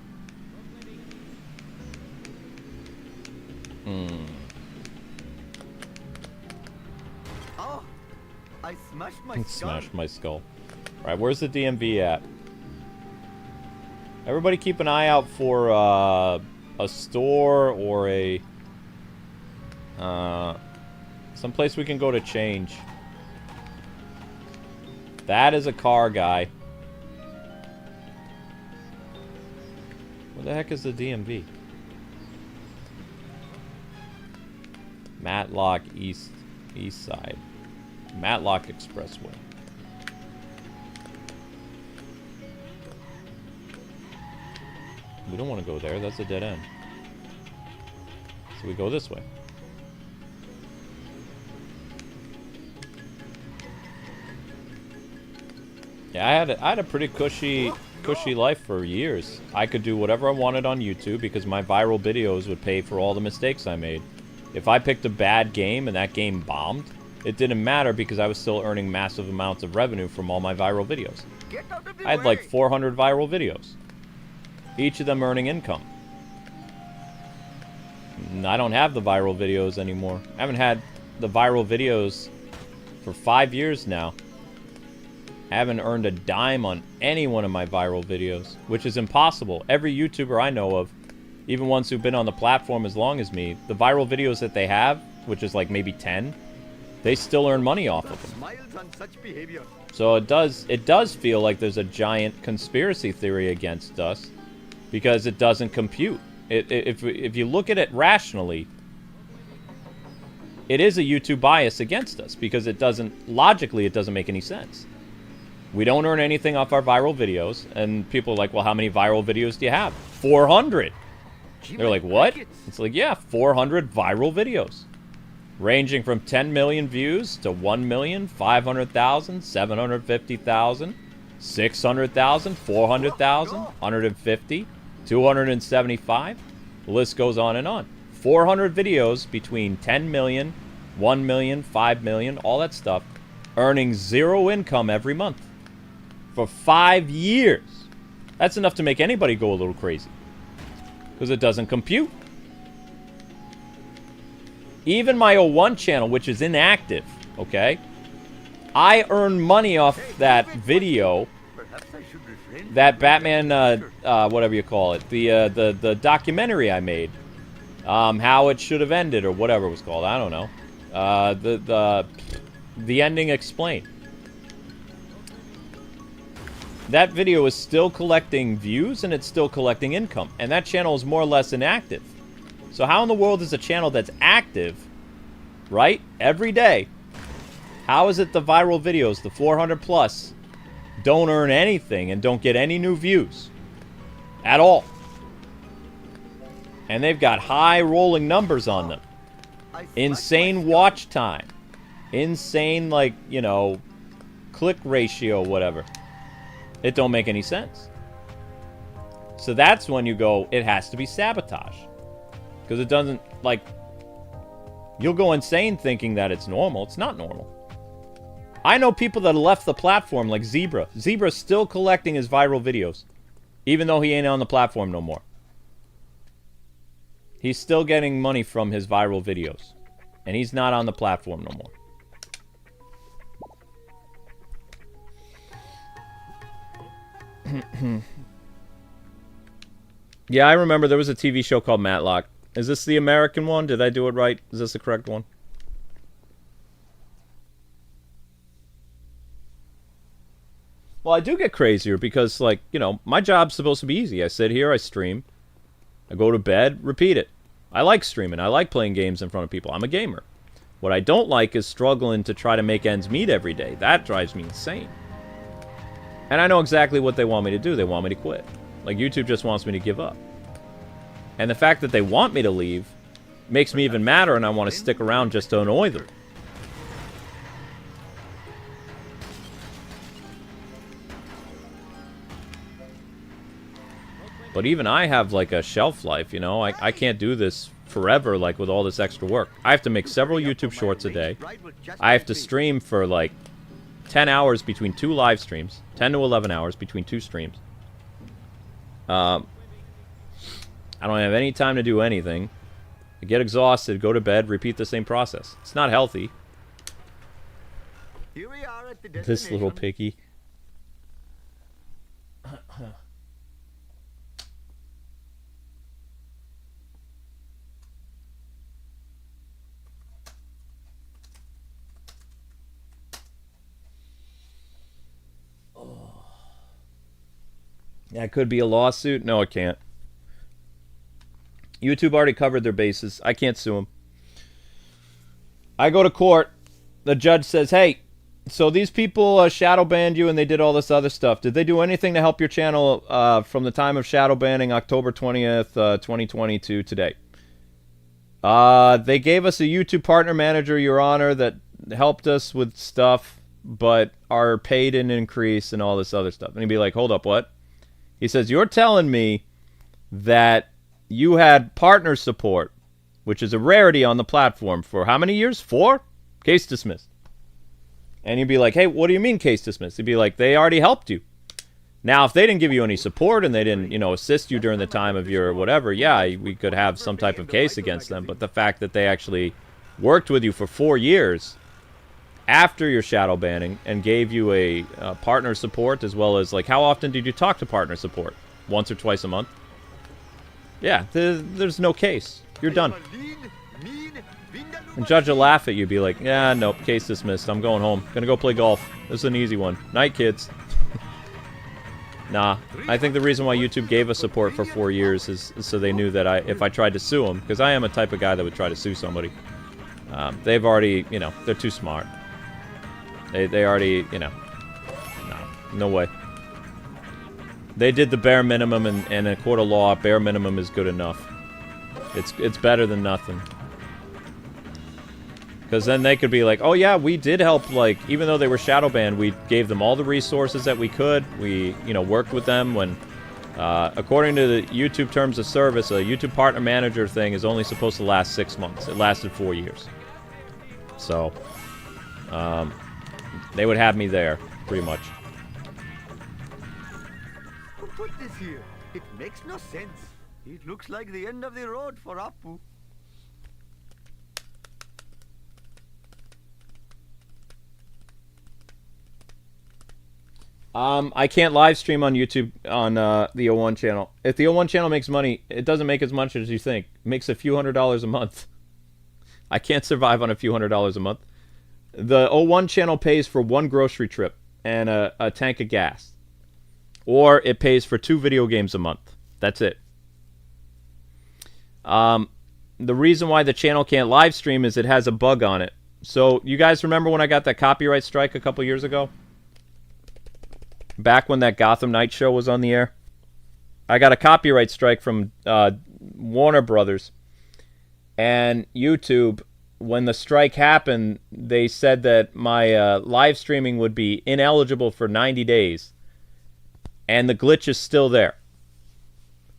Oh, I smashed my skull. Smashed my skull. Alright, where's the DMV at? Everybody keep an eye out for a store or a someplace we can go to change. That is a car, guy. Where the heck is the DMV? Matlock East Side. Matlock Expressway. We don't want to go there. That's a dead end. So we go this way. Yeah, I had a pretty cushy life for years. I could do whatever I wanted on YouTube because my viral videos would pay for all the mistakes I made. If I picked a bad game and that game bombed, it didn't matter because I was still earning massive amounts of revenue from all my viral videos. I had like 400 viral videos. Each of them earning income. And I don't have the viral videos anymore. I haven't had the viral videos for 5 years now. I haven't earned a dime on any one of my viral videos, which is impossible. Every YouTuber I know of, even ones who've been on the platform as long as me, the viral videos that they have, which is like maybe 10, they still earn money off of them. Smiles on such behavior. So it does feel like there's a giant conspiracy theory against us because it doesn't compute. If you look at it rationally, it is a YouTube bias against us because it doesn't make any sense. We don't earn anything off our viral videos, and people are like, well, how many viral videos do you have? 400. They're like, what? It's like, yeah, 400 viral videos. Ranging from 10 million views to 1 million, 500,000, 750,000, 600,000, 400,000, 150, 275. The list goes on and on. 400 videos between 10 million, 1 million, 5 million, all that stuff, earning zero income every month. For 5 years. That's enough to make anybody go a little crazy. Because it doesn't compute. Even my 01 channel, which is inactive, okay? I earn money off that video. That Batman, whatever you call it. The documentary I made. How it should have ended, or whatever it was called. I don't know. the ending explained. That video is still collecting views and it's still collecting income. And that channel is more or less inactive. So how in the world is a channel that's active, right, every day, how is it the viral videos, the 400 plus, don't earn anything and don't get any new views at all? And they've got high rolling numbers on them. Insane watch time. Insane, like, you know, click ratio, whatever. It don't make any sense. So that's when you go, it has to be sabotage. Because it doesn't, like, you'll go insane thinking that it's normal. It's not normal. I know people that left the platform, like Zebra. Zebra's still collecting his viral videos. Even though he ain't on the platform no more. He's still getting money from his viral videos. And he's not on the platform no more. Yeah, I remember there was a TV show called Matlock. Is this the American one? Did I do it right? Is this the correct one? Well, I do get crazier because, like, you know, my job's supposed to be easy. I sit here, I stream, I go to bed, repeat it. I like streaming. I like playing games in front of people. I'm a gamer. What I don't like is struggling to try to make ends meet every day. That drives me insane. And I know exactly what they want me to do. They want me to quit. Like, YouTube just wants me to give up. And the fact that they want me to leave makes me even madder, and I want to stick around just to annoy them. But even I have, like, a shelf life, you know? I can't do this forever, like, with all this extra work. I have to make several YouTube shorts a day. I have to stream for, like, 10 hours between 2 live streams. 10 to 11 hours between 2 streams. I don't have any time to do anything. I get exhausted, go to bed, repeat the same process. It's not healthy. Here we are at the This little Piggy. That could be a lawsuit. No, it can't. YouTube already covered their bases. I can't sue them. I go to court. The judge says, hey, so these people shadow banned you and they did all this other stuff. Did they do anything to help your channel from the time of shadow banning, October 20th, 2020 to today? They gave us a YouTube partner manager, Your Honor, that helped us with stuff, but our pay didn't increase and all this other stuff. And he'd be like, hold up, what? He says, you're telling me that you had partner support, which is a rarity on the platform, for how many years? 4? Case dismissed. And you'd be like, hey, what do you mean case dismissed? He'd be like, they already helped you. Now, if they didn't give you any support and they didn't, you know, assist you during the time of your whatever, yeah, we could have some type of case against them. But the fact that they actually worked with you for 4 years after your shadow banning and gave you a partner support, as well as, like, how often did you talk to partner support? Once or twice a month? Yeah, there's no case. You're done. And judge will laugh at you, be like, yeah, nope, case dismissed. I'm going home. Gonna go play golf. This is an easy one. Night, kids. Nah, I think the reason why YouTube gave us support for 4 years is so they knew that if I tried to sue them, because I am a type of guy that would try to sue somebody, they've already, you know, they're too smart. They already, you know, no way. They did the bare minimum, and in a court of law, bare minimum is good enough. It's better than nothing. Because then they could be like, oh yeah, we did help, like, even though they were shadow banned, we gave them all the resources that we could. We, you know, worked with them when, according to the YouTube terms of service, a YouTube partner manager thing is only supposed to last 6 months. It lasted 4 years. So, they would have me there, pretty much. Who put this here? It makes no sense. It looks like the end of the road for Apu. I can't live stream on YouTube on the O1 channel. If the O1 channel makes money, it doesn't make as much as you think. It makes a few $100s a month. I can't survive on a few $100s a month. The O1 channel pays for 1 grocery trip and a tank of gas. Or it pays for 2 video games a month. That's it. The reason why the channel can't live stream is it has a bug on it. So, you guys remember when I got that copyright strike a couple years ago? Back when that Gotham Knight show was on the air? I got a copyright strike from Warner Brothers. And YouTube, when the strike happened, they said that my live streaming would be ineligible for 90 days. And the glitch is still there.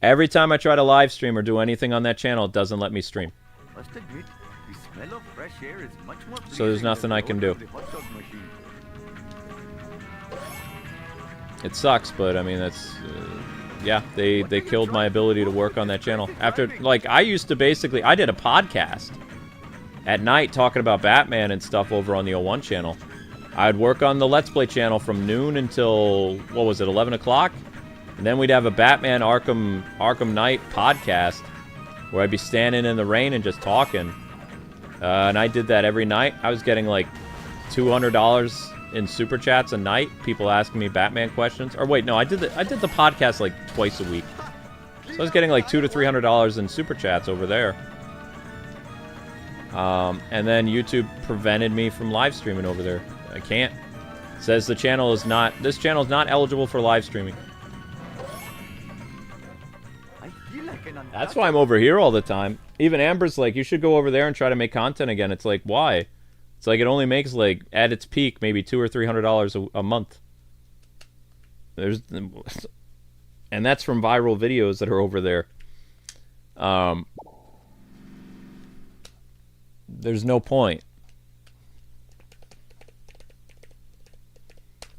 Every time I try to live stream or do anything on that channel, it doesn't let me stream. Must admit, the smell of fresh air is much more So there's nothing I can do. the hot dog machine. It sucks, but I mean, that's... yeah, they killed my ability to work on that channel. After, like, I used to basically... I did a podcast at night talking about Batman and stuff over on the O1 channel. I'd work on the Let's Play channel from noon until, what was it, 11 o'clock? And then we'd have a Batman Arkham Knight podcast where I'd be standing in the rain and just talking. And I did that every night. I was getting like $200 in super chats a night. People asking me Batman questions. Or wait, no, I did the podcast like twice a week. So I was getting like $200 to $300 in super chats over there. And then YouTube prevented me from live streaming over there. I can't. It says the channel is not. This channel is not eligible for live streaming. That's why I'm over here all the time. Even Amber's like, you should go over there and try to make content again. It's like, why? It's like it only makes like at its peak maybe $200 or $300 a month. And that's from viral videos that are over there. There's no point.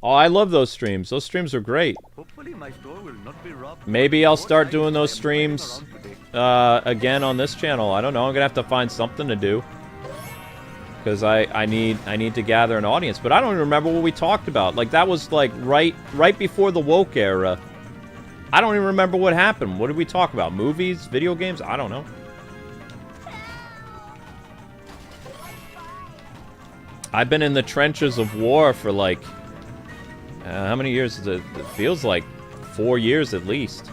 Oh, I love those streams. Those streams are great. Hopefully my store will not be robbed. Maybe I'll start doing those streams again on this channel. I don't know. I'm gonna have to find something to do because I need to gather an audience. But I don't even remember what we talked about. Like that was like right before the woke era. I don't even remember what happened. What did we talk about? Movies, video games? I don't know. I've been in the trenches of war for like how many years is it? It feels like 4 years at least.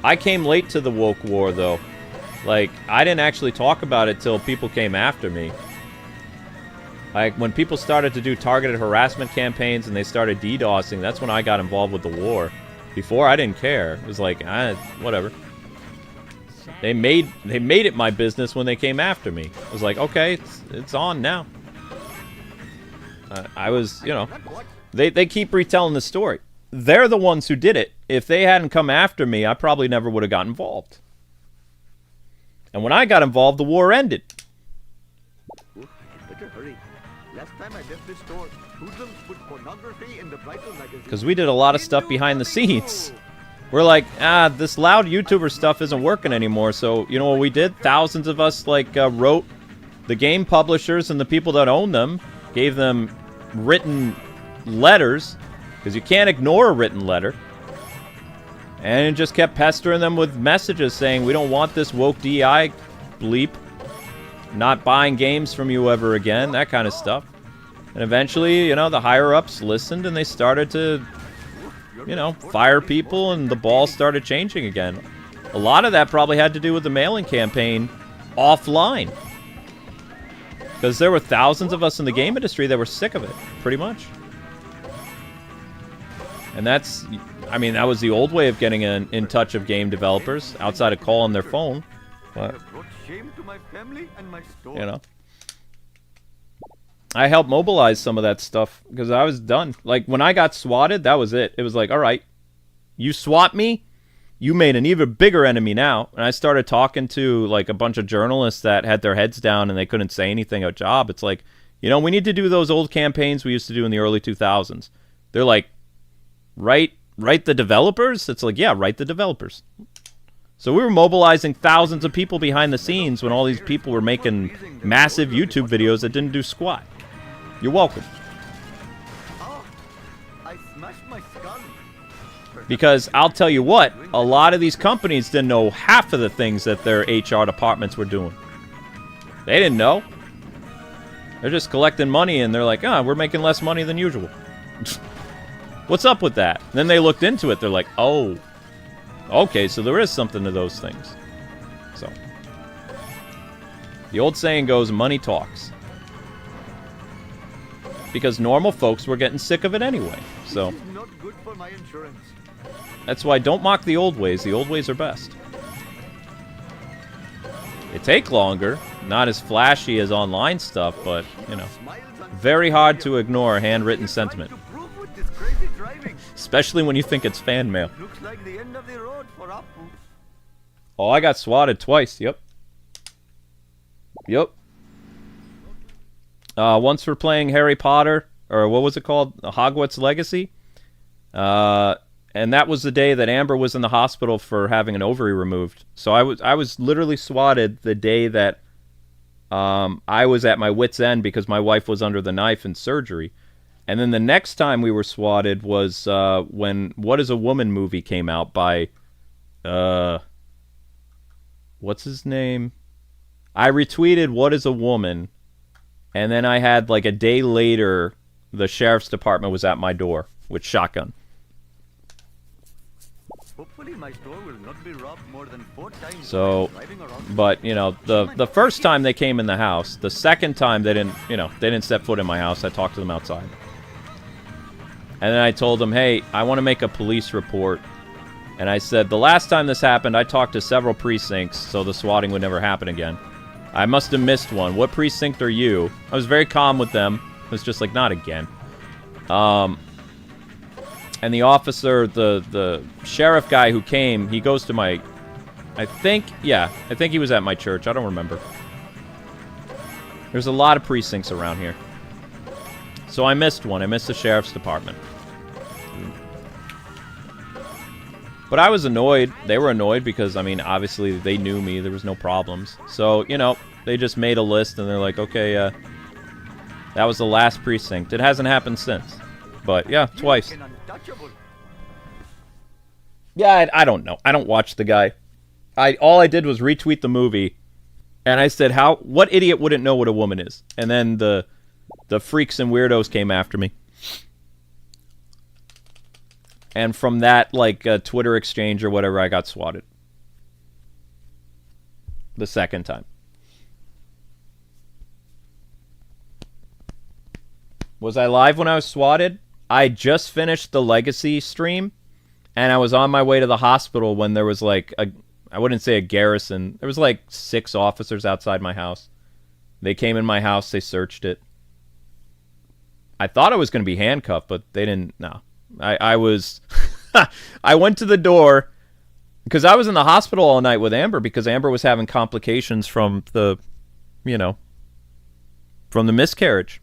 I came late to the woke war, though. Like, I didn't actually talk about it till people came after me. Like, when people started to do targeted harassment campaigns and they started DDoSing, that's when I got involved with the war. Before, I didn't care. It was like, whatever. They made it my business when they came after me. It was like, okay, it's on now. I was, you know... They keep retelling the story. They're the ones who did it. If they hadn't come after me, I probably never would have got involved. And when I got involved, the war ended. Oh, I better hurry. Last time I left this store, hoodlums put pornography in the bridal magazine. Because we did a lot of stuff behind the scenes. We're like, this loud YouTuber stuff isn't working anymore. So, you know what we did? Thousands of us, like, wrote the game publishers and the people that own them, gave them written letters, because you can't ignore a written letter, and just kept pestering them with messages saying, we don't want this woke DI bleep, not buying games from you ever again, that kind of stuff. And eventually, you know, the higher-ups listened, and they started to, you know, fire people, and the ball started changing again. A lot of that probably had to do with the mailing campaign offline. Because there were thousands of us in the game industry that were sick of it, pretty much. And that's, I mean, that was the old way of getting in touch of game developers, outside of calling their phone. But, Shame to my family and my store. you know. I helped mobilize some of that stuff, because I was done. Like, when I got swatted, that was it. It was like, alright, you swat me, you made an even bigger enemy now. And I started talking to, like, a bunch of journalists that had their heads down and they couldn't say anything about job. It's like, you know, we need to do those old campaigns we used to do in the early 2000s. They're like, write the developers? It's like, yeah, write the developers. So we were mobilizing thousands of people behind the scenes when all these people were making massive YouTube videos that didn't do squat. You're welcome. Oh, I smashed my skull. Because I'll tell you what, a lot of these companies didn't know half of the things that their HR departments were doing. They didn't know. They're just collecting money, and they're like, ah, we're making less money than usual. What's up with that? And then they looked into it. They're like, oh, okay, so there is something to those things. So, the old saying goes, money talks. Because normal folks were getting sick of it anyway. So, This is not good for my insurance. that's why don't mock the old ways. The old ways are best. They take longer. Not as flashy as online stuff, but, you know, Smiles on very hard to ignore handwritten sentiment. to prove with this crazy driving. Especially when you think it's fan mail. Looks like the end of the road for Apu. Oh, I got swatted twice. Yep. Yep. Once for playing Harry Potter, or what was it called? Hogwarts Legacy. And that was the day that Amber was in the hospital for having an ovary removed. So I was literally swatted the day that I was at my wit's end because my wife was under the knife in surgery. And then the next time we were swatted was when What Is a Woman movie came out by what's his name? I retweeted What Is a Woman, and then I had like a day later the sheriff's department was at my door with shotgun. Hopefully my store will not be robbed more than 4 times. So, while driving around. but you know, the first time they came in the house, the second time they didn't step foot in my house. I talked to them outside. And then I told them, hey, I want to make a police report. And I said, the last time this happened, I talked to several precincts, so the swatting would never happen again. I must have missed one. What precinct are you? I was very calm with them. I was just like, not again. And the officer, the sheriff guy who came, he goes to my... I think he was at my church. I don't remember. There's a lot of precincts around here. So I missed one. I missed the sheriff's department. But I was annoyed. They were annoyed because, I mean, obviously they knew me. There was no problems. So, you know, they just made a list and they're like, okay, that was the last precinct. It hasn't happened since. But, yeah, twice. Untouchable. Yeah, I don't know. I don't watch the guy. All I did was retweet the movie. And I said, what idiot wouldn't know what a woman is? And then the freaks and weirdos came after me. And from that, like, Twitter exchange or whatever, I got swatted. The second time. Was I live when I was swatted? I just finished the Legacy stream, and I was on my way to the hospital when there was, like, I wouldn't say a garrison. There was, like, 6 officers outside my house. They came in my house, they searched it. I thought I was going to be handcuffed, but they didn't, no. I was... I went to the door because I was in the hospital all night with Amber because Amber was having complications from the, from the miscarriage.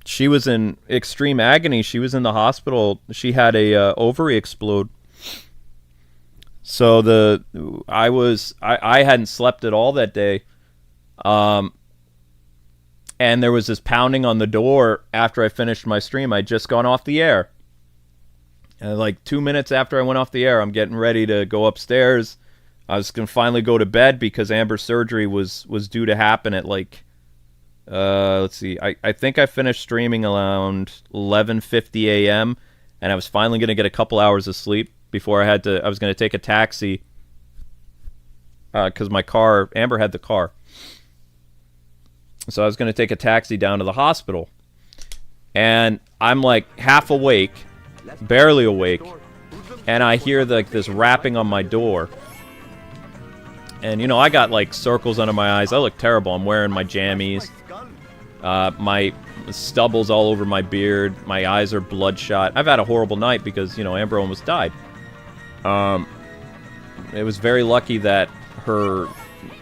She was in extreme agony. She was in the hospital. She had a ovary explode. So I hadn't slept at all that day. And there was this pounding on the door after I finished my stream. I'd just gone off the air. And like 2 minutes after I went off the air, I'm getting ready to go upstairs. I was going to finally go to bed because Amber's surgery was due to happen at like, let's see. I think I finished streaming around 11:50 a.m. And I was finally going to get a couple hours of sleep before I was going to take a taxi. Because Amber had the car. So I was going to take a taxi down to the hospital. And I'm like half awake, barely awake, and I hear this rapping on my door. And, I got like circles under my eyes. I look terrible. I'm wearing my jammies. My stubble's all over my beard. My eyes are bloodshot. I've had a horrible night because, Amber almost died. It was very lucky that her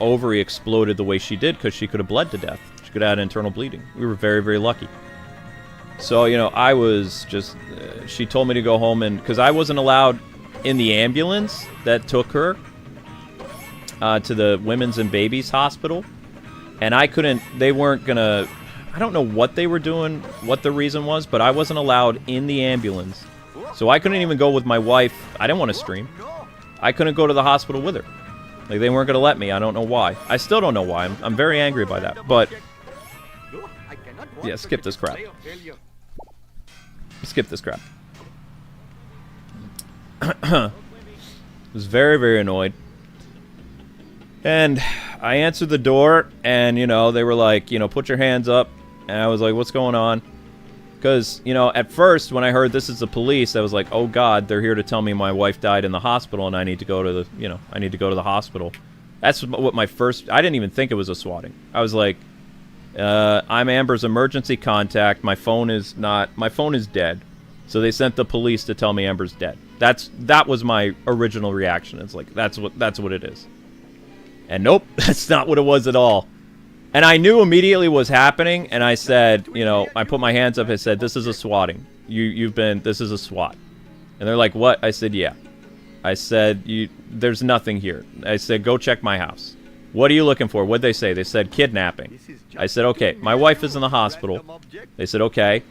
ovary exploded the way she did because she could have bled to death. She could have had internal bleeding. We were very, very lucky. So, I was just... she told me to go home because I wasn't allowed in the ambulance that took her to the Women's and Babies Hospital. And I couldn't... They weren't going to... I don't know what they were doing, what the reason was, but I wasn't allowed in the ambulance. So I couldn't even go with my wife. I didn't want to stream. I couldn't go to the hospital with her. Like, they weren't going to let me. I don't know why. I still don't know why. I'm very angry by that. But Yeah, skip this crap. Skip this crap. Was very, very annoyed. And I answered the door, and, you know, they were like, you know, put your hands up. And I was like, what's going on? Because, you know, at first, when I heard this is the police, I was like, oh, God, they're here to tell me my wife died in the hospital, and I need to go to the, you know, I need to go to the hospital. That's what my first, I didn't even think it was a swatting. I was like, I'm Amber's emergency contact. My phone is dead. So they sent the police to tell me Amber's dead. That was my original reaction. It's like, that's what it is. And nope, that's not what it was at all. And I knew immediately what was happening, and I said, you know, I put my hands up, I said, this is a swatting. This is a SWAT. And they're like, what? I said, yeah. I said, there's nothing here. I said, go check my house. What are you looking for? What'd they say? They said kidnapping. I said, okay, my wife is in the hospital. They said, okay.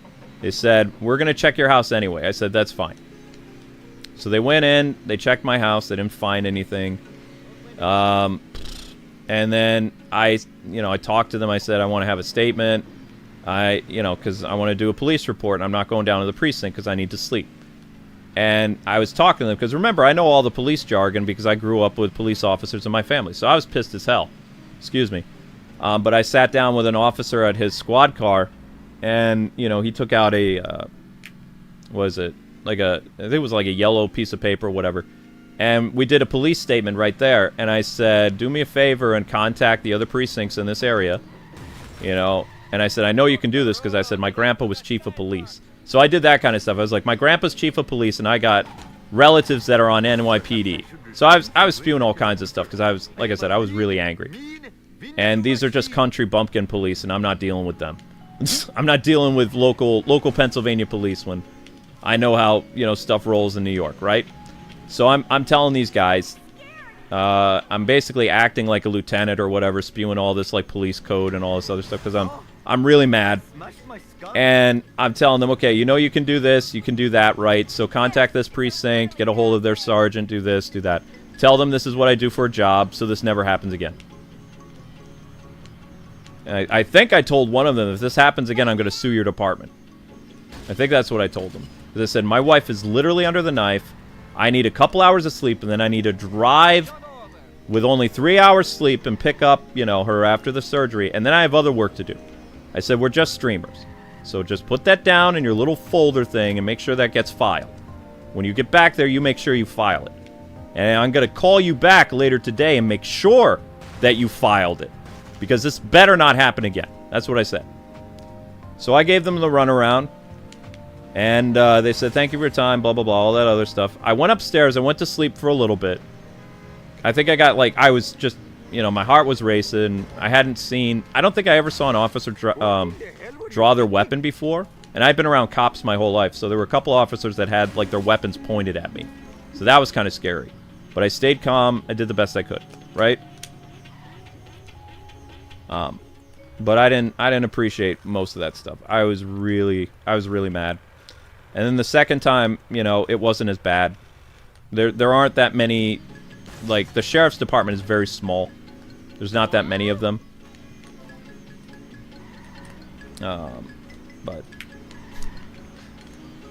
They said, we're going to check your house anyway. I said, that's fine. So they went in, they checked my house, they didn't find anything. And then I talked to them. I said, I want to have a statement. Because I want to do a police report, and I'm not going down to the precinct because I need to sleep. And I was talking to them, because remember, I know all the police jargon because I grew up with police officers in my family. So I was pissed as hell. Excuse me. But I sat down with an officer at his squad car, and, you know, he took out I think it was like a yellow piece of paper or whatever. And we did a police statement right there. And I said, do me a favor and contact the other precincts in this area. You know, and I said, I know you can do this because I said my grandpa was chief of police. So I did that kind of stuff. I was like, my grandpa's chief of police, and I got relatives that are on NYPD. So I was spewing all kinds of stuff because I was, like I said, I was really angry. And these are just country bumpkin police, and I'm not dealing with them. I'm not dealing with local Pennsylvania police when I know how, you know, stuff rolls in New York, right? So I'm telling these guys, I'm basically acting like a lieutenant or whatever, spewing all this like police code and all this other stuff because I'm really mad. And I'm telling them, okay, you know you can do this, you can do that, right? So contact this precinct, get a hold of their sergeant, do this, do that. Tell them this is what I do for a job, so this never happens again. And I think I told one of them, if this happens again, I'm going to sue your department. I think that's what I told them. Because I said, my wife is literally under the knife. I need a couple hours of sleep, and then I need to drive with only 3 hours sleep and pick up, you know, her after the surgery, and then I have other work to do. I said, we're just streamers. So just put that down in your little folder thing and make sure that gets filed. When you get back there, you make sure you file it. And I'm going to call you back later today and make sure that you filed it. Because this better not happen again. That's what I said. So I gave them the runaround. And they said, thank you for your time, blah, blah, blah, all that other stuff. I went upstairs. I went to sleep for a little bit. I think I got, like, I was just, you know, my heart was racing. I hadn't seen, I don't think I ever saw an officer draw their weapon before. And I've been around cops my whole life. So there were a couple officers that had, like, their weapons pointed at me. So that was kind of scary. But I stayed calm. I did the best I could, right? But I didn't appreciate most of that stuff. I was really mad. And then the second time, you know, it wasn't as bad. There aren't that many, like, the sheriff's department is very small. There's not that many of them.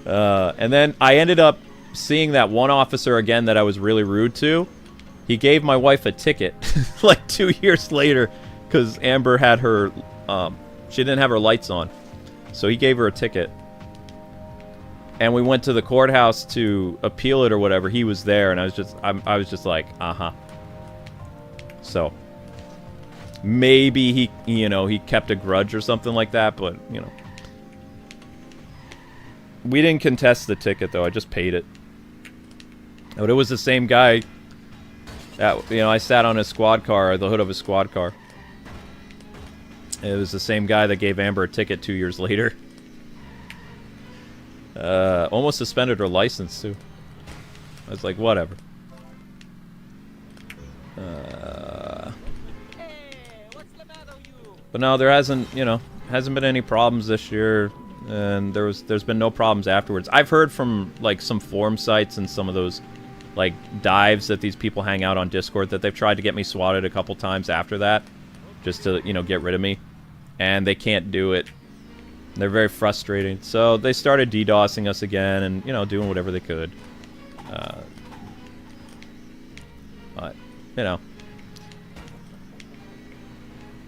And then I ended up seeing that one officer again that I was really rude to. He gave my wife a ticket, like 2 years later, because Amber had her, she didn't have her lights on. So he gave her a ticket. And we went to the courthouse to appeal it or whatever. He was there, and I was just like, uh-huh. So maybe he, you know, he kept a grudge or something like that, but, you know. We didn't contest the ticket, though. I just paid it. But it was the same guy that, you know, I sat on his squad car, the hood of his squad car. It was the same guy that gave Amber a ticket 2 years later. Almost suspended her license, too. I was like, whatever. But no, there hasn't been any problems this year. And there's been no problems afterwards. I've heard from, like, some forum sites and some of those, like, dives that these people hang out on Discord that they've tried to get me swatted a couple times after that. Just to, you know, get rid of me. And they can't do it. They're very frustrating. So they started DDoSing us again and, you know, doing whatever they could. But, you know.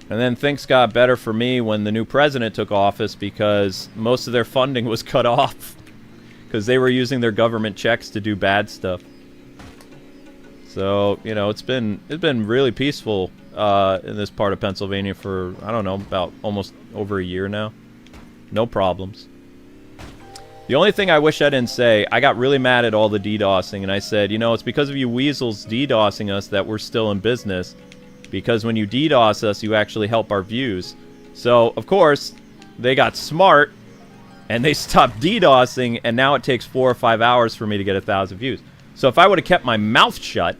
And then things got better for me when the new president took office because most of their funding was cut off. Because they were using their government checks to do bad stuff. So, you know, it's been really peaceful in this part of Pennsylvania for, I don't know, about almost over a year now. No problems. The only thing I wish I didn't say, I got really mad at all the DDoSing, and I said, you know, it's because of you weasels DDoSing us that we're still in business. Because when you DDoS us, you actually help our views. So, of course, they got smart, and they stopped DDoSing, and now it takes 4 or 5 hours for me to get 1,000 views. So if I would have kept my mouth shut,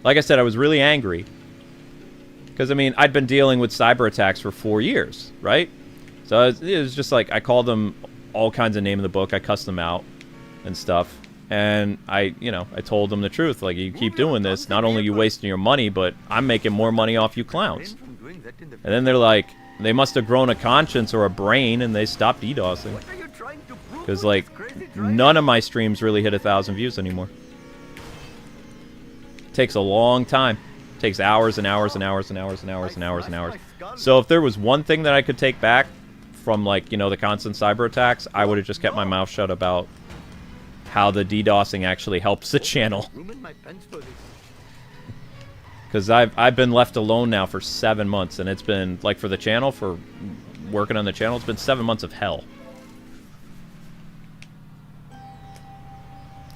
like I said, I was really angry. Because, I mean, I'd been dealing with cyber attacks for 4 years, right? So it was just like, I called them all kinds of name in the book. I cussed them out and stuff. And I told them the truth. Like, you keep doing this, not only are you wasting your money, but I'm making more money off you clowns. And then they're like, they must have grown a conscience or a brain, and they stopped DDoSing. Because, like, none of my streams really hit 1,000 views anymore. It takes a long time. It takes hours and hours and hours and hours and hours and hours and hours. So if there was one thing that I could take back from, like, you know, the constant cyber attacks, I would have just kept my mouth shut about how the DDoSing actually helps the channel. Because I've been left alone now for 7 months, and it's been, like, for the channel, for working on the channel, it's been 7 months of hell.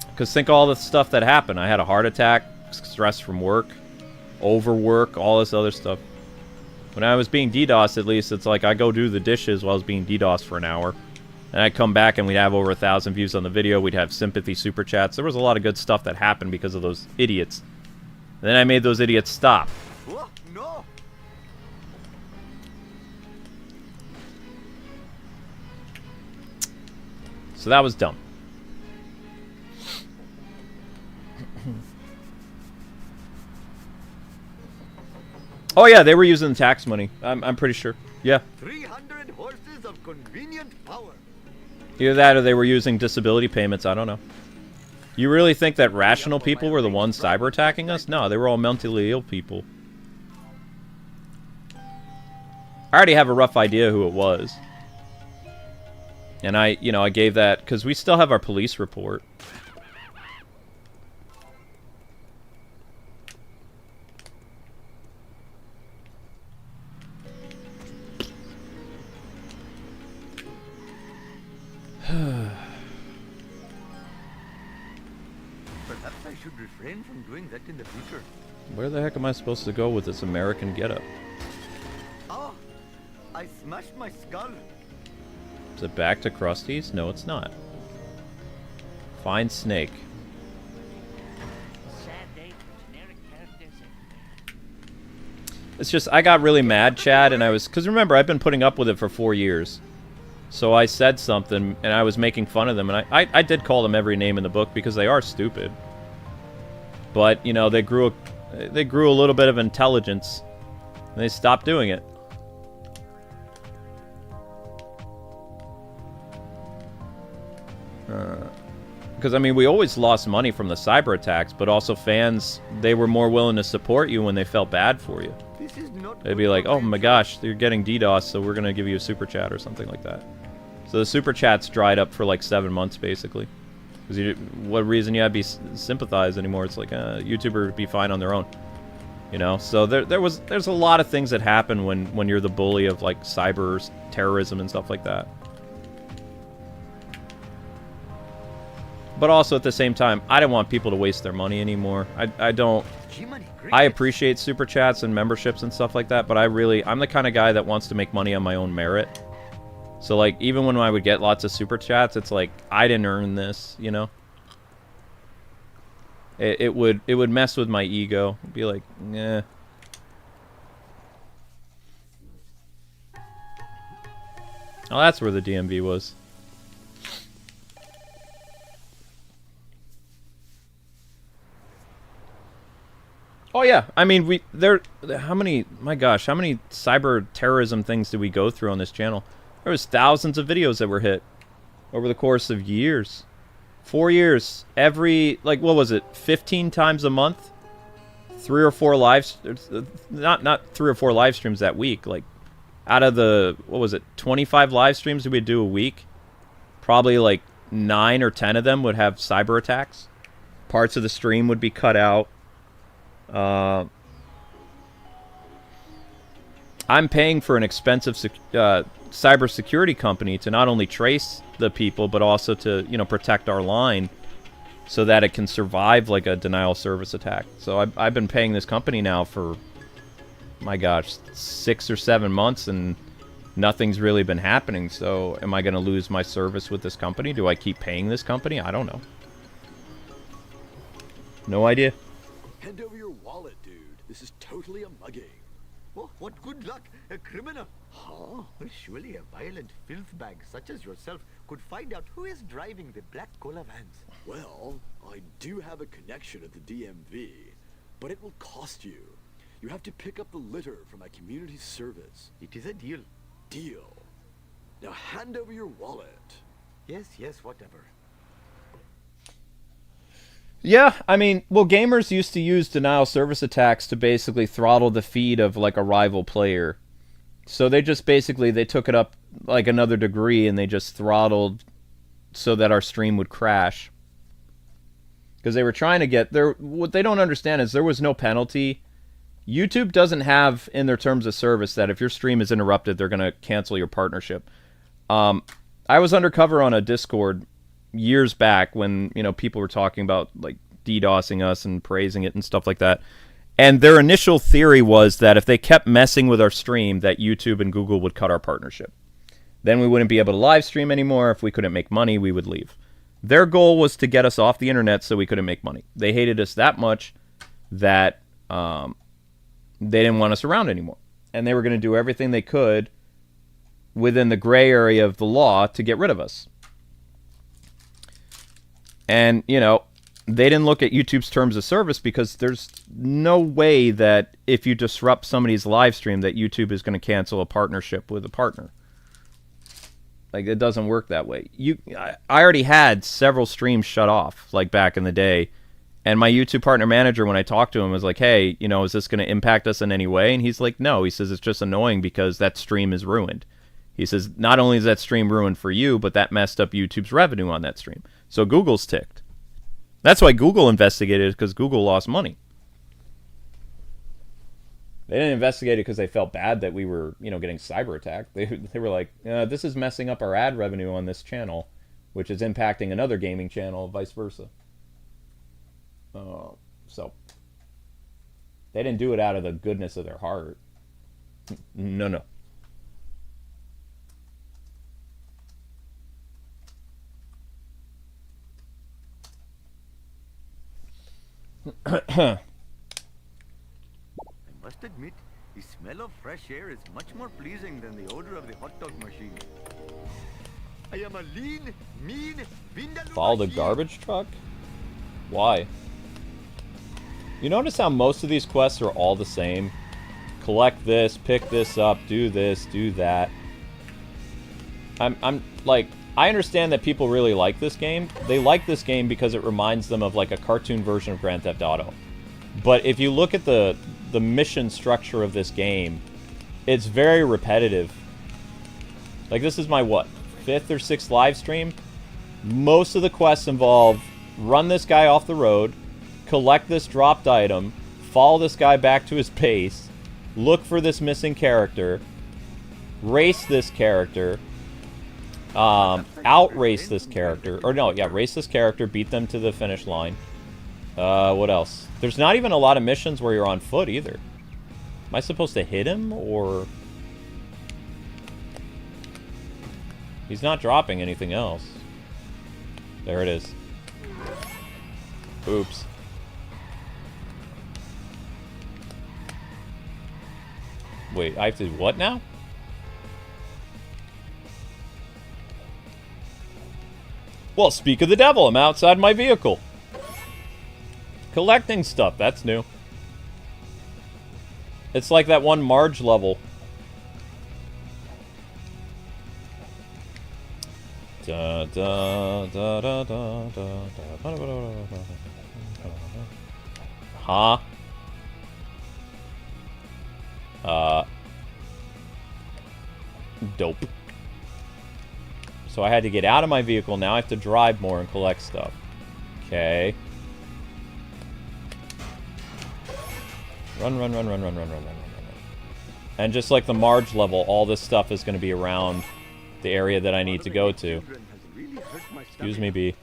Because think all the stuff that happened. I had a heart attack, stress from work, overwork, all this other stuff. When I was being DDoSed, at least, it's like I go do the dishes while I was being DDoSed for an hour. And I'd come back and we'd have over 1,000 views on the video. We'd have sympathy super chats. There was a lot of good stuff that happened because of those idiots. And then I made those idiots stop. Oh, no. So that was dumb. Oh yeah, they were using the tax money. I'm pretty sure. Yeah. 300 horses of convenient power. Either that or they were using disability payments. I don't know. You really think that rational people were the ones cyber attacking us? No, they were all mentally ill people. I already have a rough idea who it was. And I gave that because we still have our police report. Perhaps I should refrain from doing that in the future. Where the heck am I supposed to go with this American getup? Oh, I smashed my skull. Is it back to Krusty's? No, it's not. Find Snake. It's just, I got really mad, Chad, and because remember, I've been putting up with it for 4 years. So I said something, and I was making fun of them, and I did call them every name in the book because they are stupid. But, you know, they grew a little bit of intelligence, and they stopped doing it. Because, I mean, we always lost money from the cyber attacks, but also fans, they were more willing to support you when they felt bad for you. They'd be like, oh my gosh, you're getting DDoS, so we're going to give you a super chat or something like that. So the super chats dried up for like 7 months, basically. Because what reason you had to be sympathized anymore? It's like, YouTuber would be fine on their own. You know? So there's a lot of things that happen when you're the bully of like cyber terrorism and stuff like that. But also at the same time, I don't want people to waste their money anymore. I appreciate super chats and memberships and stuff like that, but I'm the kind of guy that wants to make money on my own merit. So like, even when I would get lots of super chats, it's like, I didn't earn this, you know? It would mess with my ego. It'd be like, eh. Oh, that's where the DMV was. Oh yeah, I mean how many cyber terrorism things did we go through on this channel? There was thousands of videos that were hit over the course of years. 4 years. Every, like, what was it? 15 times a month? 3 or 4 lives. Not 3 or 4 live streams that week. Like, out of the, what was it? 25 live streams that we'd do a week. Probably like 9 or 10 of them would have cyber attacks. Parts of the stream would be cut out. I'm paying for an expensive cybersecurity company to not only trace the people, but also to, you know, protect our line so that it can survive like a denial of service attack. So I've been paying this company now for, my gosh, 6 or 7 months, and nothing's really been happening. So am I going to lose my service with this company? Do I keep paying this company? I don't know. No idea. Hand over your wallet, dude. This is totally a mugging. Oh, what good luck! A criminal! Huh? Well, surely a violent filth bag such as yourself could find out who is driving the black cola vans. Well, I do have a connection at the DMV, but it will cost you. You have to pick up the litter from my community service. It is a deal. Deal. Now hand over your wallet. Yes, whatever. Yeah, I mean, well, gamers used to use denial service attacks to basically throttle the feed of, like, a rival player. So they just basically, they took it up, like, another degree, and they just throttled so that our stream would crash. Because they were trying to get, what they don't understand is there was no penalty. YouTube doesn't have in their terms of service that if your stream is interrupted, they're going to cancel your partnership. I was undercover on a Discord years back when, you know, people were talking about, like, DDoSing us and praising it and stuff like that. And their initial theory was that if they kept messing with our stream, that YouTube and Google would cut our partnership. Then we wouldn't be able to live stream anymore. If we couldn't make money, we would leave. Their goal was to get us off the internet so we couldn't make money. They hated us that much that they didn't want us around anymore. And they were going to do everything they could within the gray area of the law to get rid of us. And, you know, they didn't look at YouTube's terms of service because there's no way that if you disrupt somebody's live stream that YouTube is going to cancel a partnership with a partner. Like, it doesn't work that way. I already had several streams shut off, like, back in the day. And my YouTube partner manager, when I talked to him, was like, hey, you know, is this going to impact us in any way? And he's like, no. He says, it's just annoying because that stream is ruined. He says, not only is that stream ruined for you, but that messed up YouTube's revenue on that stream. So Google's ticked. That's why Google investigated it, because Google lost money. They didn't investigate it because they felt bad that we were, you know, getting cyber attacked. They were like, this is messing up our ad revenue on this channel, which is impacting another gaming channel, vice versa. So they didn't do it out of the goodness of their heart. No. I must admit, the smell of fresh air is much more pleasing than the odor of the hot dog machine. I am a lean, mean, vindaloo Follow the machine. garbage truck? Why? You notice how most of these quests are all the same? Collect this, pick this up, do this, do that. I'm like, I understand that people really like this game. They like this game because it reminds them of like a cartoon version of Grand Theft Auto. But if you look at the mission structure of this game, it's very repetitive. Like, this is my, what, 5th or 6th live stream? Most of the quests involve run this guy off the road, collect this dropped item, follow this guy back to his base, look for this missing character, race this character, outrace this character, or no, yeah, race this character, beat them to the finish line. What else? There's not even a lot of missions where you're on foot either. Am I supposed to hit him, or... He's not dropping anything else. There it is. Oops. Wait, I have to what now? Well, speak of the devil, I'm outside my vehicle. Collecting stuff, that's new. It's like that one Marge level. Da, da, da, da, da, da, huh? Dope. So I had to get out of my vehicle. Now I have to drive more and collect stuff. Okay. Run, run, run, run, run, run, run, run, run, run. And just like the Marge level, all this stuff is going to be around the area that I need to go to. Excuse me, B.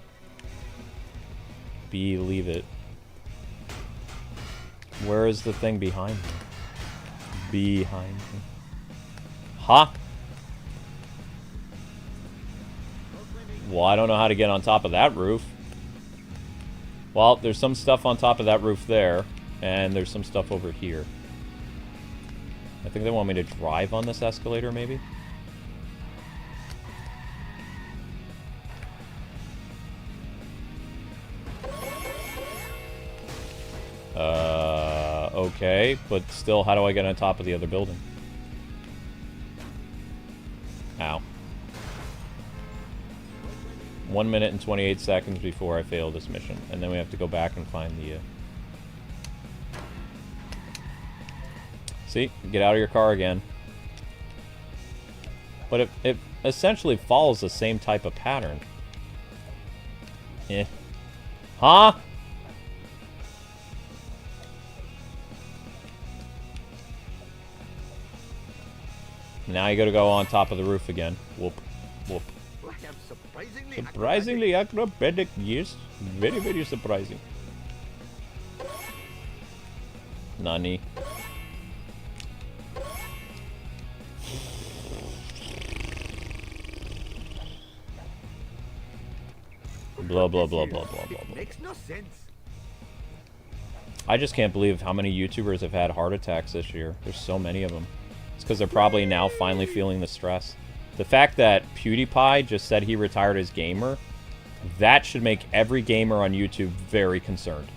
B, leave it. Where is the thing behind me? Behind me. Huh? Well, I don't know how to get on top of that roof. Well, there's some stuff on top of that roof there, and there's some stuff over here. I think they want me to drive on this escalator, maybe? Okay, but still, how do I get on top of the other building? Ow. 1 minute and 28 seconds before I fail this mission. And then we have to go back and find the... See? Get out of your car again. But it essentially follows the same type of pattern. Eh. Huh? Now you gotta go on top of the roof again. Whoop. Whoop. Surprisingly acrobatic, yes. Very, very surprising. Nani. Blah, blah, blah, blah, blah, blah, blah. Makes no sense. I just can't believe how many YouTubers have had heart attacks this year. There's so many of them. It's because they're probably now finally feeling the stress. The fact that PewDiePie just said he retired as gamer, that should make every gamer on YouTube very concerned.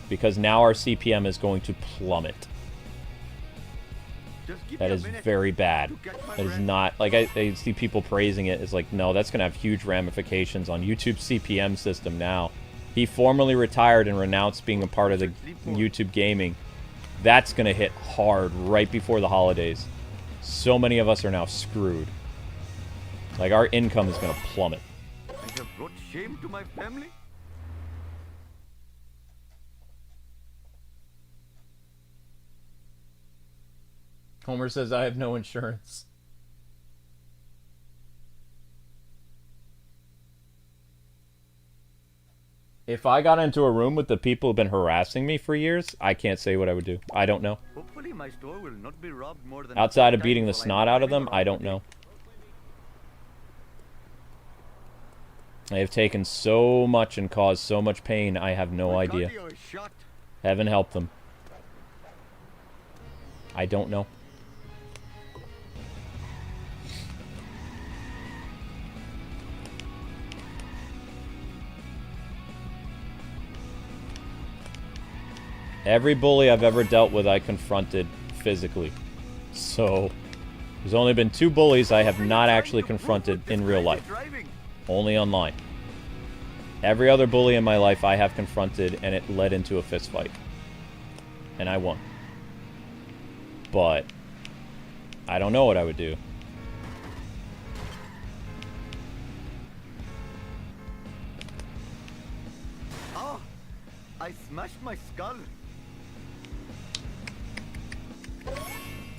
Because now our CPM is going to plummet. That is very bad. That is not... Like, I see people praising it. It's like, no, that's going to have huge ramifications on YouTube's CPM system now. He formally retired and renounced being a part of the YouTube gaming. That's going to hit hard right before the holidays. So many of us are now screwed. Like, our income is going to plummet. I have brought shame to my family. Homer says, I have no insurance. If I got into a room with the people who've been harassing me for years, I can't say what I would do. I don't know. Hopefully my store will not be robbed more than Outside of beating the snot out of them, I don't know. I have taken so much and caused so much pain, I have no idea. Heaven help them. I don't know. Every bully I've ever dealt with, I confronted physically. So, there's only been 2 bullies I have not actually confronted in real life. Only online. Every other bully in my life I have confronted, and it led into a fist fight. And I won. But, I don't know what I would do. Oh, I smashed my skull.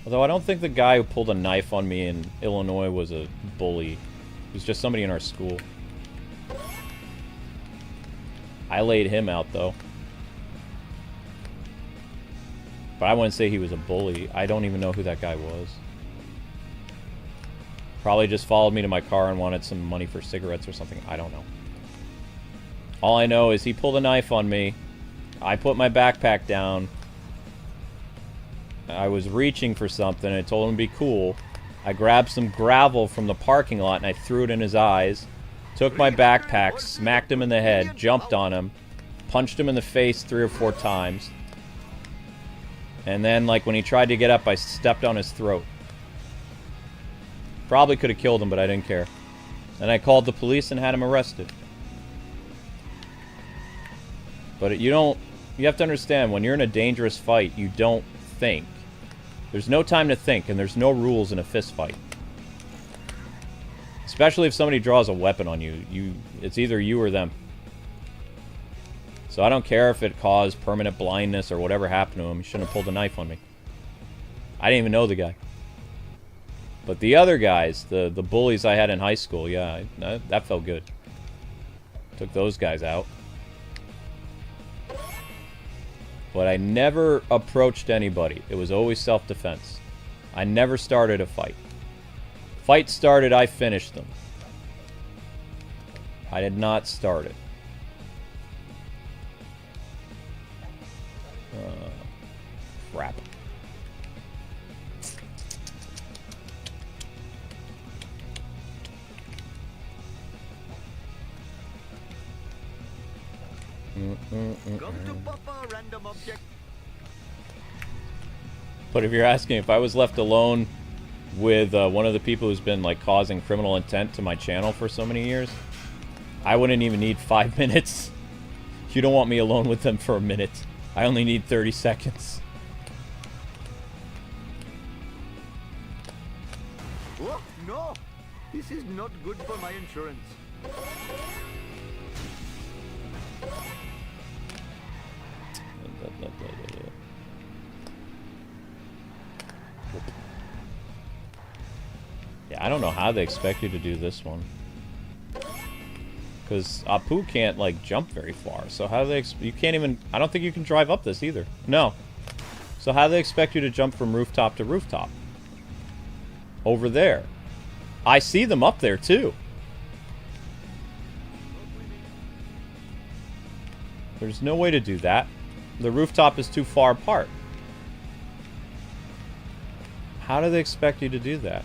Although I don't think the guy who pulled a knife on me in Illinois was a bully. He was just somebody in our school. I laid him out, though. But I wouldn't say he was a bully. I don't even know who that guy was. Probably just followed me to my car and wanted some money for cigarettes or something. I don't know. All I know is he pulled a knife on me. I put my backpack down. I was reaching for something. I told him to be cool. I grabbed some gravel from the parking lot and I threw it in his eyes. Took my backpack, smacked him in the head, jumped on him, punched him in the face 3 or 4 times. And then, like, when he tried to get up, I stepped on his throat. Probably could have killed him, but I didn't care. And I called the police and had him arrested. But you have to understand, when you're in a dangerous fight, you don't think. There's no time to think, and there's no rules in a fist fight. Especially if somebody draws a weapon on you. It's either you or them. So I don't care if it caused permanent blindness or whatever happened to him. He shouldn't have pulled a knife on me. I didn't even know the guy. But the other guys, the bullies I had in high school, yeah, that felt good. Took those guys out. But I never approached anybody. It was always self-defense. I never started a fight. Fight started, I finished them. I did not start it. Crap. Come to Papa, random object. But if you're asking if I was left alone with one of the people who's been like causing criminal intent to my channel for so many years, I wouldn't even need 5 minutes. You don't want me alone with them for a minute. I only need 30 seconds. Oh, no! This is not good for my insurance. Yeah, I don't know how they expect you to do this one. Because Apu can't, like, jump very far. So how do they... You can't even... I don't think you can drive up this either. No. So how do they expect you to jump from rooftop to rooftop? Over there. I see them up there, too. There's no way to do that. The rooftop is too far apart. How do they expect you to do that?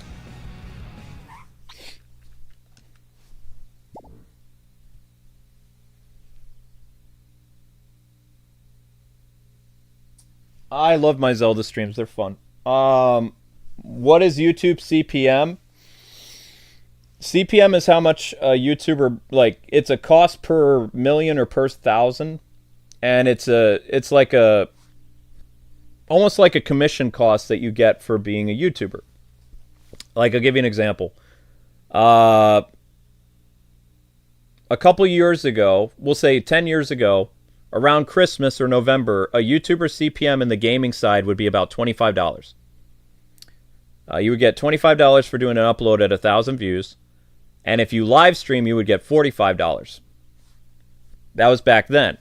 I love my Zelda streams. They're fun. What is YouTube CPM? CPM is how much a YouTuber, like, it's a cost per million or per thousand. And it's like a, almost like a commission cost that you get for being a YouTuber. Like, I'll give you an example. A couple years ago, we'll say 10 years ago, around Christmas or November, a YouTuber CPM in the gaming side would be about $25. You would get $25 for doing an upload at 1,000 views. And if you live stream, you would get $45. That was back then.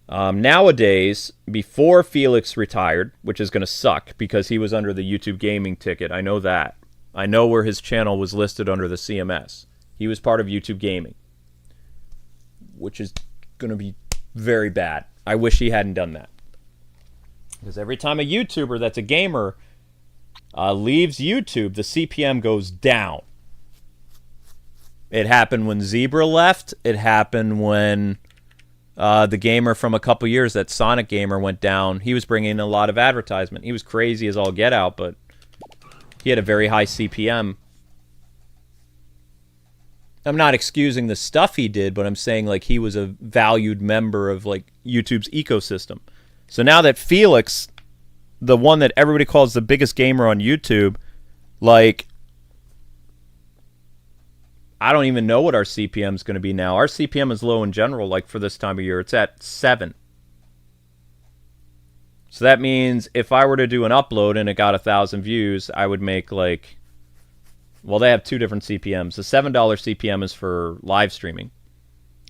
Nowadays, before Felix retired, which is going to suck because he was under the YouTube gaming ticket. I know that. I know where his channel was listed under the CMS. He was part of YouTube gaming, which is going to be very bad. I wish he hadn't done that. Because every time a YouTuber that's a gamer leaves YouTube, the CPM goes down. It happened when Zebra left. It happened when the gamer from a couple years, that Sonic gamer, went down. He was bringing in a lot of advertisement. He was crazy as all get out, but he had a very high CPM. I'm not excusing the stuff he did, but I'm saying, like, he was a valued member of, like, YouTube's ecosystem. So now that Felix, the one that everybody calls the biggest gamer on YouTube, like, I don't even know what our CPM is going to be now. Our CPM is low in general, like, for this time of year. It's at 7. So that means if I were to do an upload and it got 1,000 views, I would make, like... Well, they have two different CPMs. The $7 CPM is for live streaming,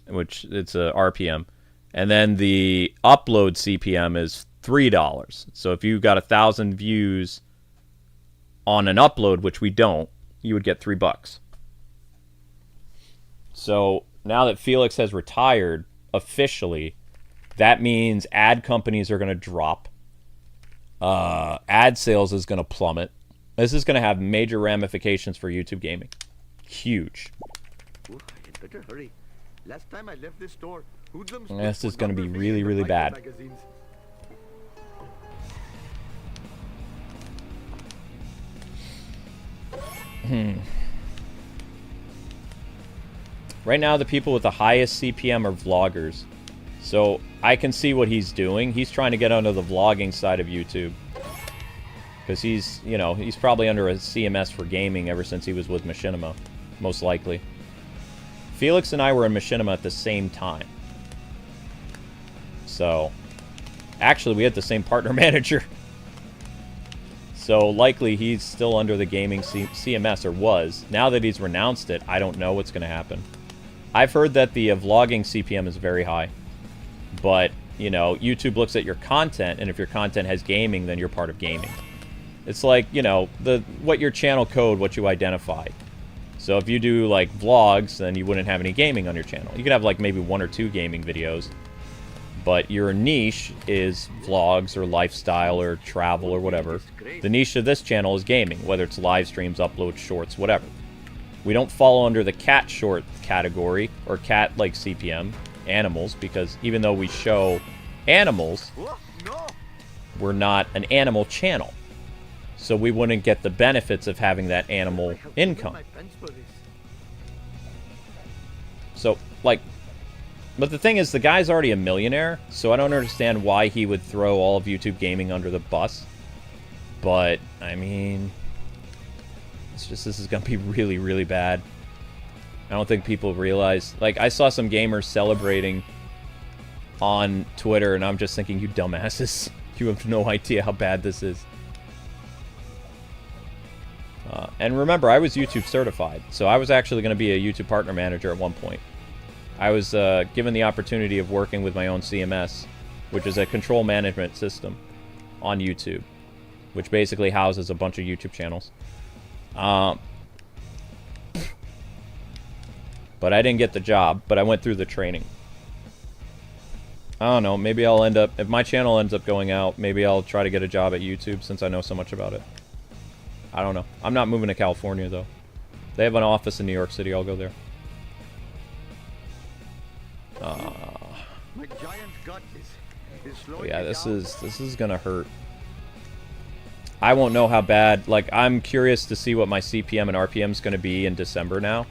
which it's a RPM. And then the upload CPM is $3. So if you got 1,000 views on an upload, which we don't, you would get $3. So now that Felix has retired officially, that means ad companies are going to drop. Ad sales is going to plummet. This is going to have major ramifications for YouTube gaming. Huge. Ooh, I had better hurry. Last time I left this store, hoodlums... This is going to be really, really bad. Right now, the people with the highest CPM are vloggers. So I can see what he's doing. He's trying to get onto the vlogging side of YouTube. Because he's, you know, he's probably under a CMS for gaming ever since he was with Machinima. Most likely. Felix and I were in Machinima at the same time. So, actually, we had the same partner manager. So, likely, he's still under the gaming CMS, or was. Now that he's renounced it, I don't know what's going to happen. I've heard that the vlogging CPM is very high. But, you know, YouTube looks at your content, and if your content has gaming, then you're part of gaming. It's like, you know, what your channel code, what you identify. So if you do, like, vlogs, then you wouldn't have any gaming on your channel. You could have, like, maybe 1 or 2 gaming videos. But your niche is vlogs or lifestyle or travel or whatever. The niche of this channel is gaming, whether it's live streams, uploads, shorts, whatever. We don't fall under the cat short category or cat, like, CPM, animals, because even though we show animals, we're not an animal channel. So we wouldn't get the benefits of having that animal income. So, like, but the thing is, the guy's already a millionaire, so I don't understand why he would throw all of YouTube gaming under the bus. But, I mean, it's just, this is going to be really, really bad. I don't think people realize. Like, I saw some gamers celebrating on Twitter, and I'm just thinking, you dumbasses. You have no idea how bad this is. And remember, I was YouTube certified, so I was actually going to be a YouTube partner manager at one point. I was given the opportunity of working with my own CMS, which is a control management system on YouTube, which basically houses a bunch of YouTube channels. But I didn't get the job, but I went through the training. I don't know, maybe I'll end up, if my channel ends up going out, maybe I'll try to get a job at YouTube since I know so much about it. I don't know. I'm not moving to California, though. They have an office in New York City. I'll go there. My giant gut is slowing Yeah, me this down. is gonna hurt. I won't know how bad. Like, I'm curious to see what my CPM and RPM is gonna be in December now.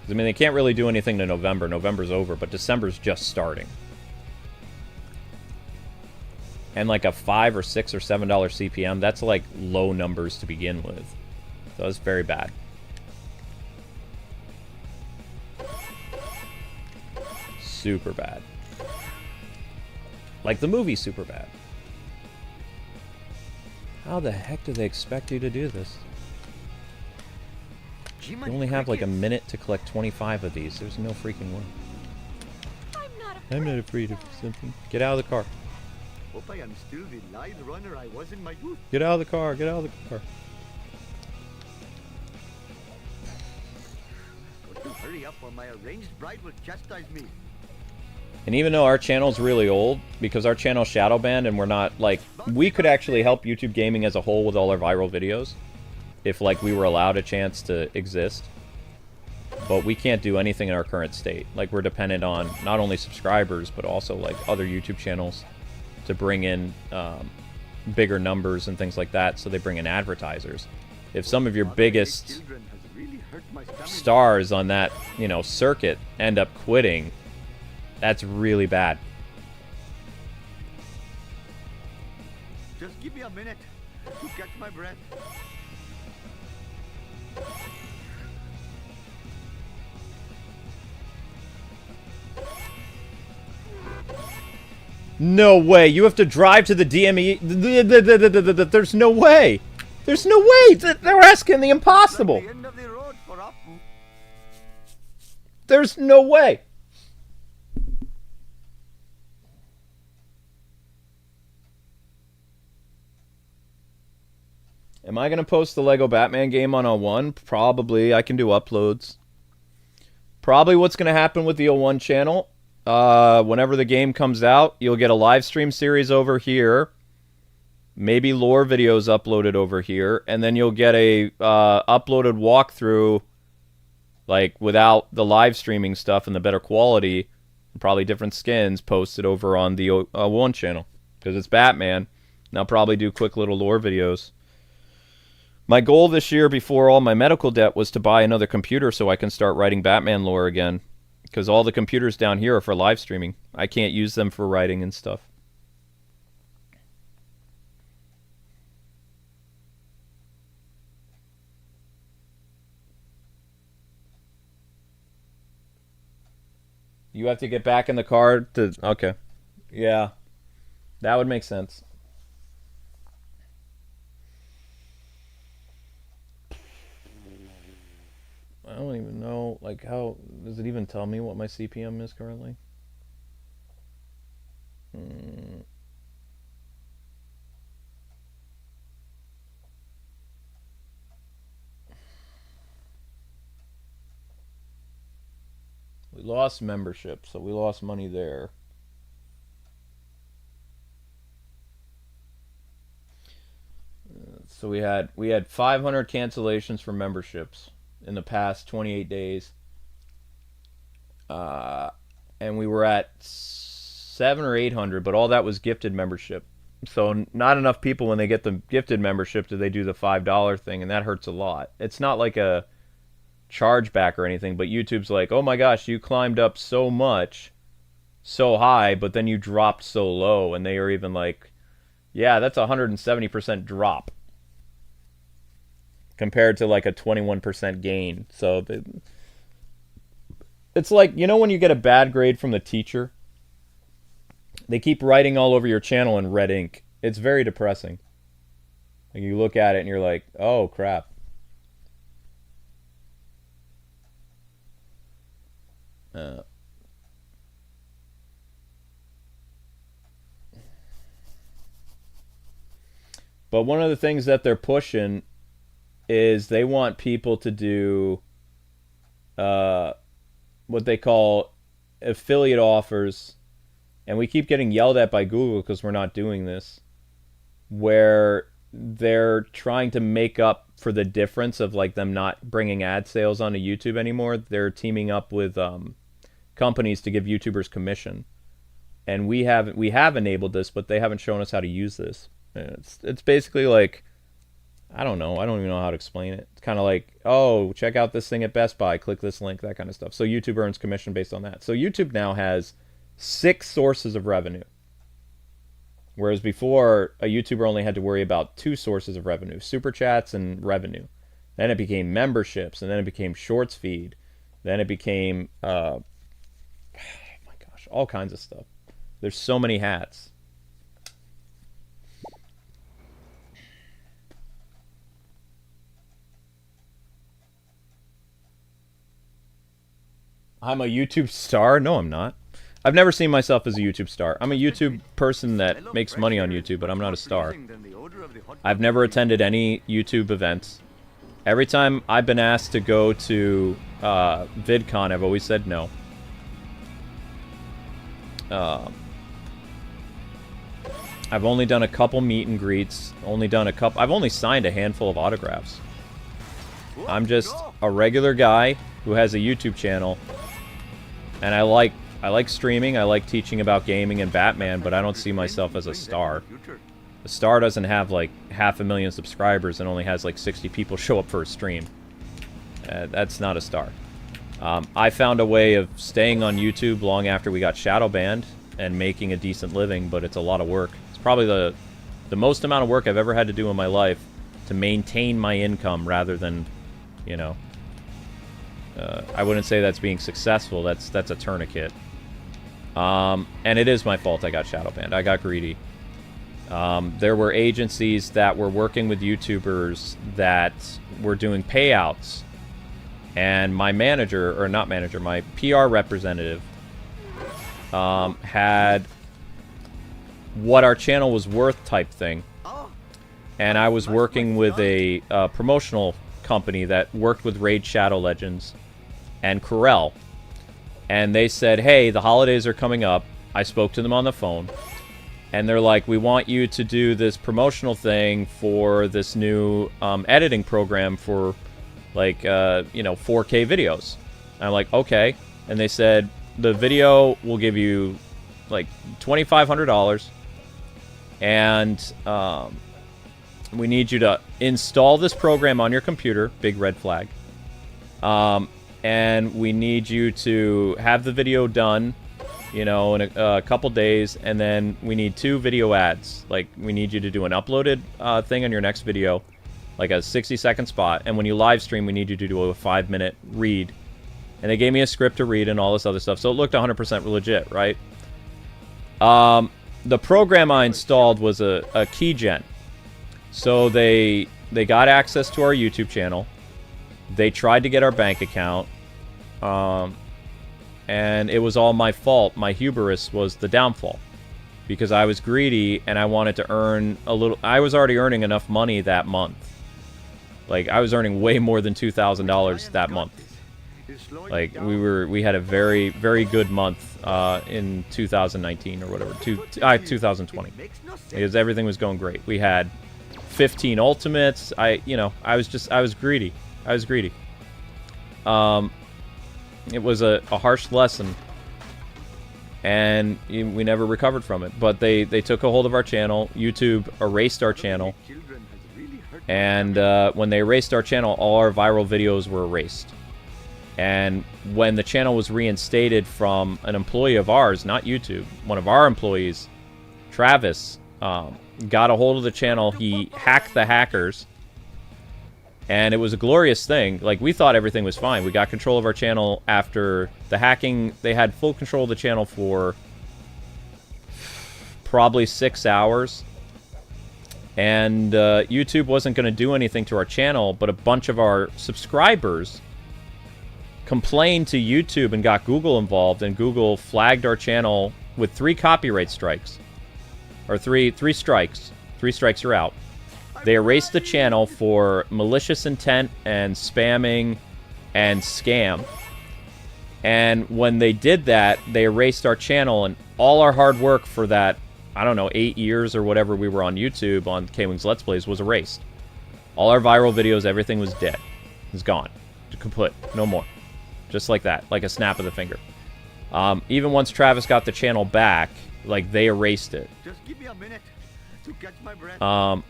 I mean, they can't really do anything to November. November's over, but December's just starting. And like a $5 or $6 or $7 CPM, that's like low numbers to begin with. So it's very bad. Super bad. Like the movie Super Bad. How the heck do they expect you to do this? You only have like a minute to collect 25 of these. There's no freaking way. I'm not afraid of something. Get out of the car. Hope I am still the lithe runner I was in my youth. Get out of the car. Get out of the car. Got to hurry up or my arranged bride will chastise me. And even though our channel's really old, because our channel's shadow banned and we're not, like, we could actually help YouTube gaming as a whole with all our viral videos. If, like, we were allowed a chance to exist. But we can't do anything in our current state. Like, we're dependent on not only subscribers, but also, like, other YouTube channels to bring in bigger numbers and things like that, so they bring in advertisers. If some of your biggest stars on that, you know, circuit end up quitting, that's really bad. Just give me a minute to catch my breath. No way. You have to drive to the DME. There's no way. There's no way. They're asking the impossible. The end of the road for Apu. There's no way. Am I going to post the Lego Batman game on O1? Probably. I can do uploads. Probably what's going to happen with the O1 channel. Whenever the game comes out, you'll get a live stream series over here. Maybe lore videos uploaded over here. And then you'll get a uploaded walkthrough, like, without the live streaming stuff and the better quality, probably different skins, posted over on the O1 channel. Because it's Batman. And I'll probably do quick little lore videos. My goal this year, before all my medical debt, was to buy another computer so I can start writing Batman lore again. Because all the computers down here are for live streaming. I can't use them for writing and stuff. You have to get back in the car to... Okay. Yeah. That would make sense. I don't even know, like, how... Does it even tell me what my CPM is currently? We lost membership, so we lost money there. So we had 500 cancellations for memberships in the past 28 days. And we were at 700 or 800, but all that was gifted membership. So not enough people, when they get the gifted membership, do they do the $5 thing, and that hurts a lot. It's not like a chargeback or anything, but YouTube's like, oh my gosh, you climbed up so much, so high, but then you dropped so low, and they are even like, yeah, that's a 170% drop compared to like a 21% gain. So it's like, you know when you get a bad grade from the teacher? They keep writing all over your channel in red ink. It's very depressing. Like, you look at it and you're like, oh crap. But one of the things that they're pushing is they want people to do what they call affiliate offers. And we keep getting yelled at by Google because we're not doing this, where they're trying to make up for the difference of like them not bringing ad sales onto YouTube anymore. They're teaming up with companies to give YouTubers commission, and we have enabled this, but they haven't shown us how to use this. And it's basically like, I don't know. I don't even know how to explain it. It's kind of like, oh, check out this thing at Best Buy. Click this link, that kind of stuff. So YouTube earns commission based on that. So YouTube now has 6 sources of revenue. Whereas before, a YouTuber only had to worry about 2 sources of revenue, super chats and revenue. Then it became memberships, and then it became shorts feed. Then it became, oh my gosh, all kinds of stuff. There's so many hats. I'm a YouTube star? No, I'm not. I've never seen myself as a YouTube star. I'm a YouTube person that makes money on YouTube, but I'm not a star. I've never attended any YouTube events. Every time I've been asked to go to VidCon, I've always said no. I've only done a couple meet and greets. I've only signed a handful of autographs. I'm just a regular guy who has a YouTube channel, and I like streaming, I like teaching about gaming and Batman, but I don't see myself as a star. A star doesn't have like 500,000 subscribers and only has like 60 people show up for a stream. That's not a star. I found a way of staying on YouTube long after we got shadow banned and making a decent living, but it's a lot of work. It's probably the most amount of work I've ever had to do in my life to maintain my income rather than, you know, I wouldn't say that's being successful. That's a tourniquet. And it is my fault I got shadow banned. I got greedy. There were agencies that were working with YouTubers that were doing payouts, and my manager, or not manager, my PR representative had what our channel was worth type thing, and I was working with a promotional company that worked with Raid Shadow Legends and Corel. And they said, hey, the holidays are coming up. I spoke to them on the phone. And they're like, we want you to do this promotional thing for this new editing program for, like, 4K videos. And I'm like, okay. And they said, the video will give you, like, $2,500. And we need you to install this program on your computer. Big red flag. and we need you to have the video done, you know, in a couple days, and then we need 2 video ads. Like, we need you to do an uploaded thing on your next video, like a 60-second spot, and when you live stream, we need you to do a 5-minute read. And they gave me a script to read and all this other stuff, so it looked 100% legit, right? The program I installed was a keygen. So they got access to our YouTube channel. They tried to get our bank account. And it was all my fault. My hubris was the downfall. Because I was greedy and I wanted to earn a little... I was already earning enough money that month. Like, I was earning way more than $2,000 that month. Like, we had a very, very good month in 2019 or whatever. 2020. Because everything was going great. We had 15 ultimates. I was greedy. I was greedy. It was a harsh lesson, and we never recovered from it. But they took a hold of our channel. YouTube erased our channel, and when they erased our channel, all our viral videos were erased. And when the channel was reinstated from an employee of ours, not YouTube, one of our employees, Travis, got a hold of the channel. He hacked the hackers. And it was a glorious thing. Like, we thought everything was fine. We got control of our channel after the hacking. They had full control of the channel for probably 6 hours. And YouTube wasn't going to do anything to our channel, but a bunch of our subscribers complained to YouTube and got Google involved, and Google flagged our channel with 3 copyright strikes. Or three strikes. 3 strikes are out. They erased the channel for malicious intent and spamming and scam. And when they did that, they erased our channel, and all our hard work for that, I don't know, 8 years or whatever we were on YouTube on KwingsLetsPlays was erased. All our viral videos, everything was dead. It was gone. Kaput. No more. Just like that. Like a snap of the finger. Even once Travis got the channel back, like, they erased it. Just give me a minute to catch my breath.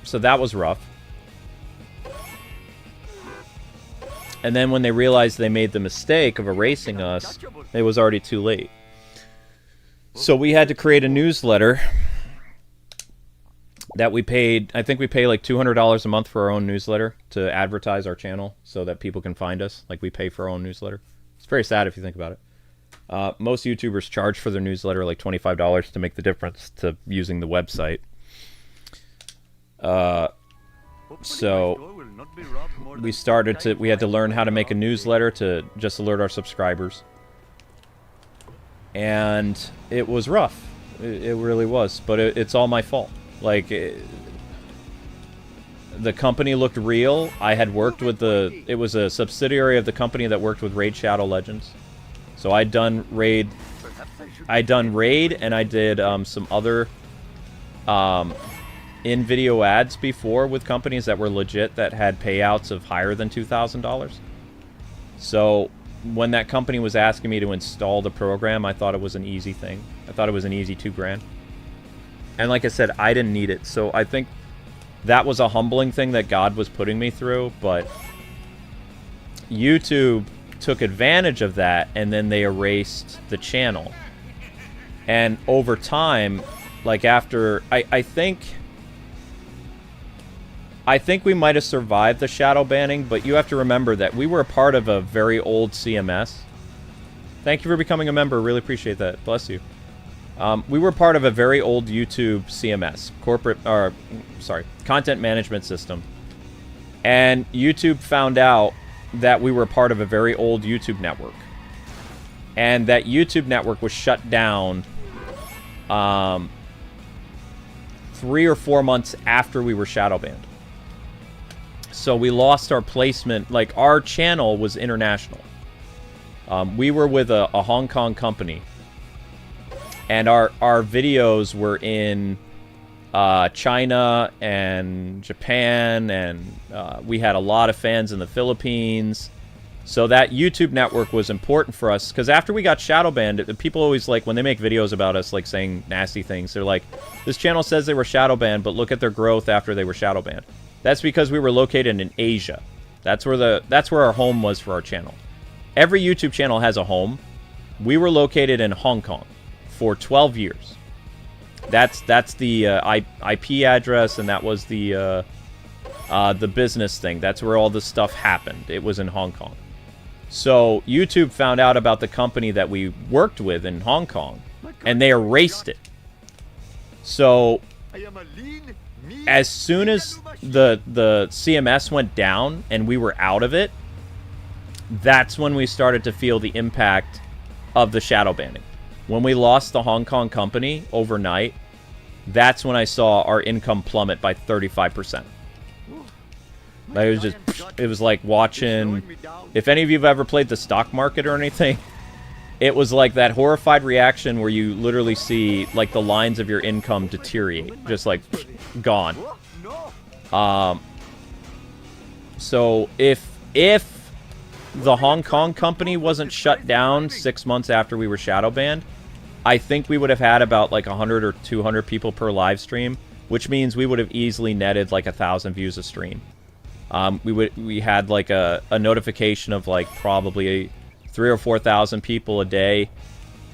So that was rough. And then when they realized they made the mistake of erasing us, it was already too late. So we had to create a newsletter that we paid, I think we pay like $200 a month for our own newsletter to advertise our channel so that people can find us. Like, we pay for our own newsletter. It's very sad if you think about it. Most YouTubers charge for their newsletter like $25 to make the difference to using the website. So we had to learn how to make a newsletter to just alert our subscribers. And it was rough. It really was. But it's all my fault. Like, the company looked real. I had worked with it was a subsidiary of the company that worked with Raid Shadow Legends. So I'd done Raid, and I did some other in-video ads before with companies that were legit that had payouts of higher than $2,000. So when that company was asking me to install the program, I thought it was an easy thing. I thought it was an easy $2,000. And like I said, I didn't need it. So I think that was a humbling thing that God was putting me through. But YouTube took advantage of that, and then they erased the channel. And over time, like after, I think we might have survived the shadow banning, but you have to remember that we were a part of a very old CMS. Thank you for becoming a member. Really appreciate that. Bless you. We were part of a very old YouTube CMS, content management system. And YouTube found out that we were part of a very old YouTube network. And that YouTube network was shut down 3 or 4 months after we were shadow banned. So we lost our placement. Like, our channel was international. We were with a Hong Kong company. And our videos were in China and Japan, and we had a lot of fans in the Philippines. So that YouTube network was important for us, because after we got shadow banned, people always, like, when they make videos about us, like, saying nasty things, they're like, this channel says they were shadow banned, but look at their growth after they were shadow banned. That's because we were located in Asia. That's where our home was for our channel. Every YouTube channel has a home. We were located in Hong Kong for 12 years. That's the IP address, and that was the business thing. That's where all this stuff happened. It was in Hong Kong. So YouTube found out about the company that we worked with in Hong Kong, and they erased it. So as soon as the CMS went down and we were out of it, that's when we started to feel the impact of the shadow banning. When we lost the Hong Kong company overnight, that's when I saw our income plummet by 35%. It was like watching, if any of you have ever played the stock market or anything, it was like that horrified reaction where you literally see like the lines of your income deteriorate, just like gone. So if the Hong Kong company wasn't shut down 6 months after we were shadow banned, I think we would have had about like 100 or 200 people per live stream, which means we would have easily netted like 1,000 views a stream. We had like a notification of like probably 3,000 or 4,000 people a day,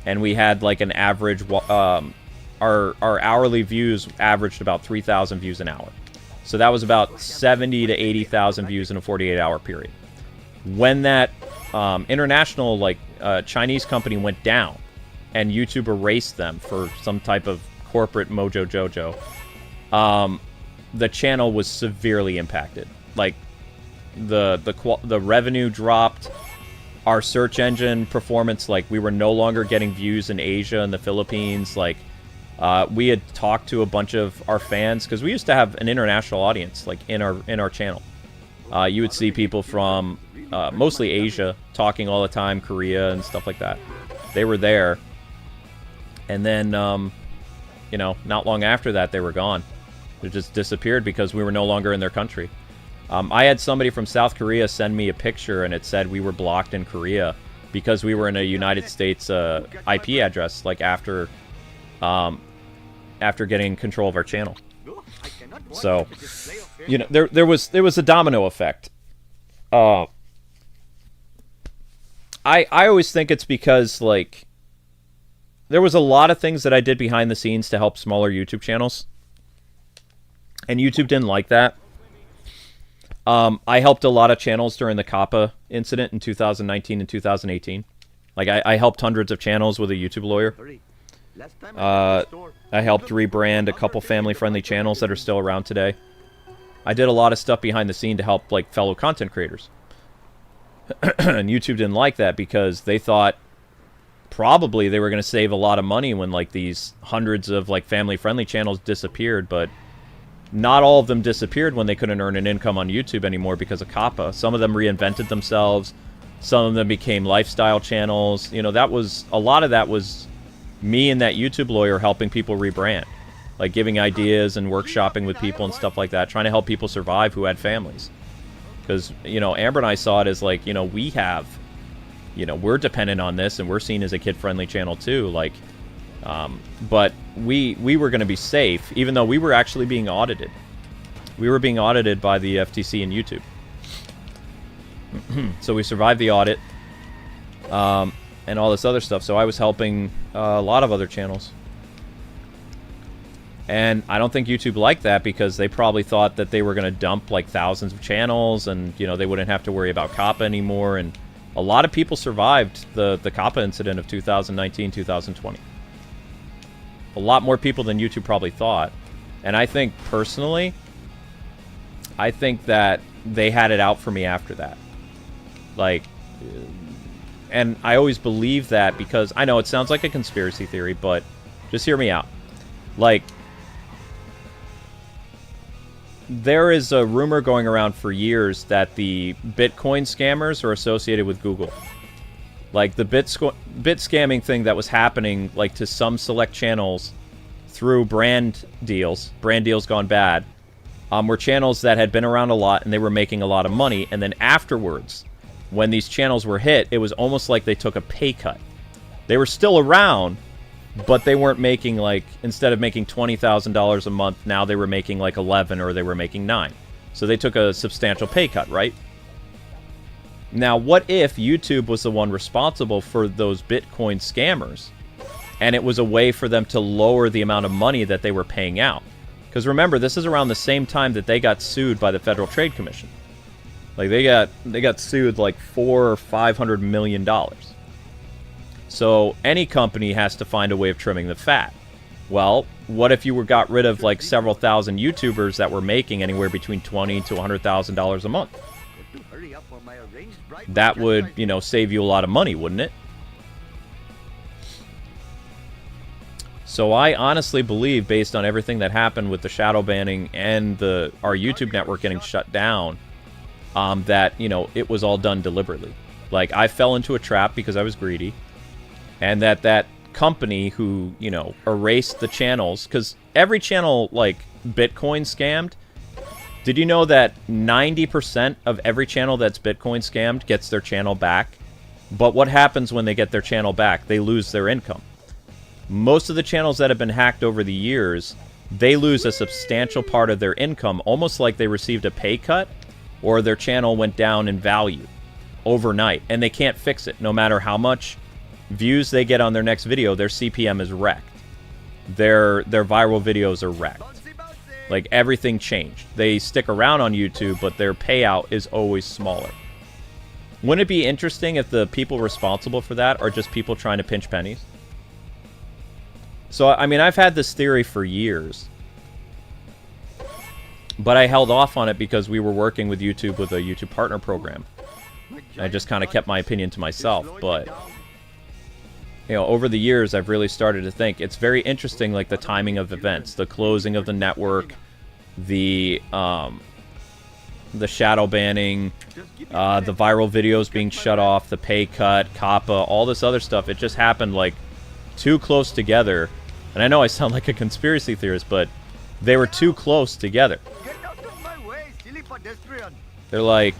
and we had like an average. Our hourly views averaged about 3,000 views an hour, so that was about 70 to 80,000 views in a 48-hour period. When that international like Chinese company went down, and YouTube erased them for some type of corporate mojo jojo, the channel was severely impacted. Like the revenue dropped, our search engine performance, like we were no longer getting views in Asia and the Philippines. Like we had talked to a bunch of our fans, because we used to have an international audience like in our channel. You would see people from mostly Asia talking all the time, Korea and stuff like that. They were there, and then you know, not long after that they were gone. They just disappeared because we were no longer in their country. I had somebody from South Korea send me a picture, and it said we were blocked in Korea because we were in a United States IP address, like after getting control of our channel. So, you know, there was a domino effect. I always think it's because like there was a lot of things that I did behind the scenes to help smaller YouTube channels, and YouTube didn't like that. I helped a lot of channels during the Kappa incident in 2019 and 2018. Like, I helped hundreds of channels with a YouTube lawyer. I helped rebrand a couple family-friendly channels that are still around today. I did a lot of stuff behind the scene to help, like, fellow content creators. And YouTube didn't like that because they thought probably they were going to save a lot of money when, like, these hundreds of, like, family-friendly channels disappeared, but not all of them disappeared when they couldn't earn an income on YouTube anymore because of Kappa. Some of them reinvented themselves. Some of them became lifestyle channels. You know, a lot of that was me and that YouTube lawyer helping people rebrand. Like giving ideas and workshopping with people and stuff like that. Trying to help people survive who had families. Because, you know, Amber and I saw it as like, you know, we're dependent on this and we're seen as a kid-friendly channel too. Like, but we were going to be safe, even though we were actually being audited. We were being audited by the FTC and YouTube. So we survived the audit, and all this other stuff. So I was helping a lot of other channels. And I don't think YouTube liked that because they probably thought that they were going to dump like thousands of channels and, you know, they wouldn't have to worry about Kappa anymore. And a lot of people survived the Kappa incident of 2019, 2020. A lot more people than YouTube probably thought. And I think, personally, I think that they had it out for me after that. Like, and I always believe that because I know it sounds like a conspiracy theory, but just hear me out. Like, there is a rumor going around for years that the Bitcoin scammers are associated with Google. Like, the bit scamming thing that was happening, like, to some select channels through brand deals gone bad, were channels that had been around a lot and they were making a lot of money. And then afterwards, when these channels were hit, it was almost like they took a pay cut. They were still around, but they weren't making, like, instead of making $20,000 a month, now they were making, like, 11 or they were making 9. So they took a substantial pay cut, right? Now, what if YouTube was the one responsible for those Bitcoin scammers, and it was a way for them to lower the amount of money that they were paying out? Because remember, this is around the same time that they got sued by the Federal Trade Commission. Like, they got sued like $400 or $500 million. So any company has to find a way of trimming the fat. Well, what if you got rid of like several thousand YouTubers that were making anywhere between $20,000 to $100,000 a month? That would, you know, save you a lot of money, wouldn't it? So I honestly believe, based on everything that happened with the shadow banning and our YouTube network getting shut down, that, you know, it was all done deliberately. Like, I fell into a trap because I was greedy, and that company who, you know, erased the channels, because every channel, like, Bitcoin scammed. Did you know that 90% of every channel that's Bitcoin scammed gets their channel back? But what happens when they get their channel back? They lose their income. Most of the channels that have been hacked over the years, they lose a substantial part of their income, almost like they received a pay cut, or their channel went down in value overnight, and they can't fix it. No matter how much views they get on their next video, their CPM is wrecked. Their viral videos are wrecked. Like, everything changed. They stick around on YouTube, but their payout is always smaller. Wouldn't it be interesting if the people responsible for that are just people trying to pinch pennies? So, I mean, I've had this theory for years, but I held off on it because we were working with YouTube with a YouTube partner program. I just kind of kept my opinion to myself, but, you know, over the years, I've really started to think it's very interesting, like the timing of events, the closing of the network, the shadow banning, the viral videos being shut off, the pay cut, Kappa, all this other stuff. It just happened like too close together. And I know I sound like a conspiracy theorist, but they were too close together. They're like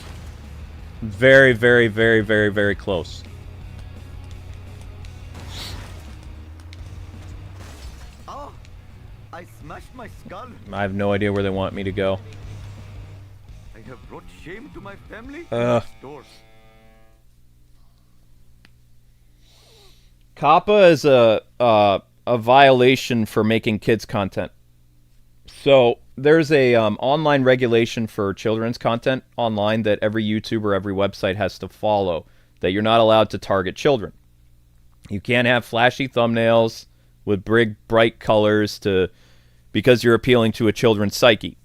very, very, very, very, very close. Oh, I smashed my skull. I have no idea where they want me to go. I have brought shame to my family. Kappa is a violation for making kids content. So there's a online regulation for children's content online that every YouTuber, every website has to follow, that you're not allowed to target children. You can't have flashy thumbnails with big, bright colors because you're appealing to a children's psyche.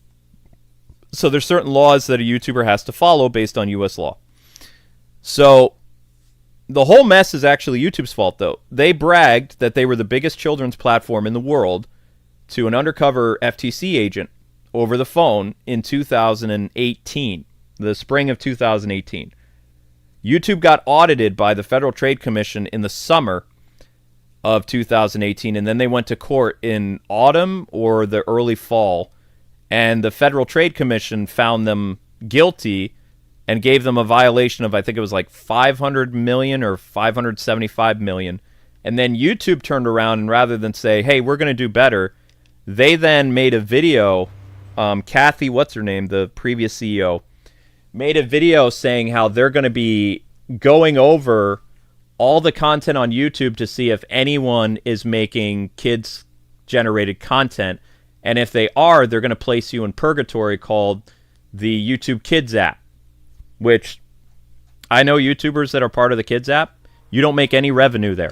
So there's certain laws that a YouTuber has to follow based on U.S. law. So the whole mess is actually YouTube's fault, though. They bragged that they were the biggest children's platform in the world to an undercover FTC agent over the phone in 2018, the spring of 2018. YouTube got audited by the Federal Trade Commission in the summer of 2018, and then they went to court in autumn or the early fall, and the Federal Trade Commission found them guilty and gave them a violation of, I think it was like $500 million or $575 million. And then YouTube turned around, and rather than say, hey, we're going to do better, they then made a video. Kathy, what's her name, the previous CEO, made a video saying how they're going to be going over all the content on YouTube to see if anyone is making kids-generated content. And if they are, they're going to place you in purgatory called the YouTube Kids app. Which, I know YouTubers that are part of the Kids app, you don't make any revenue there.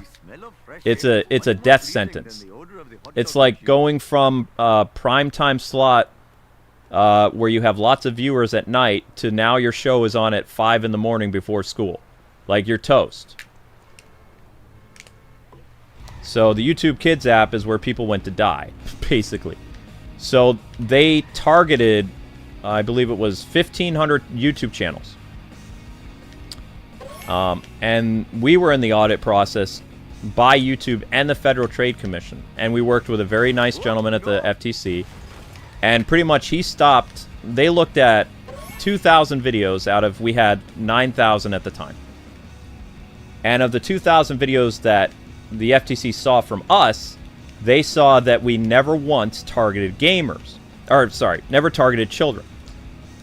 It's a death sentence. It's like going from a primetime slot where you have lots of viewers at night to now your show is on at 5 in the morning before school. Like, you're toast. So the YouTube Kids app is where people went to die, basically. So they targeted, I believe it was 1,500 YouTube channels. And we were in the audit process by YouTube and the Federal Trade Commission. And we worked with a very nice gentleman at the FTC. And pretty much he stopped. They looked at 2,000 videos out of, we had 9,000 at the time. And of the 2,000 videos that the FTC saw from us, they saw that we never once targeted gamers. Or, sorry, never targeted children.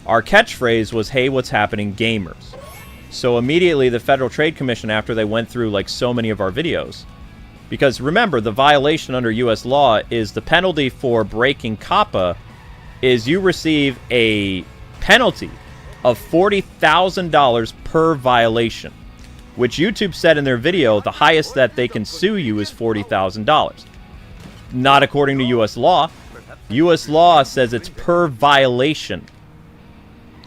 Our catchphrase was, hey, what's happening, gamers? So immediately the Federal Trade Commission, after they went through like so many of our videos, because remember, the violation under U.S. law is the penalty for breaking COPPA is you receive a penalty of $40,000 per violation, which YouTube said in their video the highest that they can sue you is $40,000. Not according to U.S. law. U.S. law says it's per violation,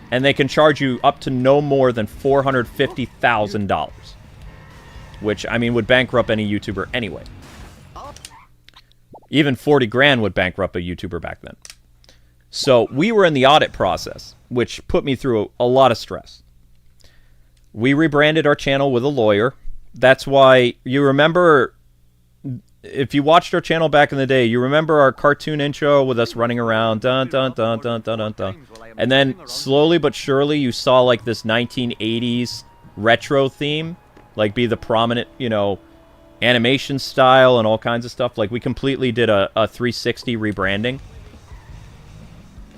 and they can charge you up to no more than $450,000, which, I mean, would bankrupt any YouTuber anyway. Even 40 grand would bankrupt a YouTuber back then. So we were in the audit process, which put me through a lot of stress. We rebranded our channel with a lawyer. That's why you remember, if you watched our channel back in the day, you remember our cartoon intro with us running around, dun dun dun dun dun dun dun. And then slowly but surely you saw like this 1980s retro theme, like be the prominent, you know, animation style and all kinds of stuff. Like we completely did a 360 rebranding.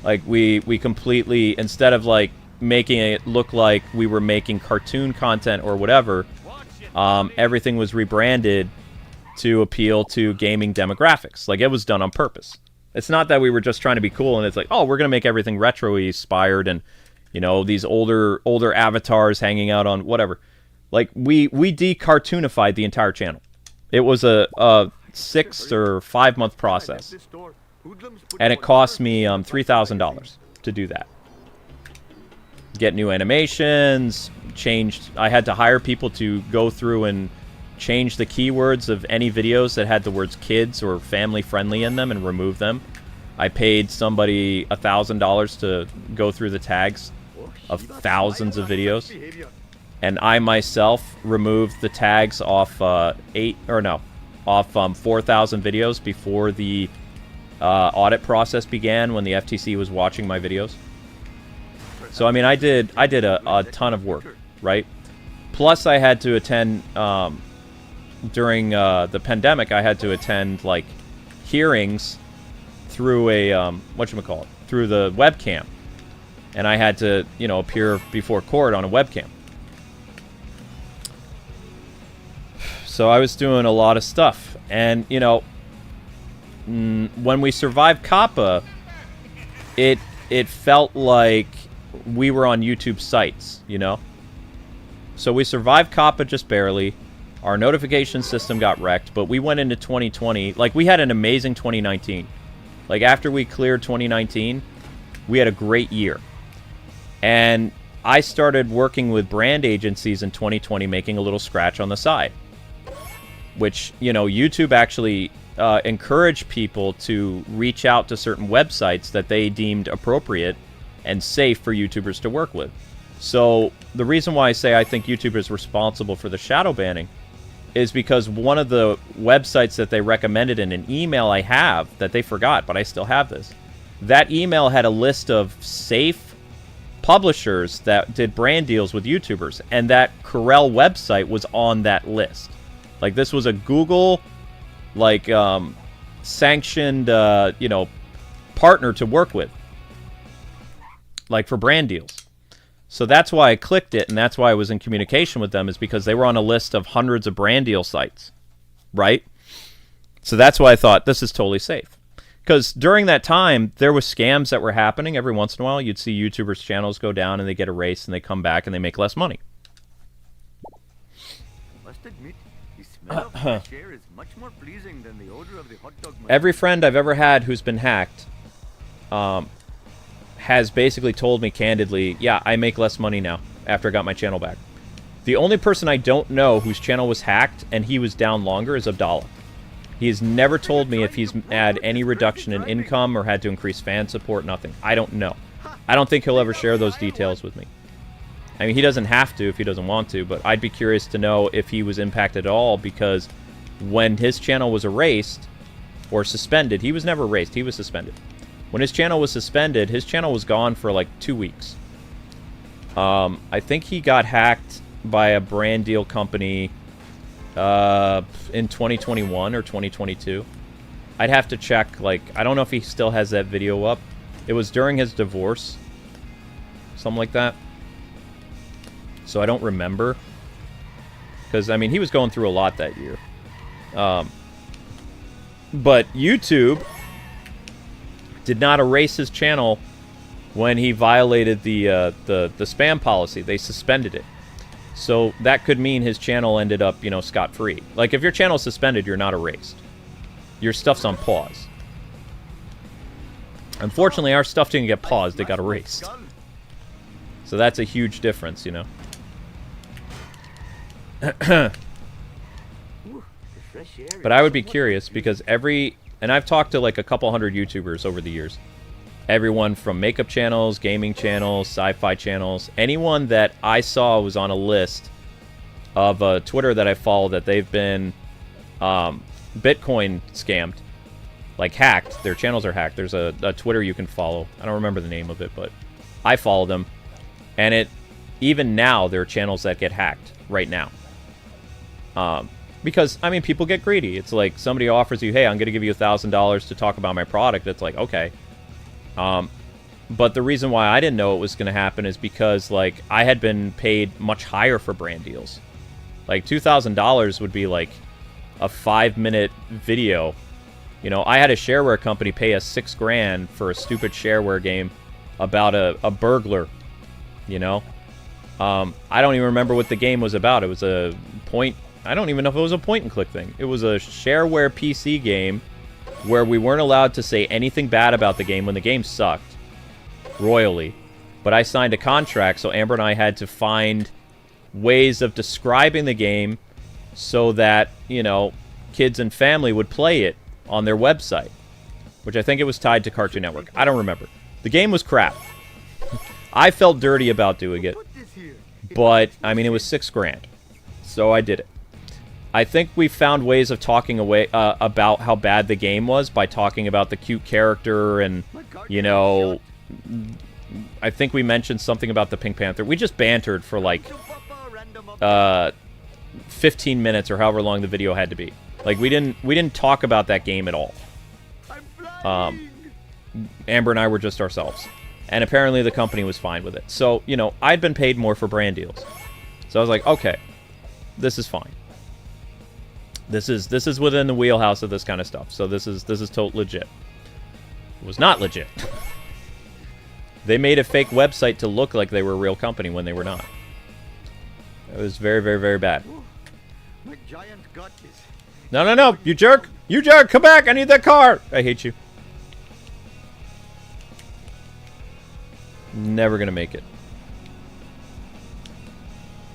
Like we completely, instead of like making it look like we were making cartoon content or whatever, everything was rebranded to appeal to gaming demographics. Like it was done on purpose. It's not that we were just trying to be cool and it's like, oh, we're gonna make everything retro-y inspired and, you know, these older avatars hanging out on whatever. Like we de-cartoonified the entire channel. It was a 6 or 5 month process. And it cost me $3,000 to do that. Get new animations, changed. I had to hire people to go through and change the keywords of any videos that had the words kids or family friendly in them and remove them. I paid somebody $1,000 to go through the tags of thousands of videos. And I myself removed the tags off 4,000 videos before the audit process began, when the FTC was watching my videos. So I mean, I did a ton of work, right? Plus I had to attend during the pandemic. I had to attend like hearings through a whatchamacallit, through the webcam, and I had to, you know, appear before court on a webcam. So I was doing a lot of stuff, and you know, when we survived COPPA, it felt like we were on YouTube sites, you know? So we survived COPPA just barely. Our notification system got wrecked, but we went into 2020. Like, we had an amazing 2019. Like, after we cleared 2019, we had a great year. And I started working with brand agencies in 2020, making a little scratch on the side. Which, you know, YouTube actually encouraged people to reach out to certain websites that they deemed appropriate and safe for YouTubers to work with. So the reason why I say I think YouTube is responsible for the shadow banning is because one of the websites that they recommended in an email I have that they forgot, but I still have this, that email had a list of safe publishers that did brand deals with YouTubers, and that Corel website was on that list. Like, this was a Google, like, sanctioned, you know, partner to work with, like, for brand deals. So that's why I clicked it, and that's why I was in communication with them, is because they were on a list of hundreds of brand deal sites, right? So that's why I thought this is totally safe. Because during that time, there was scams that were happening. Every once in a while, you'd see YouTubers' channels go down, and they get erased, and they come back, and they make less money. Must admit, the smell of fresh air is much more pleasing than the odor of the hot dog. Every friend I've ever had who's been hacked has basically told me candidly, yeah, I make less money now after I got my channel back. The only person I don't know whose channel was hacked and he was down longer is Abdallah. He has never told me if he's had any reduction in income or had to increase fan support, nothing. I don't know. I don't think he'll ever share those details with me. I mean, he doesn't have to if he doesn't want to, but I'd be curious to know if he was impacted at all, because when his channel was erased or suspended, he was never erased, he was suspended. When his channel was suspended, his channel was gone for like 2 weeks. I think he got hacked by a brand deal company in 2021 or 2022. I'd have to check. Like, I don't know if he still has that video up. It was during his divorce, something like that. so I don't remember. Because, I mean, he was going through a lot that year. But YouTube did not erase his channel when he violated the spam policy. They suspended it. So that could mean his channel ended up, you know, scot-free. Like, if your channel's suspended, you're not erased. Your stuff's on pause. Unfortunately, our stuff didn't get paused. It got erased. So that's a huge difference, you know. But I would be curious because and I've talked to like a couple hundred YouTubers over the years. Everyone from makeup channels, gaming channels, sci-fi channels, anyone that I saw was on a list of Twitter that I follow that they've been Bitcoin scammed, like hacked. Their channels are hacked. There's a Twitter you can follow. I don't remember the name of it, but I follow them. And even now, there are channels that get hacked right now. Because, I mean, people get greedy. It's like somebody offers you, hey, I'm going to give you $1,000 to talk about my product. It's like, okay. But the reason why I didn't know it was going to happen is because, like, I had been paid much higher for brand deals. Like, $2,000 would be, like, a 5-minute video. You know, I had a shareware company pay us $6 grand for a stupid shareware game about a burglar, you know? I don't even remember what the game was about. It was a I don't even know if it was a point-and-click thing. It was a shareware PC game where we weren't allowed to say anything bad about the game when the game sucked royally. But I signed a contract, so Amber and I had to find ways of describing the game so that, you know, kids and family would play it on their website, which I think it was tied to Cartoon Network. I don't remember. The game was crap. I felt dirty about doing it, but, I mean, it was $6 grand, so I did it. I think we found ways of talking away about how bad the game was by talking about the cute character and, you know, I think we mentioned something about the Pink Panther. We just bantered for like 15 minutes or however long the video had to be. Like we didn't talk about that game at all. Amber and I were just ourselves, and apparently the company was fine with it. So, you know, I'd been paid more for brand deals, so I was like, okay, this is fine. This is within the wheelhouse of this kind of stuff. So this is totally legit. It was not legit. They made a fake website to look like they were a real company when they were not. It was very, very, very bad. No, you jerk! You jerk! Come back! I need that car! I hate you. Never gonna make it.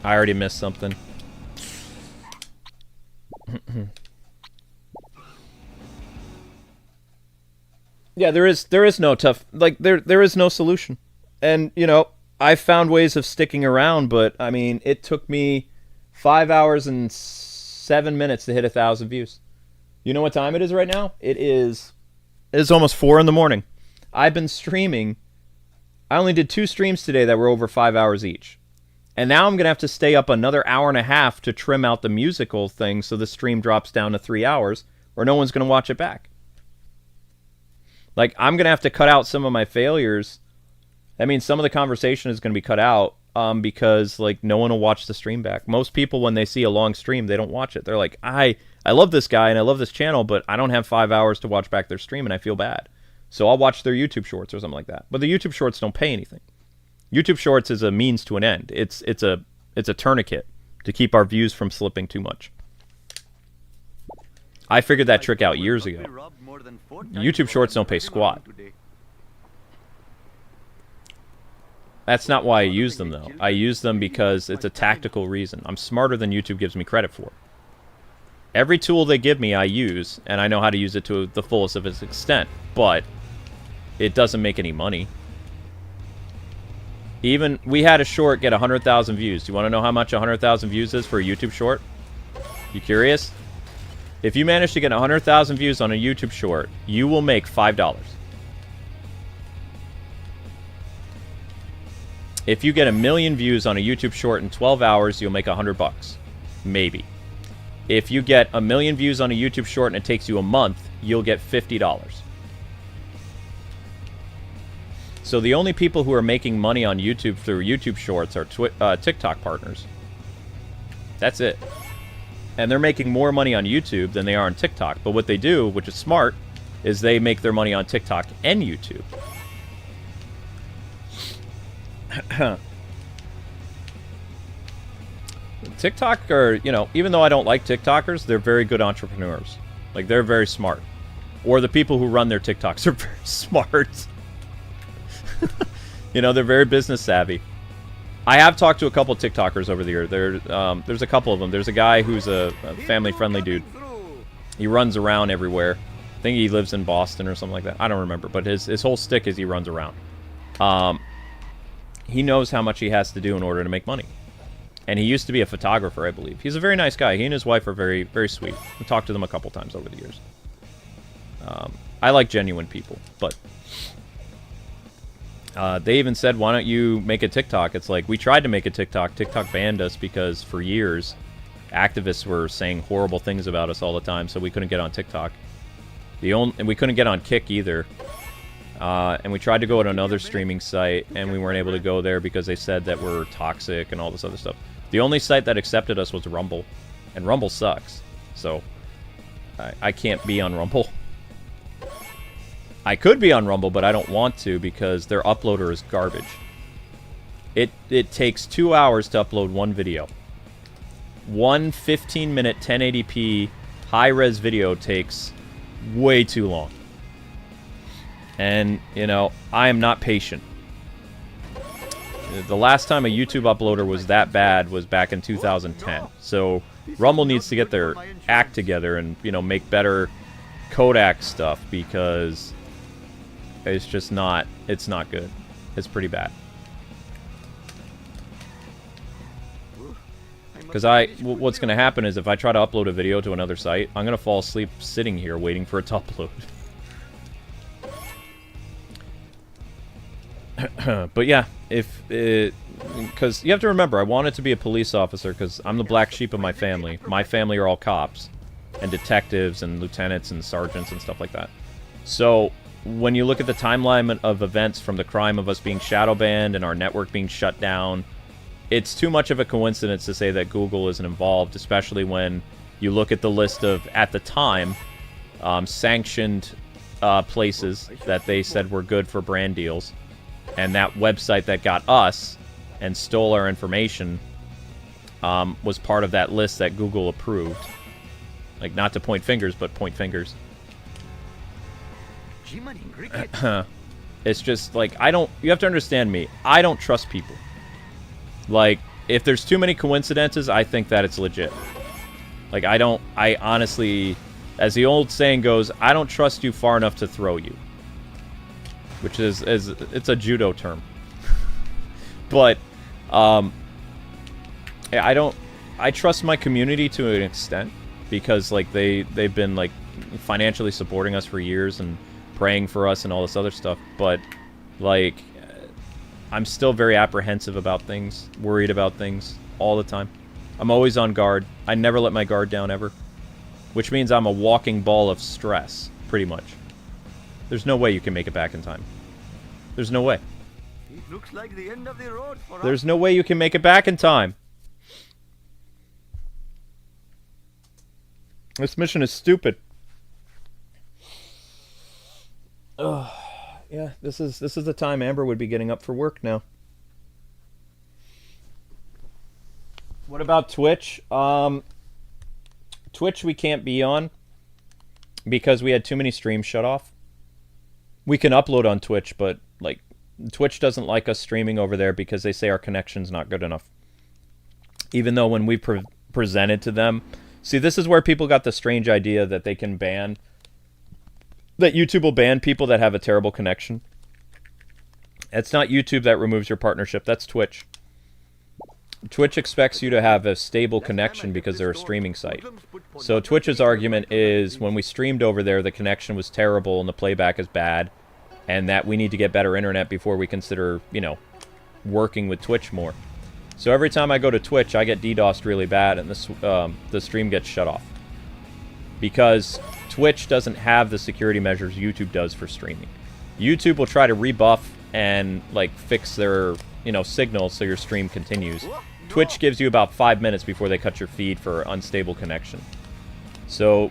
I already missed something. Yeah, there is no tough, like there is no solution. And, you know, I found ways of sticking around, but I mean, it took me 5 hours and 7 minutes to hit 1,000 views. You know what time it is right now? It's almost 4 in the morning. I've been streaming. I only did 2 streams today that were over 5 hours each. And now I'm going to have to stay up another hour and a half to trim out the musical thing so the stream drops down to 3 hours, or no one's going to watch it back. Like, I'm going to have to cut out some of my failures. I mean, some of the conversation is going to be cut out because, like, no one will watch the stream back. Most people, when they see a long stream, they don't watch it. They're like, I love this guy and I love this channel, but I don't have 5 hours to watch back their stream and I feel bad. So I'll watch their YouTube shorts or something like that. But the YouTube shorts don't pay anything. YouTube Shorts is a means to an end. It's a tourniquet to keep our views from slipping too much. I figured that trick out years ago. YouTube Shorts don't pay squat. That's not why I use them, though. I use them because it's a tactical reason. I'm smarter than YouTube gives me credit for. Every tool they give me, I use, and I know how to use it to the fullest of its extent, but it doesn't make any money. Even, we had a short get 100,000 views. Do you want to know how much 100,000 views is for a YouTube short? You curious? If you manage to get 100,000 views on a YouTube short, you will make $5. If you get 1 million views on a YouTube short in 12 hours, you'll make $100. Maybe. If you get 1 million views on a YouTube short and it takes you a month, you'll get $50. So the only people who are making money on YouTube through YouTube Shorts are TikTok partners. That's it. And they're making more money on YouTube than they are on TikTok. But what they do, which is smart, is they make their money on TikTok and YouTube. TikTok are, you know, even though I don't like TikTokers, they're very good entrepreneurs. Like, they're very smart. Or the people who run their TikToks are very smart. You know, they're very business savvy. I have talked to a couple TikTokers over the year. There's a couple of them. There's a guy who's a family-friendly dude. He runs around everywhere. I think he lives in Boston or something like that. I don't remember. But his whole stick is he runs around. He knows how much he has to do in order to make money. And he used to be a photographer, I believe. He's a very nice guy. He and his wife are very, very sweet. I've talked to them a couple times over the years. I like genuine people, but they even said, why don't you make a TikTok? It's like, we tried to make a TikTok. TikTok banned us because for years, activists were saying horrible things about us all the time, so we couldn't get on TikTok. And we couldn't get on Kick either. And we tried to go to another streaming site, and we weren't able to go there because they said that we're toxic and all this other stuff. The only site that accepted us was Rumble, and Rumble sucks. So, I can't be on Rumble. I could be on Rumble, but I don't want to because their uploader is garbage. It takes 2 hours to upload one video. One 15-minute 1080p high-res video takes way too long. And, you know, I am not patient. The last time a YouTube uploader was that bad was back in 2010. So, Rumble needs to get their act together and, you know, make better Kodak stuff because it's just not, it's not good. It's pretty bad. Because what's going to happen is if I try to upload a video to another site, I'm going to fall asleep sitting here waiting for it to upload. But yeah, because you have to remember, I wanted to be a police officer because I'm the black sheep of my family. My family are all cops and detectives and lieutenants and sergeants and stuff like that. So when you look at the timeline of events from the crime of us being shadow banned and our network being shut down, it's too much of a coincidence to say that Google isn't involved, especially when you look at the list of, at the time, sanctioned places that they said were good for brand deals. And that website that got us and stole our information was part of that list that Google approved. Like, not to point fingers, but point fingers. It's just, like, you have to understand me. I don't trust people. Like, if there's too many coincidences, I think that it's legit. Like, I honestly, as the old saying goes, I don't trust you far enough to throw you. Which is it's a judo term. But, I trust my community to an extent. Because, like, they've been, like, financially supporting us for years and praying for us and all this other stuff. But, like, I'm still very apprehensive about things, worried about things all the time. I'm always on guard. I never let my guard down ever. Which means I'm a walking ball of stress, pretty much. There's no way you can make it back in time. There's no way. It looks like the end of the road for There's no way you can make it back in time. This mission is stupid. Ugh. Yeah, this is the time Amber would be getting up for work now. What about Twitch? Twitch we can't be on because we had too many streams shut off. We can upload on Twitch, but like Twitch doesn't like us streaming over there because they say our connection's not good enough. Even though when we presented to them, see, this is where people got the strange idea that they can ban, that YouTube will ban people that have a terrible connection. It's not YouTube that removes your partnership, that's Twitch. Twitch expects you to have a stable connection because they're a streaming site. So Twitch's argument is when we streamed over there, the connection was terrible and the playback is bad, and that we need to get better internet before we consider, you know, working with Twitch more. So every time I go to Twitch, I get DDoSed really bad and the stream gets shut off. Because Twitch doesn't have the security measures YouTube does for streaming. YouTube will try to rebuff and like fix their, you know, signal so your stream continues. Twitch gives you about 5 minutes before they cut your feed for unstable connection. So,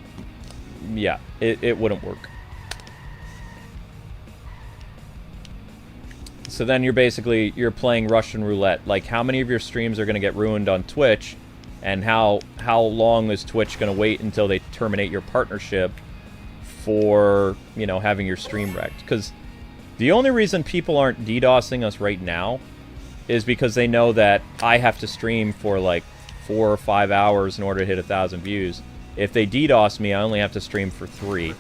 yeah, it wouldn't work. So then you're playing Russian roulette. Like, how many of your streams are going to get ruined on Twitch, and how long is Twitch going to wait until they terminate your partnership for, you know, having your stream wrecked? Because the only reason people aren't DDoSing us right now is because they know that I have to stream for like 4 or 5 hours in order to hit 1,000 views. If they DDoS me, I only have to stream for 3.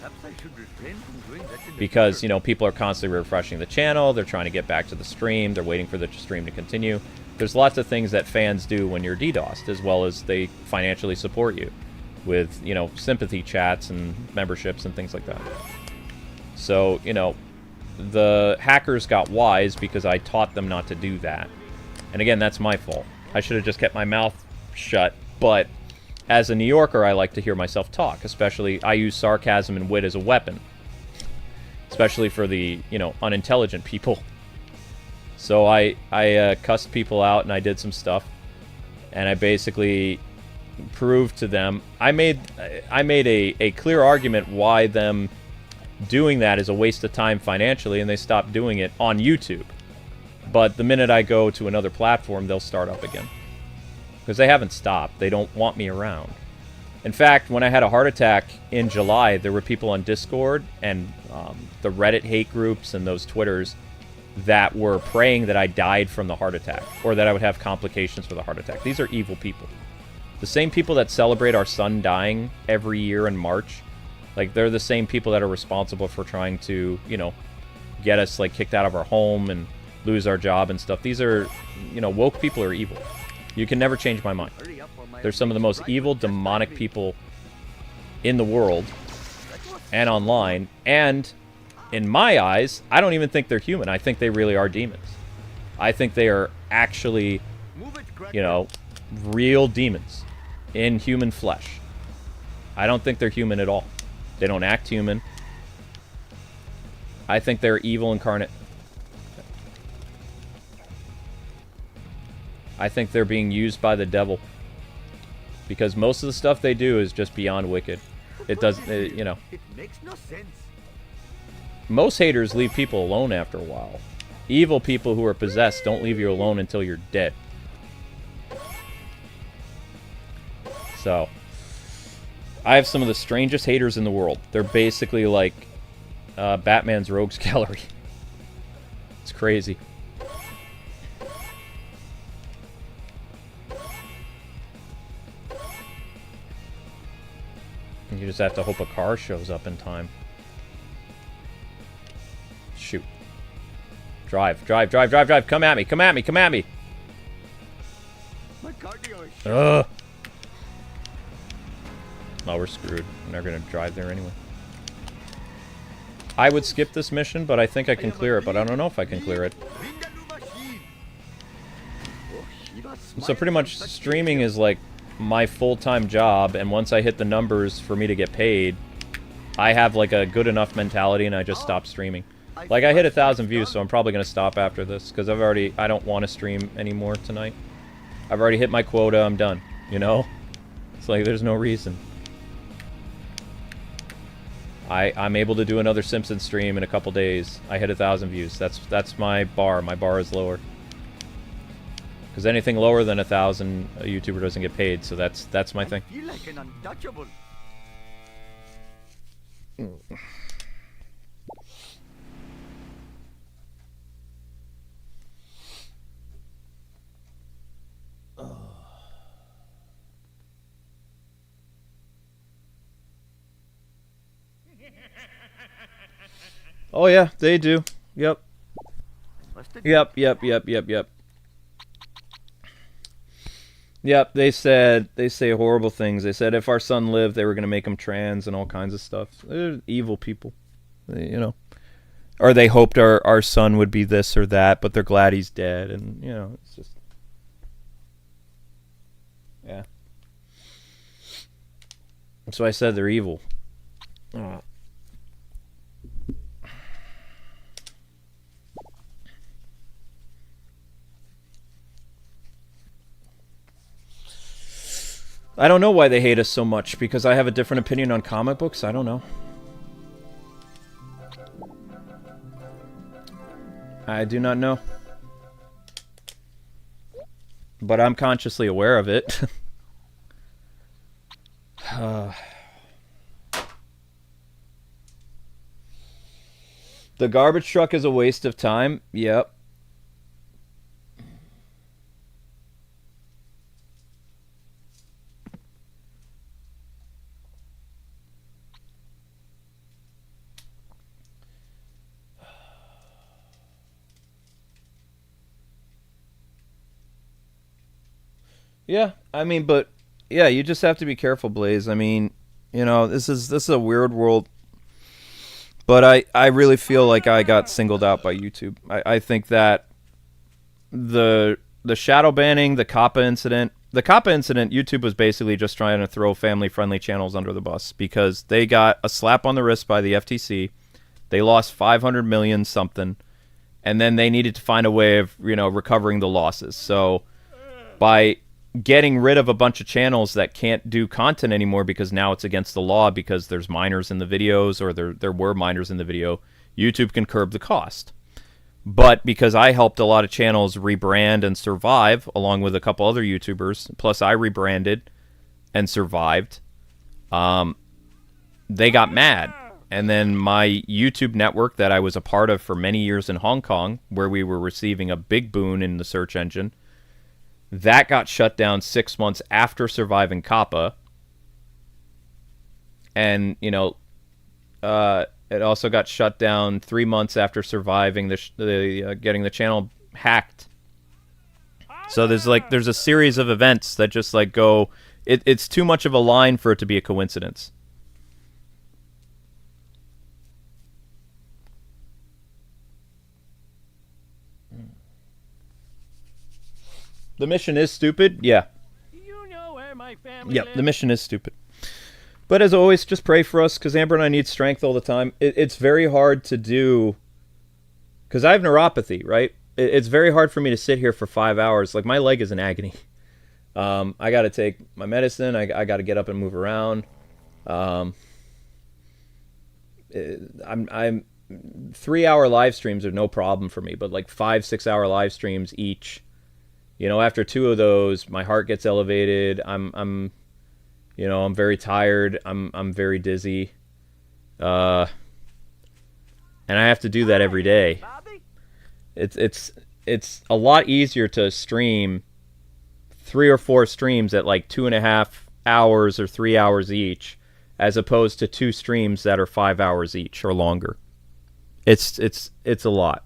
Because, you know, people are constantly refreshing the channel, they're trying to get back to the stream, they're waiting for the stream to continue. There's lots of things that fans do when you're DDoSed, as well as they financially support you with, you know, sympathy chats and memberships and things like that. So, you know, the hackers got wise because I taught them not to do that. And again, that's my fault. I should have just kept my mouth shut, but as a New Yorker, I like to hear myself talk, especially I use sarcasm and wit as a weapon. Especially for the, you know, unintelligent people. So I cussed people out and I did some stuff. And I basically proved to them, I made a clear argument why them doing that is a waste of time financially, and they stopped doing it on YouTube. But the minute I go to another platform, they'll start up again. Because they haven't stopped. They don't want me around. In fact, when I had a heart attack in July, there were people on Discord and the Reddit hate groups and those Twitters that were praying that I died from the heart attack, or that I would have complications with a heart attack. These are evil people. The same people that celebrate our son dying every year in March, like, they're the same people that are responsible for trying to, you know, get us, like, kicked out of our home and lose our job and stuff. These are, you know, woke people are evil. You can never change my mind. They're some of the most evil, demonic people in the world and online. And in my eyes, I don't even think they're human. I think they really are demons. I think they are actually, you know, real demons in human flesh. I don't think they're human at all. They don't act human. I think they're evil incarnate. I think they're being used by the devil. Because most of the stuff they do is just beyond wicked. It doesn't, you know. It makes no sense. Most haters leave people alone after a while. Evil people who are possessed don't leave you alone until you're dead. So, I have some of the strangest haters in the world. They're basically like Batman's rogues gallery. It's crazy. You just have to hope a car shows up in time. Shoot. Drive, drive, drive, drive, drive. Come at me, come at me, come at me. My cardio is Ugh. Oh, we're screwed. We're not going to drive there anyway. I would skip this mission, but I think I can clear it, but I don't know if I can clear it. So pretty much streaming is like my full-time job, and once I hit the numbers for me to get paid, I have like a good enough mentality and I just stop streaming. Like, I hit 1,000 views, so I'm probably going to stop after this, because I don't want to stream anymore tonight. I've already hit my quota, I'm done, you know? It's like, there's no reason. I'm able to do another Simpsons stream in a couple days. I hit 1,000 views. That's my bar. My bar is lower. Because anything lower than 1,000, a YouTuber doesn't get paid, so that's my thing. I feel like an untouchable. Oh yeah, they do. Yep. Yep. Yep, they say horrible things. They said if our son lived, they were going to make him trans and all kinds of stuff. They're evil people, you know. Or they hoped our son would be this or that, but they're glad he's dead, and, you know, it's just... Yeah. So I said they're evil. I don't know why they hate us so much, because I have a different opinion on comic books? I don't know. I do not know. But I'm consciously aware of it. The garbage truck is a waste of time. Yep. Yeah, I mean, but yeah, you just have to be careful, Blaze. I mean, you know, this is a weird world. But I really feel like I got singled out by YouTube. I think that the shadow banning, the COPPA incident, YouTube was basically just trying to throw family-friendly channels under the bus because they got a slap on the wrist by the FTC. They lost 500 million something, and then they needed to find a way of, you know, recovering the losses. So by getting rid of a bunch of channels that can't do content anymore because now it's against the law because there's minors in the videos or there were minors in the video, YouTube can curb the cost. But because I helped a lot of channels rebrand and survive along with a couple other YouTubers, plus I rebranded and survived, they got mad. And then my YouTube network that I was a part of for many years in Hong Kong, where we were receiving a big boon in the search engine, that got shut down 6 months after surviving COPPA. And, you know, it also got shut down 3 months after surviving getting the channel hacked. So there's a series of events that just like go. It's too much of a line for it to be a coincidence. The mission is stupid, yeah. You know where my family Yep, lives. the mission is stupid. But as always, just pray for us, because Amber and I need strength all the time. It's very hard to do, because I have neuropathy, right? It's very hard for me to sit here for 5 hours. Like, my leg is in agony. I got to take my medicine. I got to get up and move around. I'm 3-hour live streams are no problem for me, but like 5-6 hour live streams each. You know, after 2 of those, my heart gets elevated. I'm very tired. I'm very dizzy. And I have to do that every day. It's a lot easier to stream 3 or 4 streams at like 2.5 hours or 3 hours each, as opposed to 2 streams that are 5 hours each or longer. It's a lot.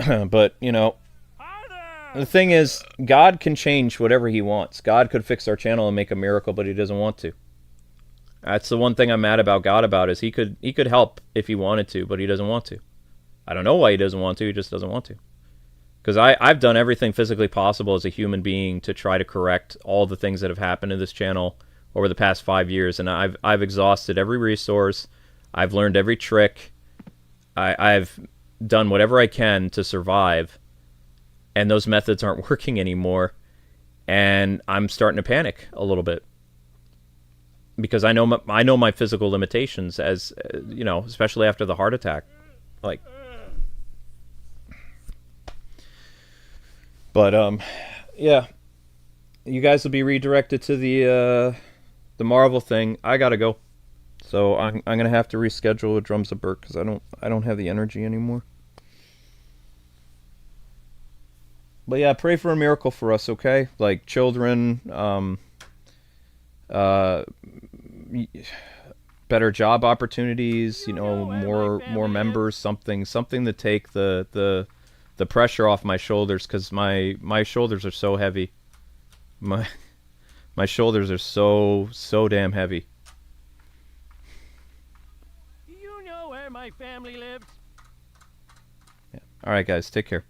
But, you know, the thing is, God can change whatever he wants. God could fix our channel and make a miracle, but he doesn't want to. That's the one thing I'm mad about God about, is he could help if he wanted to, but he doesn't want to. I don't know why he doesn't want to, he just doesn't want to. Because I've done everything physically possible as a human being to try to correct all the things that have happened to this channel over the past 5 years, and I've exhausted every resource. I've learned every trick. I've done whatever I can to survive, and those methods aren't working anymore, and I'm starting to panic a little bit because I know my physical limitations, as you know, especially after the heart attack, like. But yeah, you guys will be redirected to the Marvel thing. I gotta go, so I'm gonna have to reschedule with Drums of Burt because I don't have the energy anymore. But yeah, pray for a miracle for us, okay? Like children, better job opportunities, you know, more members, something to take the pressure off my shoulders, because my shoulders are so heavy. My shoulders are so damn heavy. You know where my family lives. Yeah. All right, guys, take care.